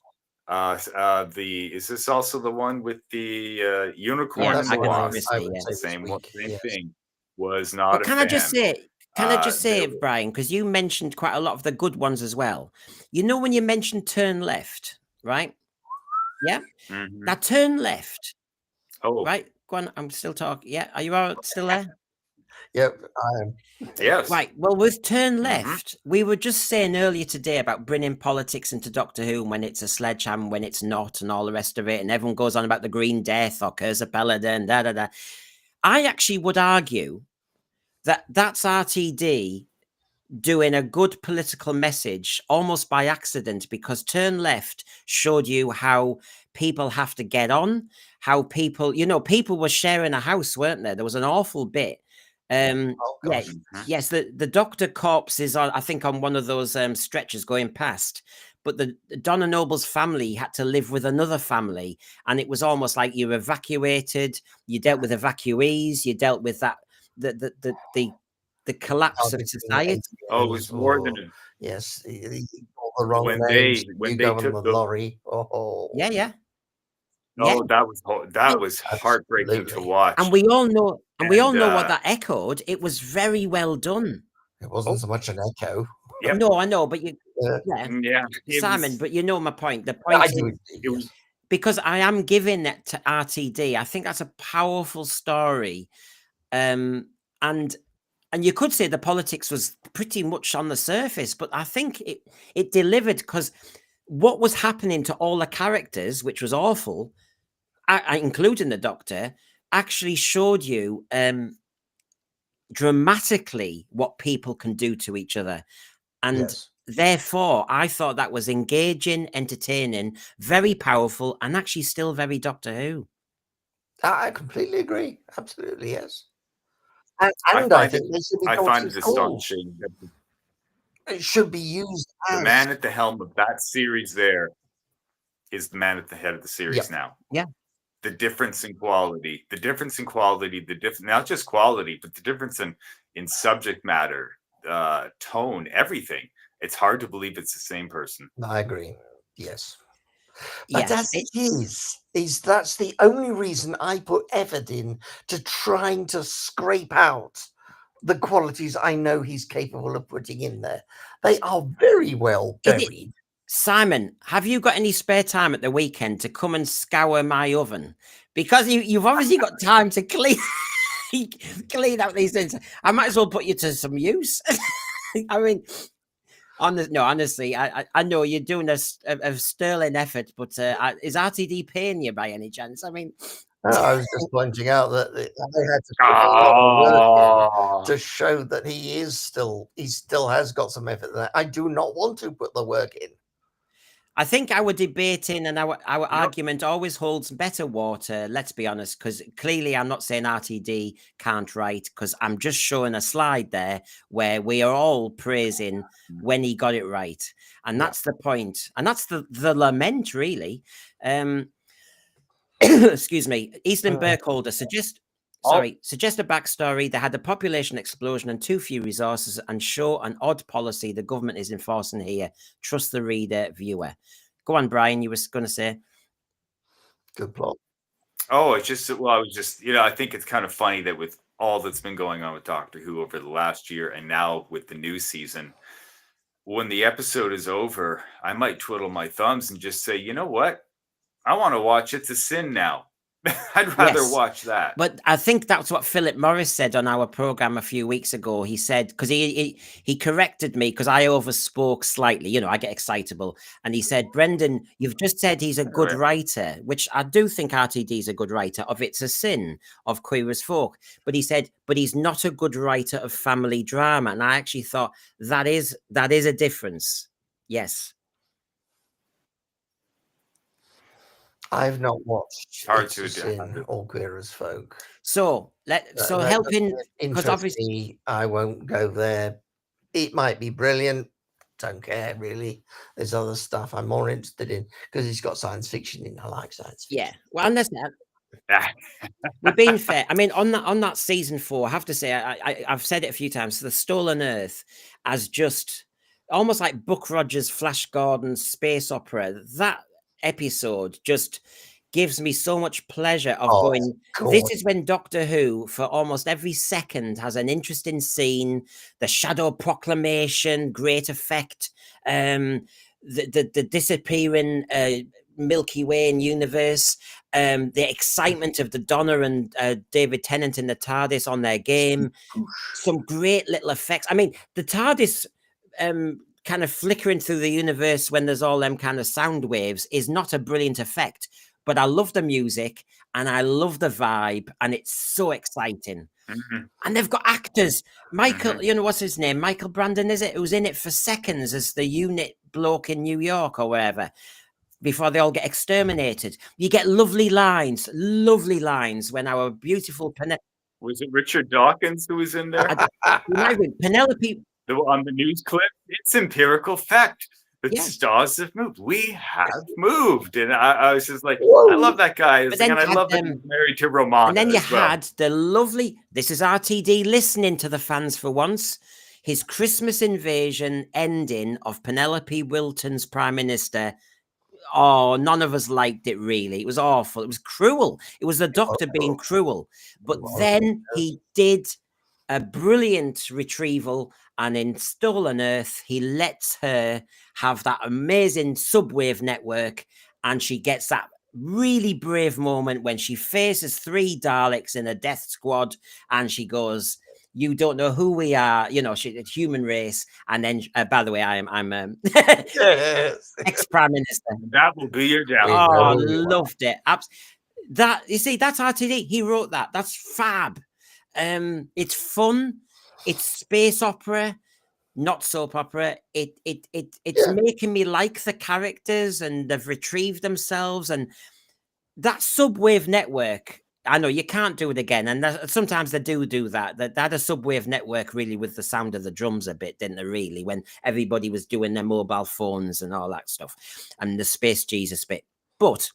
S3: Is this also the one with the unicorn?
S1: Yeah,
S3: same thing. Was not.
S1: Can I just say? Can I just say,
S3: There-
S1: Brian, because you mentioned quite a lot of the good ones as well. You know, when you mentioned turn left, right? Yeah.
S3: Mhm.
S1: Now turn left,
S3: Oh,
S1: right? Go on. I'm still talking. Yeah. Are you all still there?
S2: Yep, I am.
S3: yes.
S1: Right. Well, with turn
S3: Mhm.
S1: left, we were just saying earlier today about bringing politics into Doctor Who when it's a sledgehammer, when it's not, and all the rest of it. And everyone goes on about the Green Death or Curse of Paladin, da da da. I actually would argue that that's RTD doing a good political message almost by accident, because turn left showed you how people have to get on, how people, people were sharing a house, weren't there? There was an awful bit.
S2: Oh
S1: Yeah,
S2: gosh.
S3: Mhm.
S1: yes, the doctor corpse is on, I think, on one of those stretchers going past. But the Donna Noble's family had to live with another family, and it was almost like you were evacuated. You dealt with evacuees. You dealt with that the collapse of
S2: Targeting
S1: society.
S3: Oh, it was
S2: ATOs
S3: more
S2: or
S3: than
S2: yes, you called the wrong
S3: when
S2: names.
S3: when
S2: You
S3: they
S2: go on
S3: took
S2: the
S3: the.
S2: lorry. Oh,
S1: Yeah, yeah, yeah.
S3: Oh, that was heartbreaking to
S2: absolutely.
S3: watch.
S1: And we all know, what
S3: And
S1: that echoed. It was very well done.
S2: It wasn't
S3: Oh.
S2: so much an echo.
S3: Yep.
S1: No, I know, but you,
S2: Uh,
S1: yeah,
S3: Yeah, it
S1: Simon,
S3: was.
S1: but you know my point. The
S2: I
S1: point
S2: do
S1: is,
S2: indeed,
S3: It was.
S2: yes.
S1: because I am giving it to RTD. I think that's a powerful story, and you could say the politics was pretty much on the surface, but I think it delivered, because what was happening to all the characters, which was awful, including the Doctor, actually showed you dramatically what people can do to each other. And
S2: Yes.
S1: therefore, I thought that was engaging, entertaining, very powerful, and actually still very Doctor Who.
S2: I completely agree. Absolutely, yes.
S3: I
S2: And I
S3: find it.
S2: think they should be
S3: I
S2: taught
S3: find
S2: at
S3: it
S2: school.
S3: astonishing that
S2: It should be used
S3: the
S2: as
S3: man at the helm of that series there is the man at the head of the series
S2: Yep.
S3: now.
S1: Yeah.
S3: The difference in quality, not just quality, but the difference in subject matter, tone, everything. It's hard to believe it's the same person.
S2: I agree. Yes. But
S1: Yes.
S2: as it is that's the only reason I put effort in to trying to scrape out the qualities I know he's capable of putting in there. They are very well
S1: Is it-
S2: buried.
S1: Simon, have you got any spare time at the weekend to come and scour my oven? Because you've obviously got time to clean out these things. I might as well put you to some use. I mean, honestly, I know you're doing a sterling effort, but is RTD paying you by any chance? I mean,
S2: I was just pointing out that they had to put a lot of work in to show that he still has got some effort there. I do not want to put the work in.
S1: I think our debating and our argument always holds better water, let's be honest, because clearly I'm not saying RTD can't write, because I'm just showing a slide there where we are all praising when he got it right. And that's the point. And that's the lament, really. Excuse me. Eastern Burkholder suggest a backstory. They had a population explosion and too few resources, and show an odd policy the government is enforcing here. Trust the reader, viewer. Go on, Brian. You were going to say.
S2: Good plot.
S3: Oh, it's just, well, I was just, I think it's kind of funny that with all that's been going on with Doctor Who over the last year and now with the new season, when the episode is over, I might twiddle my thumbs and just say, you know what? I want to watch It's a Sin now. I'd rather
S1: Yes.
S3: watch that.
S1: But I think that's what Philip Morris said on our program a few weeks ago. He said, because he corrected me because I overspoke slightly. I get excitable. And he said, Brendan, you've just said he's a good writer, which I do think RTD is a good writer of It's a Sin, of Queer as Folk. But he said, but he's not a good writer of family drama. And I actually thought that is a difference. Yes.
S2: I've not watched
S3: Hard
S2: It's
S3: to
S2: a Sin or Queer as Folk.
S1: So helping, because
S2: interest
S1: obviously
S2: me, I won't go there. It might be brilliant. Don't care really. There's other stuff I'm more interested in because it's got science fiction in. I like science fiction.
S1: yeah. Well, unless we're being fair. I mean, on that season 4, I have to say, I've said it a few times. The Stolen Earth as just almost like Buck Rogers, Flash Gordon's space opera. That episode just gives me so much pleasure of
S2: Oh,
S1: going, this is when Doctor Who, for almost every second, has an interesting scene. The Shadow Proclamation, great effect. The disappearing Milky Way and universe. The excitement of the Donna and David Tennant in the TARDIS on their game. Some great little effects. I mean, the TARDIS kind of flickering through the universe when there's all them kind of sound waves is not a brilliant effect. But I love the music and I love the vibe, and it's so exciting. And they've got actors. Michael, you know, what's his name? Michael Brandon, is it? Who's in it for seconds as the unit bloke in New York or wherever, before they all get exterminated. You get lovely lines when our beautiful
S3: was it Richard Dawkins who was in there?
S1: Penelope
S3: On the news clip, it's empirical fact. The stars have moved. We have moved. And I was just like, I love that guy. And I love that he's married to Romana.
S1: And then you had the lovely, this is RTD listening to the fans for once, his Christmas invasion ending of Penelope Wilton's Prime Minister. Oh, none of us liked it, really. It was awful. It was cruel. It was the Doctor being cruel. But then he did a brilliant retrieval, and in Stolen Earth, he lets her have that amazing subwave network, and she gets that really brave moment when she faces 3 Daleks in a death squad, and she goes, you don't know who we are, you know, she's human race. And then, by the way, I'm ex-Prime Minister.
S3: That will be your down.
S1: Oh, loved it. That, you see, that's RTD. He wrote that. That's fab. It's fun. It's space opera, not soap opera. It's making me like the characters, and they've retrieved themselves. And that subwave network, I know you can't do it again, and sometimes they do that. They had a subwave network really with the sound of the drums a bit, didn't they? Really, when everybody was doing their mobile phones and all that stuff, and the Space Jesus bit. But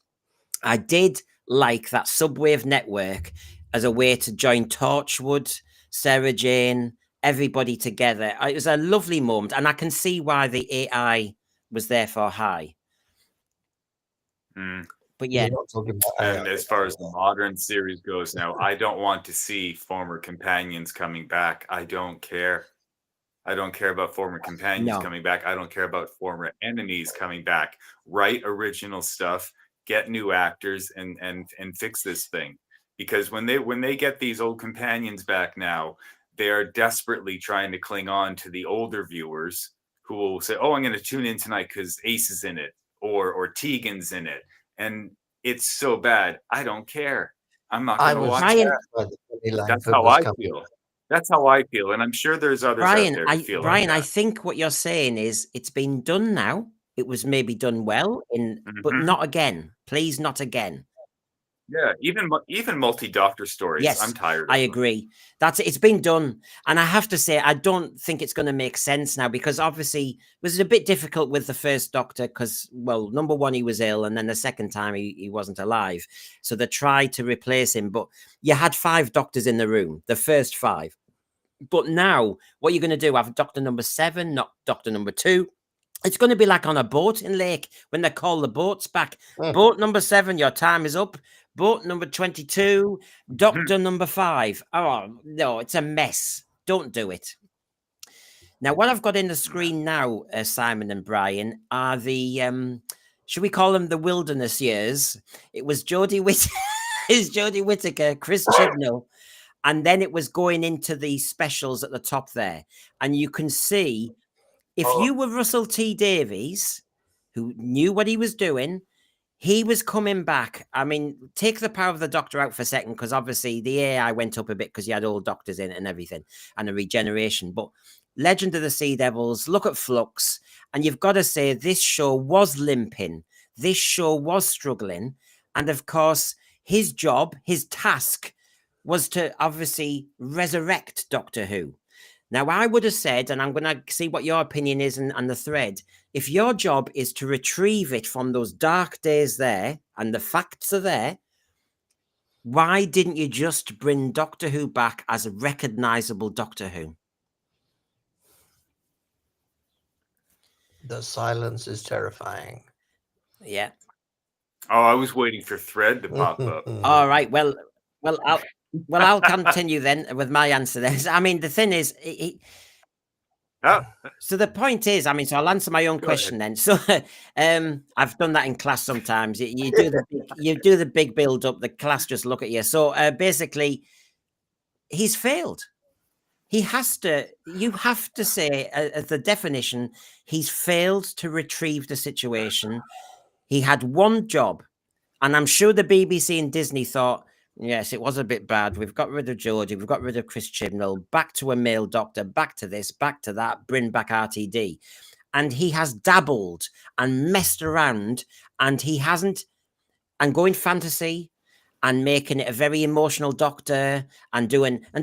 S1: I did like that subwave network as a way to join Torchwood, Sarah Jane, everybody together. It was a lovely moment, and I can see why the AI was therefore high. But yeah,
S3: and as far as the modern series goes now, I don't want to see former companions coming back. I don't care. I don't care about former companions coming back. I don't care about former enemies coming back. Write original stuff, get new actors, and fix this thing. Because when they get these old companions back now, they are desperately trying to cling on to the older viewers who will say, "Oh, I'm going to tune in tonight because Ace is in it, or Tegan's in it." And it's so bad. I don't care. I'm not going to watch it. That's how I feel. That's how I feel. And I'm sure there's others out there who feel
S1: Brian,
S3: like
S1: I think what you're saying is it's been done now. It was maybe done well, but not again. Please, not again.
S3: Yeah, even multi-doctor stories.
S1: Yes,
S3: I'm tired of
S1: I
S3: them.
S1: agree. It's been done. And I have to say, I don't think it's going to make sense now, because obviously it was a bit difficult with the first Doctor because, well, number one, he was ill, and then the second time he wasn't alive. So they tried to replace him, but you had 5 doctors in the room, the first 5. But now what you're going to do, have Doctor number 7, not Doctor number 2. It's going to be like on a boat in Lake when they call the boats back. Boat number 7, your time is up. Boat number 22, Doctor number 5. Oh, no, it's a mess. Don't do it. Now, what I've got in the screen now, Simon and Brian, are the, should we call them the wilderness years? It was Jodie Whittaker, Chris Chibnall, and then it was going into the specials at the top there. And you can see, if you were Russell T Davies, who knew what he was doing, he was coming back. I mean, take the Power of the Doctor out for a second, because obviously the AI went up a bit because you had old doctors in it and everything, and a regeneration. But Legend of the Sea Devils, look at Flux, and you've got to say this show was limping. This show was struggling. And of course, his job, his task, was to obviously resurrect Doctor Who. Now, I would have said, and I'm going to see what your opinion is on the thread, if your job is to retrieve it from those dark days there, and the facts are there, why didn't you just bring Doctor Who back as a recognizable Doctor Who?
S2: The silence is terrifying.
S1: Yeah.
S3: Oh, I was waiting for Thread to pop up.
S1: All right. Well, I'll continue then with my answer. Then, I mean, the thing is, so the point is, I mean, so I'll answer my own question then. So, I've done that in class sometimes. You do the big build up. The class just look at you. So, basically, he's failed. He has to. You have to say, as the definition, he's failed to retrieve the situation. He had one job, and I'm sure the BBC and Disney thought, yes, it was a bit bad. We've got rid of Georgie. We've got rid of Chris Chibnall. Back to a male doctor. Back to this. Back to that. Bring back RTD. And he has dabbled and messed around, and he hasn't. And going fantasy and making it a very emotional doctor and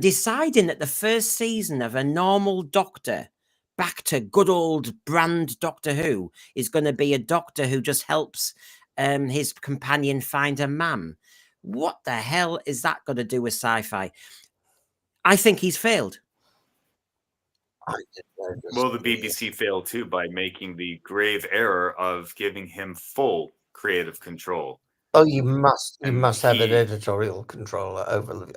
S1: deciding that the first season of a normal doctor back to good old brand Doctor Who is going to be a doctor who just helps his companion find a man. What the hell is that going to do with sci-fi? I think he's failed.
S3: Well, the BBC failed too by making the grave error of giving him full creative control.
S2: Oh, you must have an editorial controller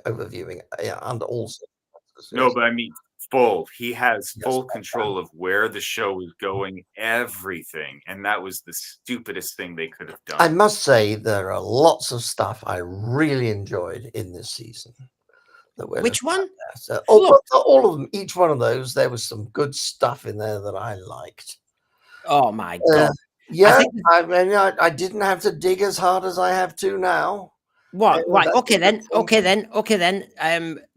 S2: overviewing under all circumstances.
S3: No, but I mean full. He has full control of where the show is going, everything, and that was the stupidest thing they could have done.
S2: I must say there are lots of stuff I really enjoyed in this season.
S1: Which one?
S2: So, all of them. Each one of those, there was some good stuff in there that I liked.
S1: Oh my god!
S2: Yeah, I didn't have to dig as hard as I have to now.
S1: What? Right. Okay then.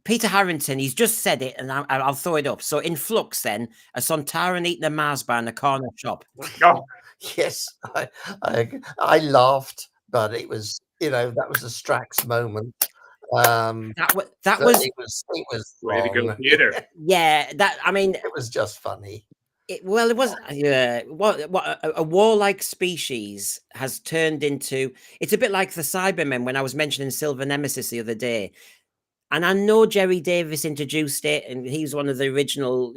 S1: Peter Harrington, he's just said it, and I'll throw it up. So in Flux, then, a Sontaran eating a Mars bar in a corner shop.
S3: Oh.
S2: Yes, I laughed, but it was, that was a Strax moment.
S1: That was
S2: it was
S3: way to go,
S2: wrong.
S3: Peter.
S1: Yeah,
S2: it was just funny.
S1: It was what a warlike species has turned into. It's a bit like the Cybermen when I was mentioning Silver Nemesis the other day. And I know Jerry Davis introduced it, and he's one of the original,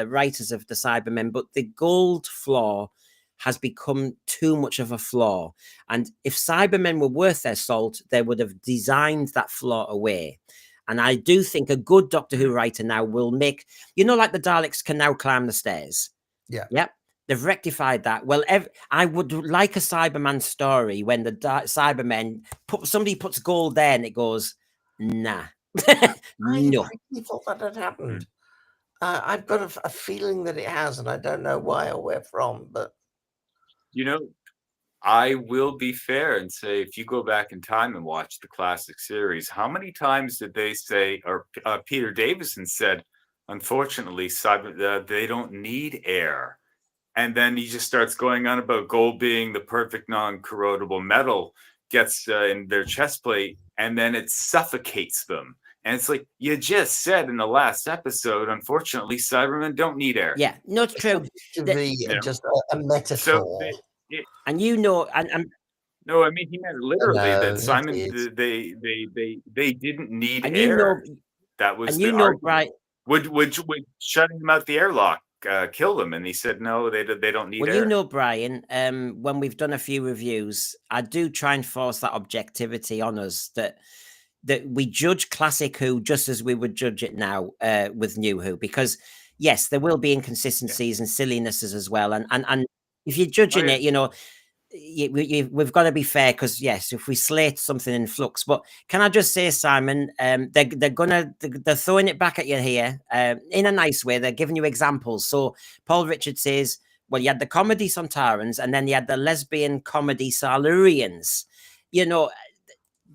S1: writers of the Cybermen. But the gold flaw has become too much of a flaw. And if Cybermen were worth their salt, they would have designed that flaw away. And I do think a good Doctor Who writer now will make, like the Daleks can now climb the stairs.
S2: Yeah.
S1: Yep. They've rectified that. Well, I would like a Cyberman story when the Cybermen somebody puts gold there and it goes, nah. No.
S2: I really thought that had happened. I've got a feeling that it has, and I don't know why or where from, but
S3: I will be fair and say, if you go back in time and watch the classic series, how many times did they say, or Peter Davison said, unfortunately, they don't need air. And then he just starts going on about gold being the perfect non-corrodable metal, gets in their chest plate, and then it suffocates them. And it's like, you just said in the last episode, unfortunately, Cybermen don't need air.
S1: Yeah, no, it's true.
S2: To be just a metaphor.
S3: So
S1: and
S3: no, I mean, he meant literally that Simon, they didn't need air. That was the argument.
S1: Brian,
S3: would shutting them out the airlock kill them? And he said, no, they don't need air.
S1: Well, Brian, when we've done a few reviews, I do try and force that objectivity on us that we judge classic Who just as we would judge it now with new Who, because yes, there will be inconsistencies and sillinesses as well. And if you're judging it, we've got to be fair, because yes, if we slate something in Flux, but can I just say, Simon, they're throwing it back at you here in a nice way. They're giving you examples. So Paul Richards says, well, you had the comedy Sontarans, and then you had the lesbian comedy Silurians.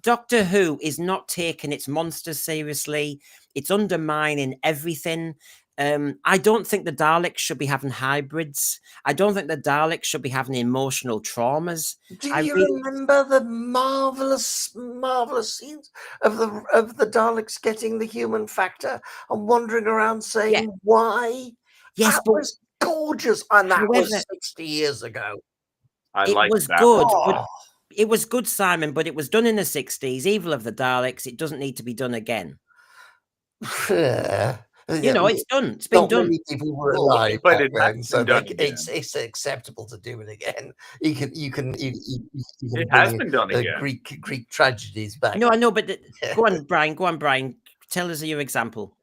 S1: Doctor Who is not taking its monsters seriously. It's undermining everything. I don't think the Daleks should be having hybrids. I don't think the Daleks should be having emotional traumas.
S2: Do you remember the marvelous scenes of the Daleks getting the human factor and wandering around saying why?
S1: Yes,
S2: that was gorgeous, and that was 60 years ago.
S1: It was good. But it was good, Simon, but it was done in the 60s. Evil of the Daleks. It doesn't need to be done again. You know, it's done. It's been
S2: Not
S1: done.
S2: many people were alive
S3: but
S2: back
S3: it
S2: then,
S3: has
S2: so
S3: been done
S2: it's acceptable to do it again. You can
S3: It has
S2: bring
S3: been done again.
S2: Greek tragedies back.
S1: No, I know, but go on, Brian. Go on, Brian. Tell us your example.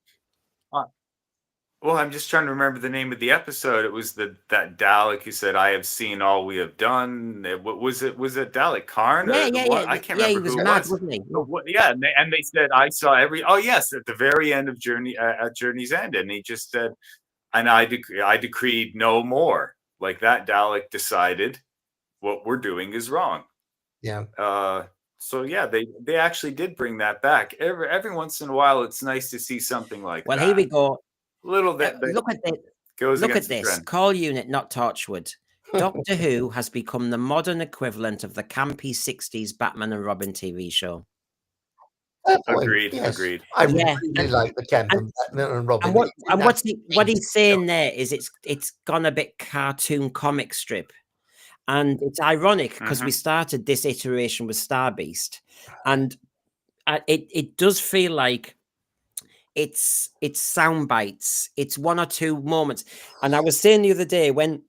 S3: Well, I'm just trying to remember the name of the episode. It was that Dalek who said, "I have seen all we have done." What was it? Was it Dalek Karn?
S1: Yeah.
S3: I can't
S1: Yeah,
S3: remember
S1: he was
S3: who
S1: mad,
S3: it was.
S1: wasn't he?
S3: Yeah, and they said, "I saw every." Oh, yes, at the very end of at Journey's End, and he just said, "And I decreed no more." Like that, Dalek decided what we're doing is wrong.
S2: Yeah.
S3: So yeah, they actually did bring that back. Every once in a while, it's nice to see something like that.
S1: Well, here we go.
S3: Little bit.
S1: Look at this.
S3: Goes
S1: Look at
S3: against the
S1: this.
S3: trend.
S1: Call unit, not Torchwood. Doctor Who has become the modern equivalent of the campy 60s Batman and Robin TV show.
S3: Agreed.
S2: Yes.
S3: Agreed.
S2: I
S1: Yeah,
S2: really like the Kemp and Batman and Robin.
S1: What he's saying there is it's gone a bit cartoon comic strip. And it's ironic because we started this iteration with Star Beast, and it does feel like it's sound bites. It's one or two moments. And I was saying the other day when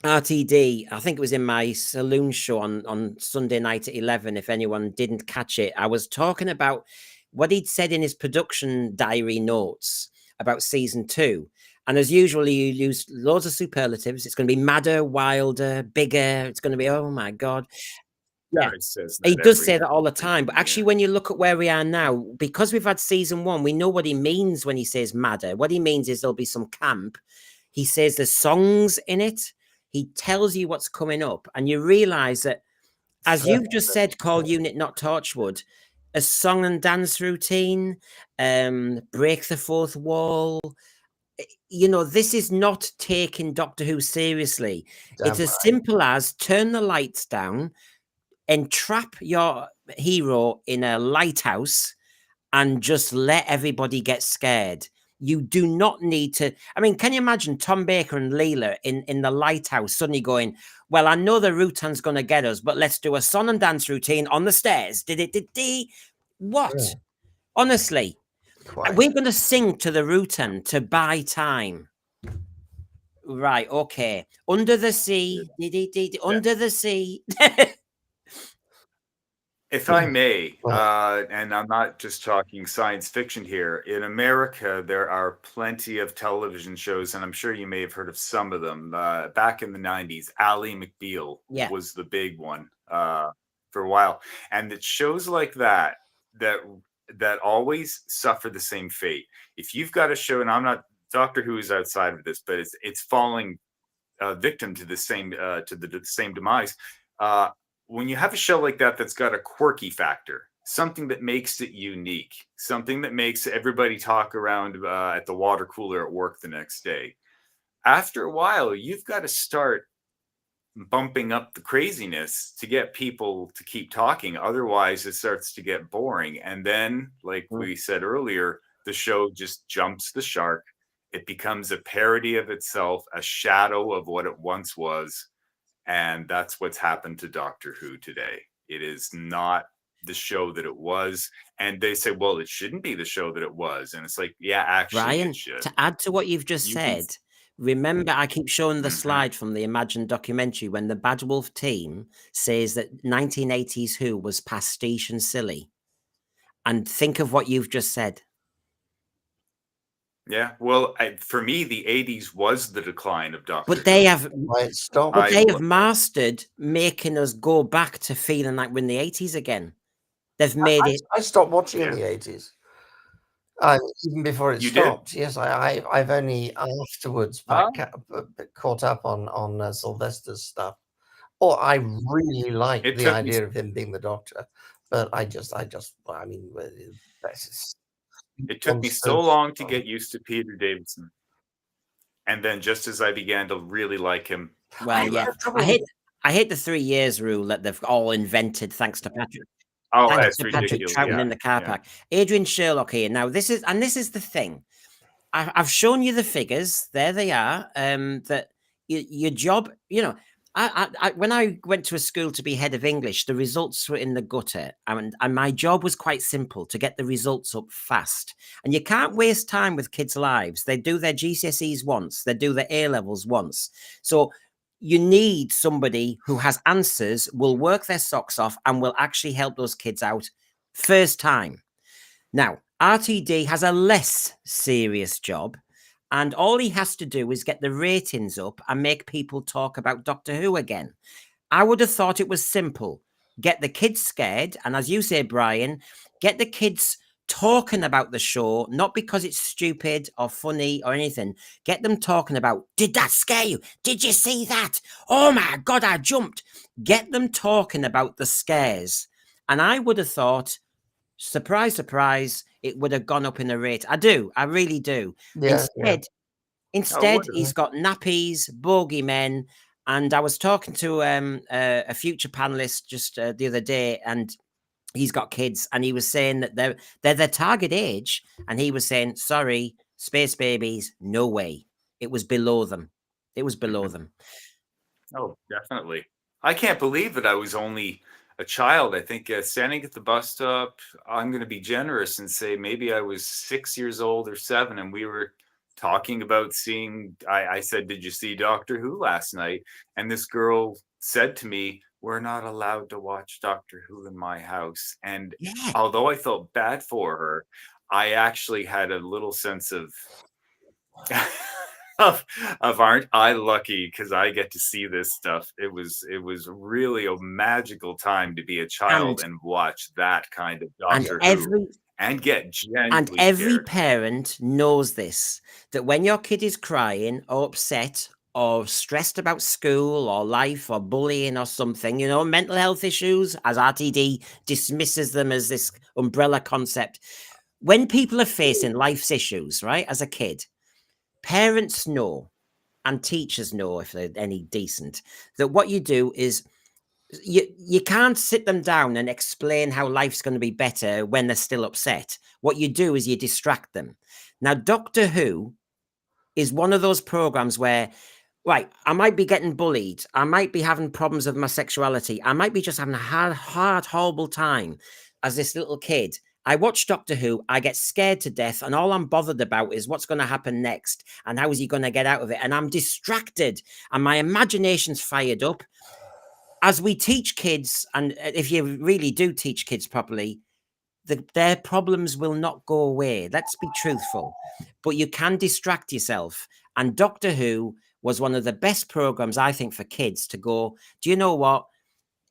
S1: RTD, I think it was in my saloon show on Sunday night at 11, if anyone didn't catch it, I was talking about what he'd said in his production diary notes about season 2. And as usual, you use loads of superlatives. It's going to be madder, wilder, bigger. It's going to be, oh my God. Yeah, he does say that all the time. But actually, when you look at where we are now, because we've had season 1, we know what he means when he says madder. What he means is there'll be some camp. He says there's songs in it. He tells you what's coming up. And you realize that, as you've just said, call unit, not Torchwood, a song and dance routine, break the fourth wall. You know, this is not taking Doctor Who seriously. It's as simple as turn the lights down, entrap your hero in a lighthouse, and just let everybody get scared. You do not need to. I mean, can you imagine Tom Baker and Leela in the lighthouse suddenly going, well, I know the Rutan's going to get us, but let's do a song and dance routine on the stairs. What? Yeah. Honestly. We're going to sing to the Rutan to buy time. Right, okay. Under the sea. Under the sea.
S3: If I may, and I'm not just talking science fiction here, in America, there are plenty of television shows, and I'm sure you may have heard of some of them. Back in the 90s, Ally McBeal was the big one for a while. And it's shows like that always suffer the same fate. If you've got a show, and I'm not, Doctor Who is outside of this, but it's falling victim to the same demise. When you have a show like that that's got a quirky factor, something that makes it unique, something that makes everybody talk around at the water cooler at work the next day, after a while, you've got to start bumping up the craziness to get people to keep talking. Otherwise, it starts to get boring. And then, like we said earlier, the show just jumps the shark. It becomes a parody of itself, a shadow of what it once was. And that's what's happened to Doctor Who today. It is not the show that it was. And they say, well, it shouldn't be the show that it was. And it's like, yeah, actually,
S1: Ryan,
S3: it should.
S1: To add to what you've just said, remember, I keep showing the slide from the Imagine documentary when the Bad Wolf team says that 1980s Who was pastiche and silly. And think of what you've just said.
S3: Yeah, well, for me, the 80s was the decline of Doctor Who.
S1: But they have mastered making us go back to feeling like we're in the 80s again. They've made it.
S2: I stopped watching in the 80s. Even before it stopped. Yes, I've only afterwards caught up on Sylvester's stuff. I really like the idea of him being the Doctor, but I mean,
S3: it took me so long to get used to Peter Davison, and then just as I began to really like him,
S1: well, yeah, I hate the 3 years rule that they've all invented thanks to Patrick.
S3: Oh, that's ridiculous.
S1: Trouton in the car park. Adrian Sherlock here. Now, this is the thing. I've shown you the figures. There they are. That your job, you know, When I went to a school to be head of English, the results were in the gutter, and my job was quite simple: to get the results up fast. And you can't waste time with kids' lives. They do their GCSEs once, they do their A levels once. So you need somebody who has answers, will work their socks off, and will actually help those kids out first time. Now, RTD has a less serious job. And all he has to do is get the ratings up and make people talk about Doctor Who again. I would have thought it was simple. Get the kids scared. And as you say, Brian, get the kids talking about the show, not because it's stupid or funny or anything. Get them talking about, did that scare you? Did you see that? Oh my God, I jumped. Get them talking about the scares. And I would have thought, surprise, surprise, it would have gone up in the rate. I do. I really do.
S2: Yeah,
S1: Instead, he's got nappies, bogeymen, and I was talking to a future panelist just the other day, and he's got kids, and he was saying that they're their target age, and he was saying, sorry, space babies, no way. It was below them. It was below them.
S3: Oh, definitely. I can't believe that I was only a child. I think standing at the bus stop, I'm going to be generous and say maybe I was 6 years old or 7, and we were talking about seeing, I said, did you see Doctor Who last night? And this girl said to me, we're not allowed to watch Doctor Who in my house. And although I felt bad for her, I actually had a little sense of aren't I lucky because I get to see this stuff. It was really a magical time to be a child and watch that kind of Doctor Who and get genuinely
S1: and every
S3: scared.
S1: Parent knows this, that when your kid is crying or upset or stressed about school or life or bullying or something, you know, mental health issues, as RTD dismisses them as this umbrella concept. When people are facing life's issues, right, as a kid, parents know and teachers know, if they're any decent, that what you do is you can't sit them down and explain how life's going to be better when they're still upset. What you do is you distract them. Now, Doctor Who is one of those programs where, right, I might be getting bullied. I might be having problems with my sexuality. I might be just having a hard, horrible time as this little kid. I watch Doctor Who, I get scared to death, and all I'm bothered about is what's going to happen next and how is he going to get out of it. And I'm distracted and my imagination's fired up. As we teach kids, and if you really do teach kids properly, their problems will not go away. Let's be truthful. But you can distract yourself. And Doctor Who was one of the best programs, I think, for kids to go, do you know what?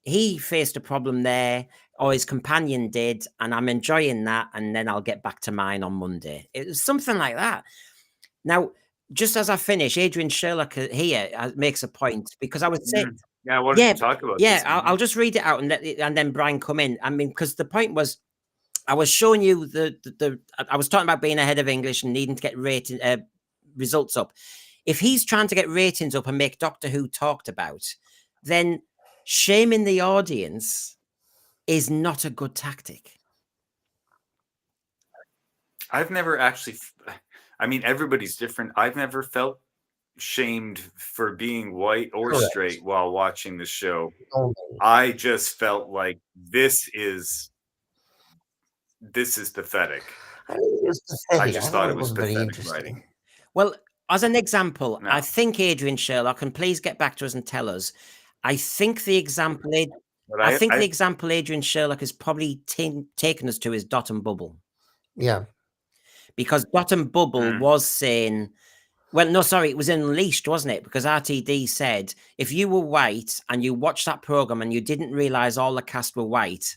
S1: He faced a problem there, or his companion did, and I'm enjoying that, and then I'll get back to mine on Monday. It was something like that. Now, just as I finish, Adrian Sherlock here makes a point, because I was saying...
S3: Yeah, I wanted to talk about this.
S1: I'll just read it out and then Brian come in. I mean, because the point was, I was showing you I was talking about being ahead of English and needing to get results up. If he's trying to get ratings up and make Doctor Who talked about, then shaming the audience is not a good tactic.
S3: I've never actually, I mean, everybody's different. I've never felt shamed for being white or straight while watching the show. I just felt like this is pathetic. I just thought it was pathetic writing.
S1: Well, as an example, I think Adrian Sherlock, and please get back to us and tell us, I think the example the example Adrian Sherlock has probably taken us to is Dot and Bubble.
S2: Yeah.
S1: Because Dot and Bubble was saying, well, no, sorry, it was Unleashed, wasn't it? Because RTD said, if you were white and you watched that program and you didn't realize all the cast were white,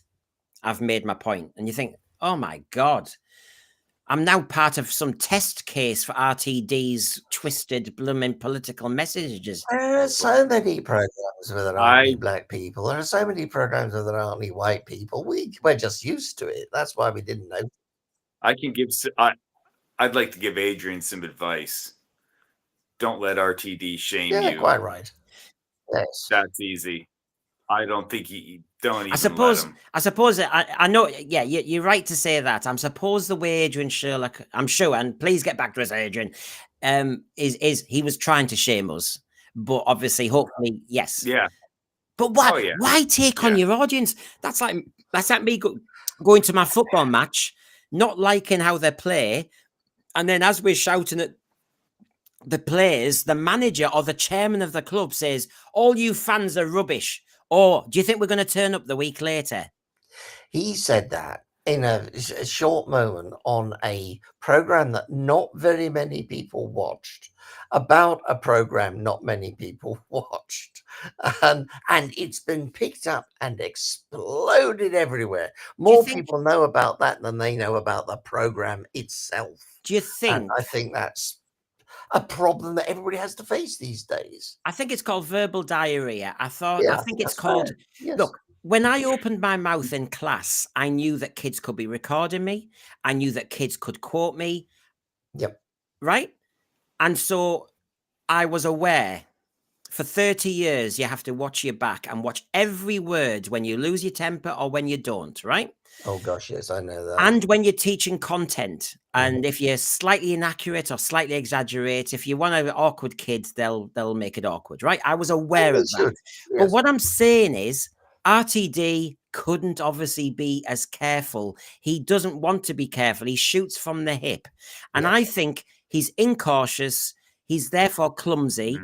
S1: I've made my point. And you think, oh my God, I'm now part of some test case for RTD's twisted, blooming political messages.
S2: There are so many programs where there aren't any black people. There are so many programs where there aren't any white people. We're just used to it. That's why we didn't know.
S3: I'd like to give Adrian some advice. Don't let RTD shame you.
S2: Yeah, quite right. Yes.
S3: That's easy. I don't think don't even
S1: I suppose
S3: let him.
S1: I know, yeah, you're right to say that. I suppose the way Adrian Sherlock, I'm sure, and please get back to us, Adrian, is he was trying to shame us. but obviously, hopefully, yes.
S3: Yeah.
S1: But why?
S3: Oh, yeah.
S1: Why take on
S3: Yeah.
S1: your audience? That's like me going to my football match, not liking how they play, and then as we're shouting at the players, the manager or the chairman of the club says, "All you fans are rubbish." Or do you think we're going to turn up the week later?
S2: He said that in a short moment on a program that not very many people watched, about a program not many people watched, and it's been picked up and exploded everywhere. More people know about that than they know about the program itself.
S1: Do you think?
S2: And I think that's a problem that everybody has to face these days.
S1: I think it's called verbal diarrhea. I think it's
S2: that's
S1: called.
S2: fair. Yes.
S1: Look, when I opened my mouth in class, I knew that kids could be recording me. I knew that kids could quote me.
S2: Yep.
S1: Right? And so I was aware. For 30 years, you have to watch your back and watch every word when you lose your temper or when you don't, right?
S2: Oh, gosh, yes, I know that.
S1: And when you're teaching content, and if you're slightly inaccurate or slightly exaggerate, if you want an awkward kid, they'll make it awkward, right? I was aware of that.
S2: Yes.
S1: But what I'm saying is, RTD couldn't obviously be as careful. He doesn't want to be careful. He shoots from the hip. And I think he's incautious. He's therefore clumsy.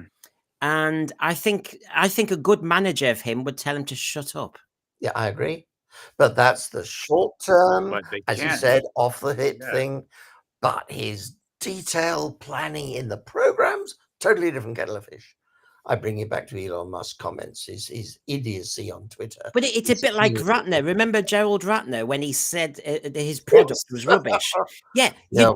S1: And I think a good manager of him would tell him to shut up.
S2: Yeah, I agree. But that's the short term, as you said, off the hip thing. But his detailed planning in the programs, totally different kettle of fish. I bring you back to Elon Musk's comments, his idiocy on Twitter.
S1: But it's a bit like Ratner. Remember Gerald Ratner when he said his product was rubbish? Yeah, you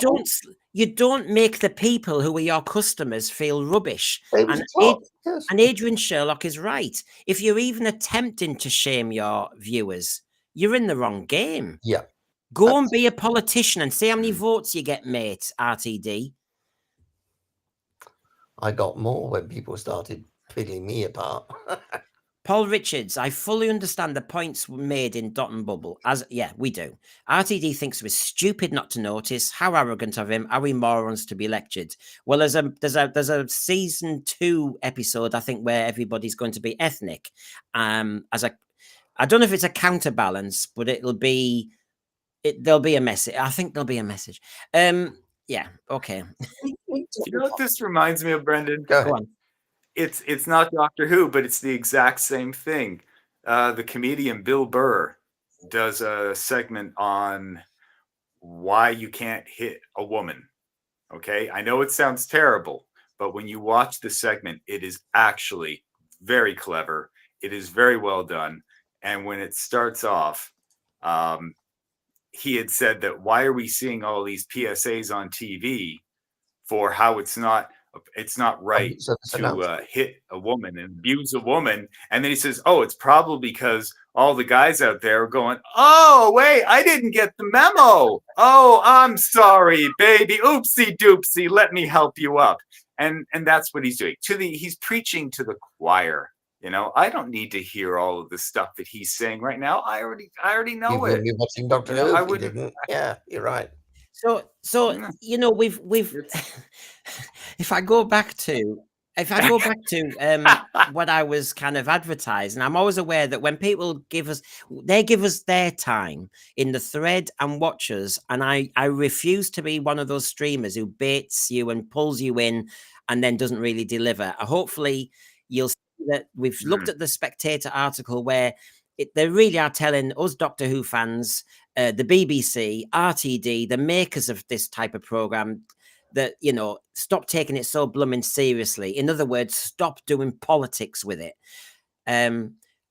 S1: don't make the people who are your customers feel rubbish. And Adrian Sherlock is right. If you're even attempting to shame your viewers, you're in the wrong game.
S2: Yeah.
S1: Go and be a politician and see how many votes you get, mate, RTD.
S2: I got more when people started picking me apart.
S1: Paul Richards, I fully understand the points made in Dot and Bubble. We do. RTD thinks we're stupid not to notice. How arrogant of him. Are we morons to be lectured? Well, there's a season 2 episode, I think, where everybody's going to be ethnic. I don't know if it's a counterbalance, but there'll be a message. I think there'll be a message. Yeah. Okay.
S3: You know what this reminds me of, Brendan?
S2: Go ahead.
S3: It's not Doctor Who, but it's the exact same thing. The comedian Bill Burr does a segment on why you can't hit a woman. Okay, I know it sounds terrible, but when you watch the segment, it is actually very clever. It is very well done. And when it starts off, he had said that why are we seeing all these PSAs on TV for how it's not right to hit a woman and abuse a woman. And then he says, oh, it's probably because all the guys out there are going, oh, wait, I didn't get the memo. Oh, I'm sorry, baby. Oopsie doopsie. Let me help you up. And that's what he's doing. He's preaching to the choir. You know, I don't need to hear all of the stuff that he's saying right now. I already know it.
S2: You're watching Doctor Who. I wouldn't. Yeah, you're right.
S1: So you know, we've if I go back to what I was kind of advertising, I'm always aware that when people give us their time in the thread and watch us, and I refuse to be one of those streamers who baits you and pulls you in and then doesn't really deliver. Hopefully you'll see that we've looked at the Spectator article where they really are telling us Doctor Who fans, the BBC, RTD, the makers of this type of program, that, you know, stop taking it so blooming seriously. In other words, stop doing politics with it.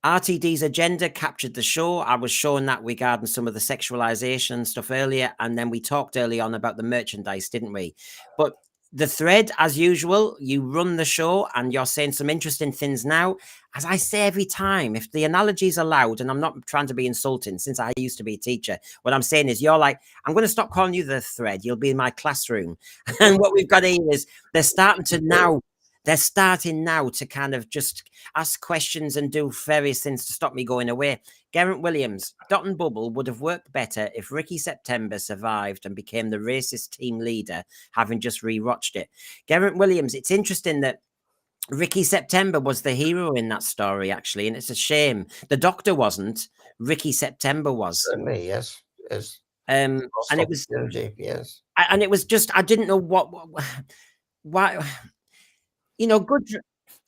S1: RTD's agenda captured the show. I was showing that regarding some of the sexualization stuff earlier, and then we talked early on about the merchandise, didn't we? But the thread, as usual, you run the show and you're saying some interesting things now. As I say every time, if the analogy is allowed, and I'm not trying to be insulting since I used to be a teacher, what I'm saying is you're like, I'm going to stop calling you the thread. You'll be in my classroom. And what we've got here is they're starting now to kind of just ask questions and do various things to stop me going away. Geraint Williams, Dot and Bubble would have worked better if Ricky September survived and became the racist team leader, having just rewatched it. Geraint Williams, it's interesting that Ricky September was the hero in that story, actually, and it's a shame. The Doctor wasn't. Ricky September was.
S2: Certainly, yes. Yes.
S1: And it was,
S2: yes.
S1: and it was just, I didn't know why, you know, good.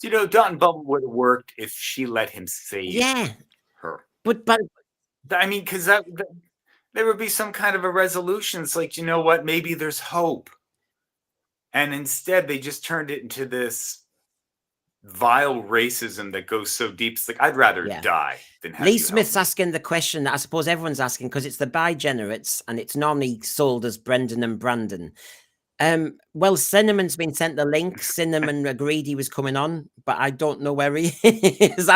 S3: You know, Dot and Bubble would have worked if she let him save her.
S1: But
S3: I mean, because there would be some kind of a resolution. It's like, you know what? Maybe there's hope. And instead, they just turned it into this vile racism that goes so deep. It's like, I'd rather die than have
S1: Lee
S3: you
S1: Smith's
S3: help me.
S1: asking the question that I suppose everyone's asking, because it's the Bigenerates and it's normally sold as Brendan and Brandon. Well, Cinnamon's been sent the link. Cinnamon agreed he was coming on, but I don't know where he is.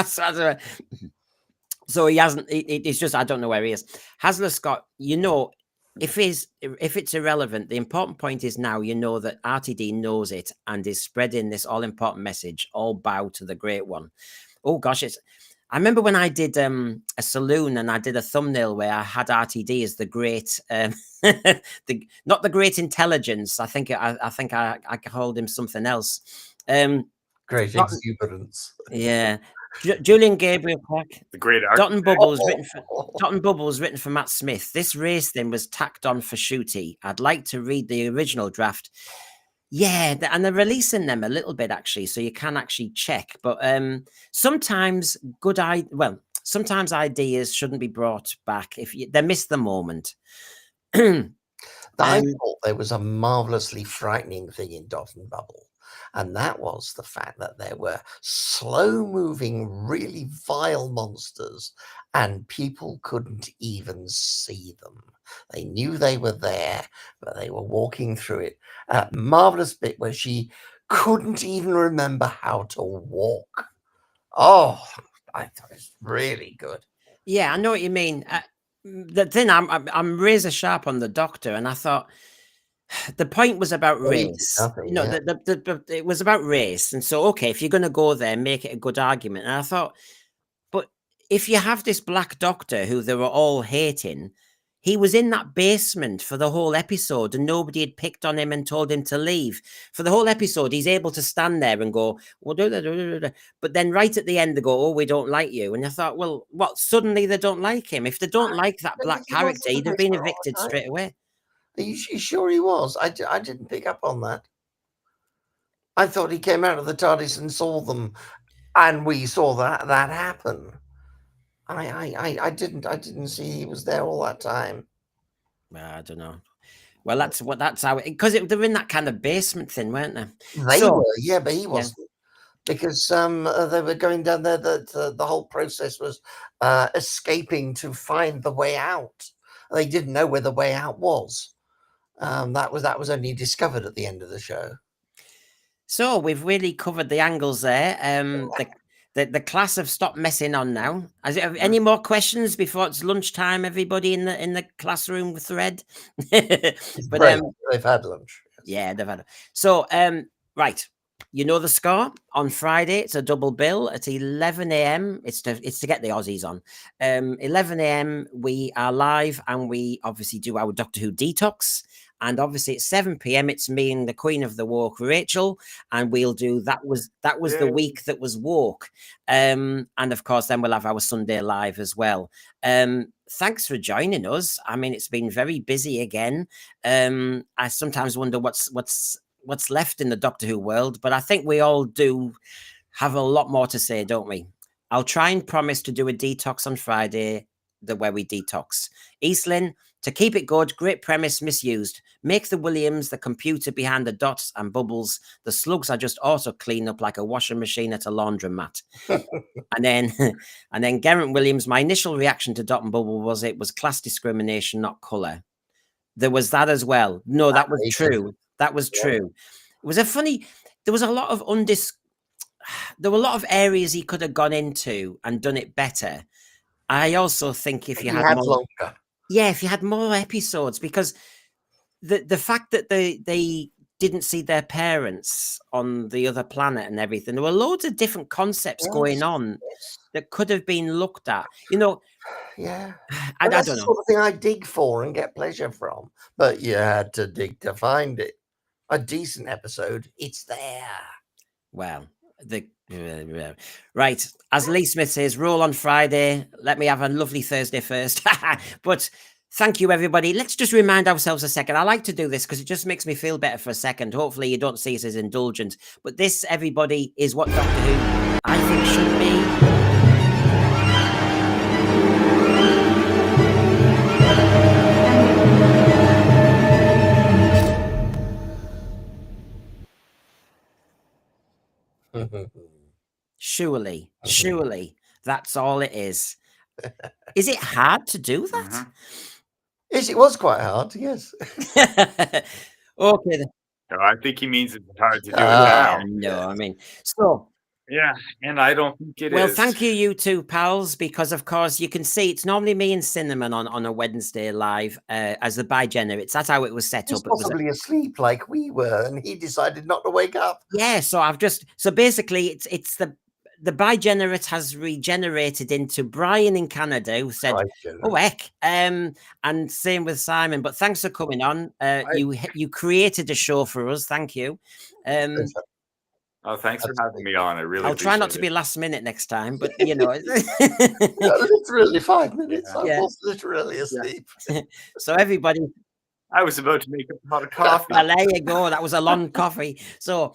S1: So he hasn't. It's just I don't know where he is. Hasler Scott, you know, if it's irrelevant, the important point is now you know that RTD knows it and is spreading this all important message. All bow to the great one. Oh gosh, I remember when I did a saloon and I did a thumbnail where I had RTD as the great, not the great intelligence. I think I called him something else.
S2: Great exuberance.
S1: Yeah. Julian Gabriel Clark.
S3: The great
S1: Dot and Bubbles written for Matt Smith. This race thing was tacked on for Shooty. I'd like to read the original draft. Yeah, and they're releasing them a little bit actually, so you can actually check. But sometimes sometimes ideas shouldn't be brought back if they miss the moment.
S2: I thought there was a marvelously frightening thing in Dot and Bubble. And that was the fact that there were slow-moving, really vile monsters, and people couldn't even see them. They knew they were there, but they were walking through it. A marvelous bit where she couldn't even remember how to walk. Oh, I thought it was really good.
S1: Yeah, I know what you mean. The thing, I'm razor sharp on the Doctor, and I thought the point was about race. It was about race. And so, okay, if you're going to go there, make it a good argument. And I thought, but if you have this Black Doctor who they were all hating, he was in that basement for the whole episode and nobody had picked on him and told him to leave. For the whole episode, he's able to stand there and go, well, but then right at the end, they go, oh, we don't like you. And I thought, well, what? Suddenly they don't like him. If they don't like that black character, he'd have been evicted straight away.
S2: Are you sure he was? I didn't pick up on that. I thought he came out of the TARDIS and saw them, and we saw that happen. I didn't see he was there all that time.
S1: I don't know. Well, that's how, because they're in that kind of basement thing, weren't they?
S2: They were, yeah, but he wasn't. Because they were going down there. The whole process was escaping to find the way out. They didn't know where the way out was. That was only discovered at the end of the show. So
S1: we've really covered the angles there. The class have stopped messing on now. Any more questions before it's lunchtime? Everybody in the classroom with Thread.
S2: But they've had lunch.
S1: Yeah, they've had. So right. You know the score on Friday. It's a double bill at 11 a.m. It's to get the Aussies on. 11 a.m. we are live and we obviously do our Doctor Who detox. And obviously at 7 p.m. it's me and the Queen of the Woke, Rachel, and we'll do that was the week that was woke. And of course then we'll have our Sunday live as well. Thanks for joining us. I mean, it's been very busy again. I sometimes wonder what's left in the Doctor Who world, but I think we all do have a lot more to say, don't we? I'll try and promise to do a detox on Friday, where we detox. Eastlyn, to keep it good, great premise misused. Make the Williams the computer behind the dots and bubbles. The slugs are just auto clean up like a washing machine at a laundromat. and then Geraint Williams, my initial reaction to Dot and Bubble was it was class discrimination, not colour. There was that as well. No, that was true. That was true. It was there was a lot of there were a lot of areas he could have gone into and done it better. I also think if you had more longer. Yeah, if you had more episodes, because the fact that they didn't see their parents on the other planet and everything, there were loads of different concepts going on that could have been looked at. You know,
S2: yeah, I don't know. That's the sort of thing I dig for and get pleasure from, but you had to dig to find it. A decent episode, it's there.
S1: Well, Right, as Lee Smith says, roll on Friday. Let me have a lovely Thursday first. But thank you, everybody. Let's just remind ourselves a second. I like to do this because it just makes me feel better for a second. Hopefully you don't see us as indulgent. But this, everybody, is what Doctor Who I think should be. Surely, that's all it is. Is it hard to do that?
S2: Yes, it was quite hard. Yes.
S1: Okay.
S3: No, I think he means it's hard to do it now.
S1: No, I mean, so.
S3: Yeah, and I don't think it is.
S1: Well, thank you two pals, because of course you can see it's normally me and Cinnamon on a Wednesday live as the bi-generates. That's how it was set
S2: He's
S1: up. It was
S2: possibly asleep like we were, and he decided not to wake up.
S1: Yeah, so basically it's the bi-generate has regenerated into Brian in Canada, who said, "Oh heck," and same with Simon. But thanks for coming on. You created a show for us. Thank you.
S3: Oh, thanks for having me on.
S1: I'll try not to be last minute next time, but you know,
S2: literally 5 minutes. I was literally asleep.
S1: So everybody,
S3: I was about to make a pot of coffee.
S1: Well, there you go. That was a long coffee. So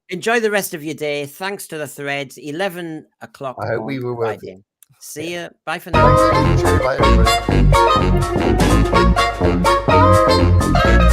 S1: enjoy the rest of your day. Thanks to the threads. 11 o'clock.
S2: I hope we were worth it.
S1: See you. Bye for now.
S2: Bye, everybody.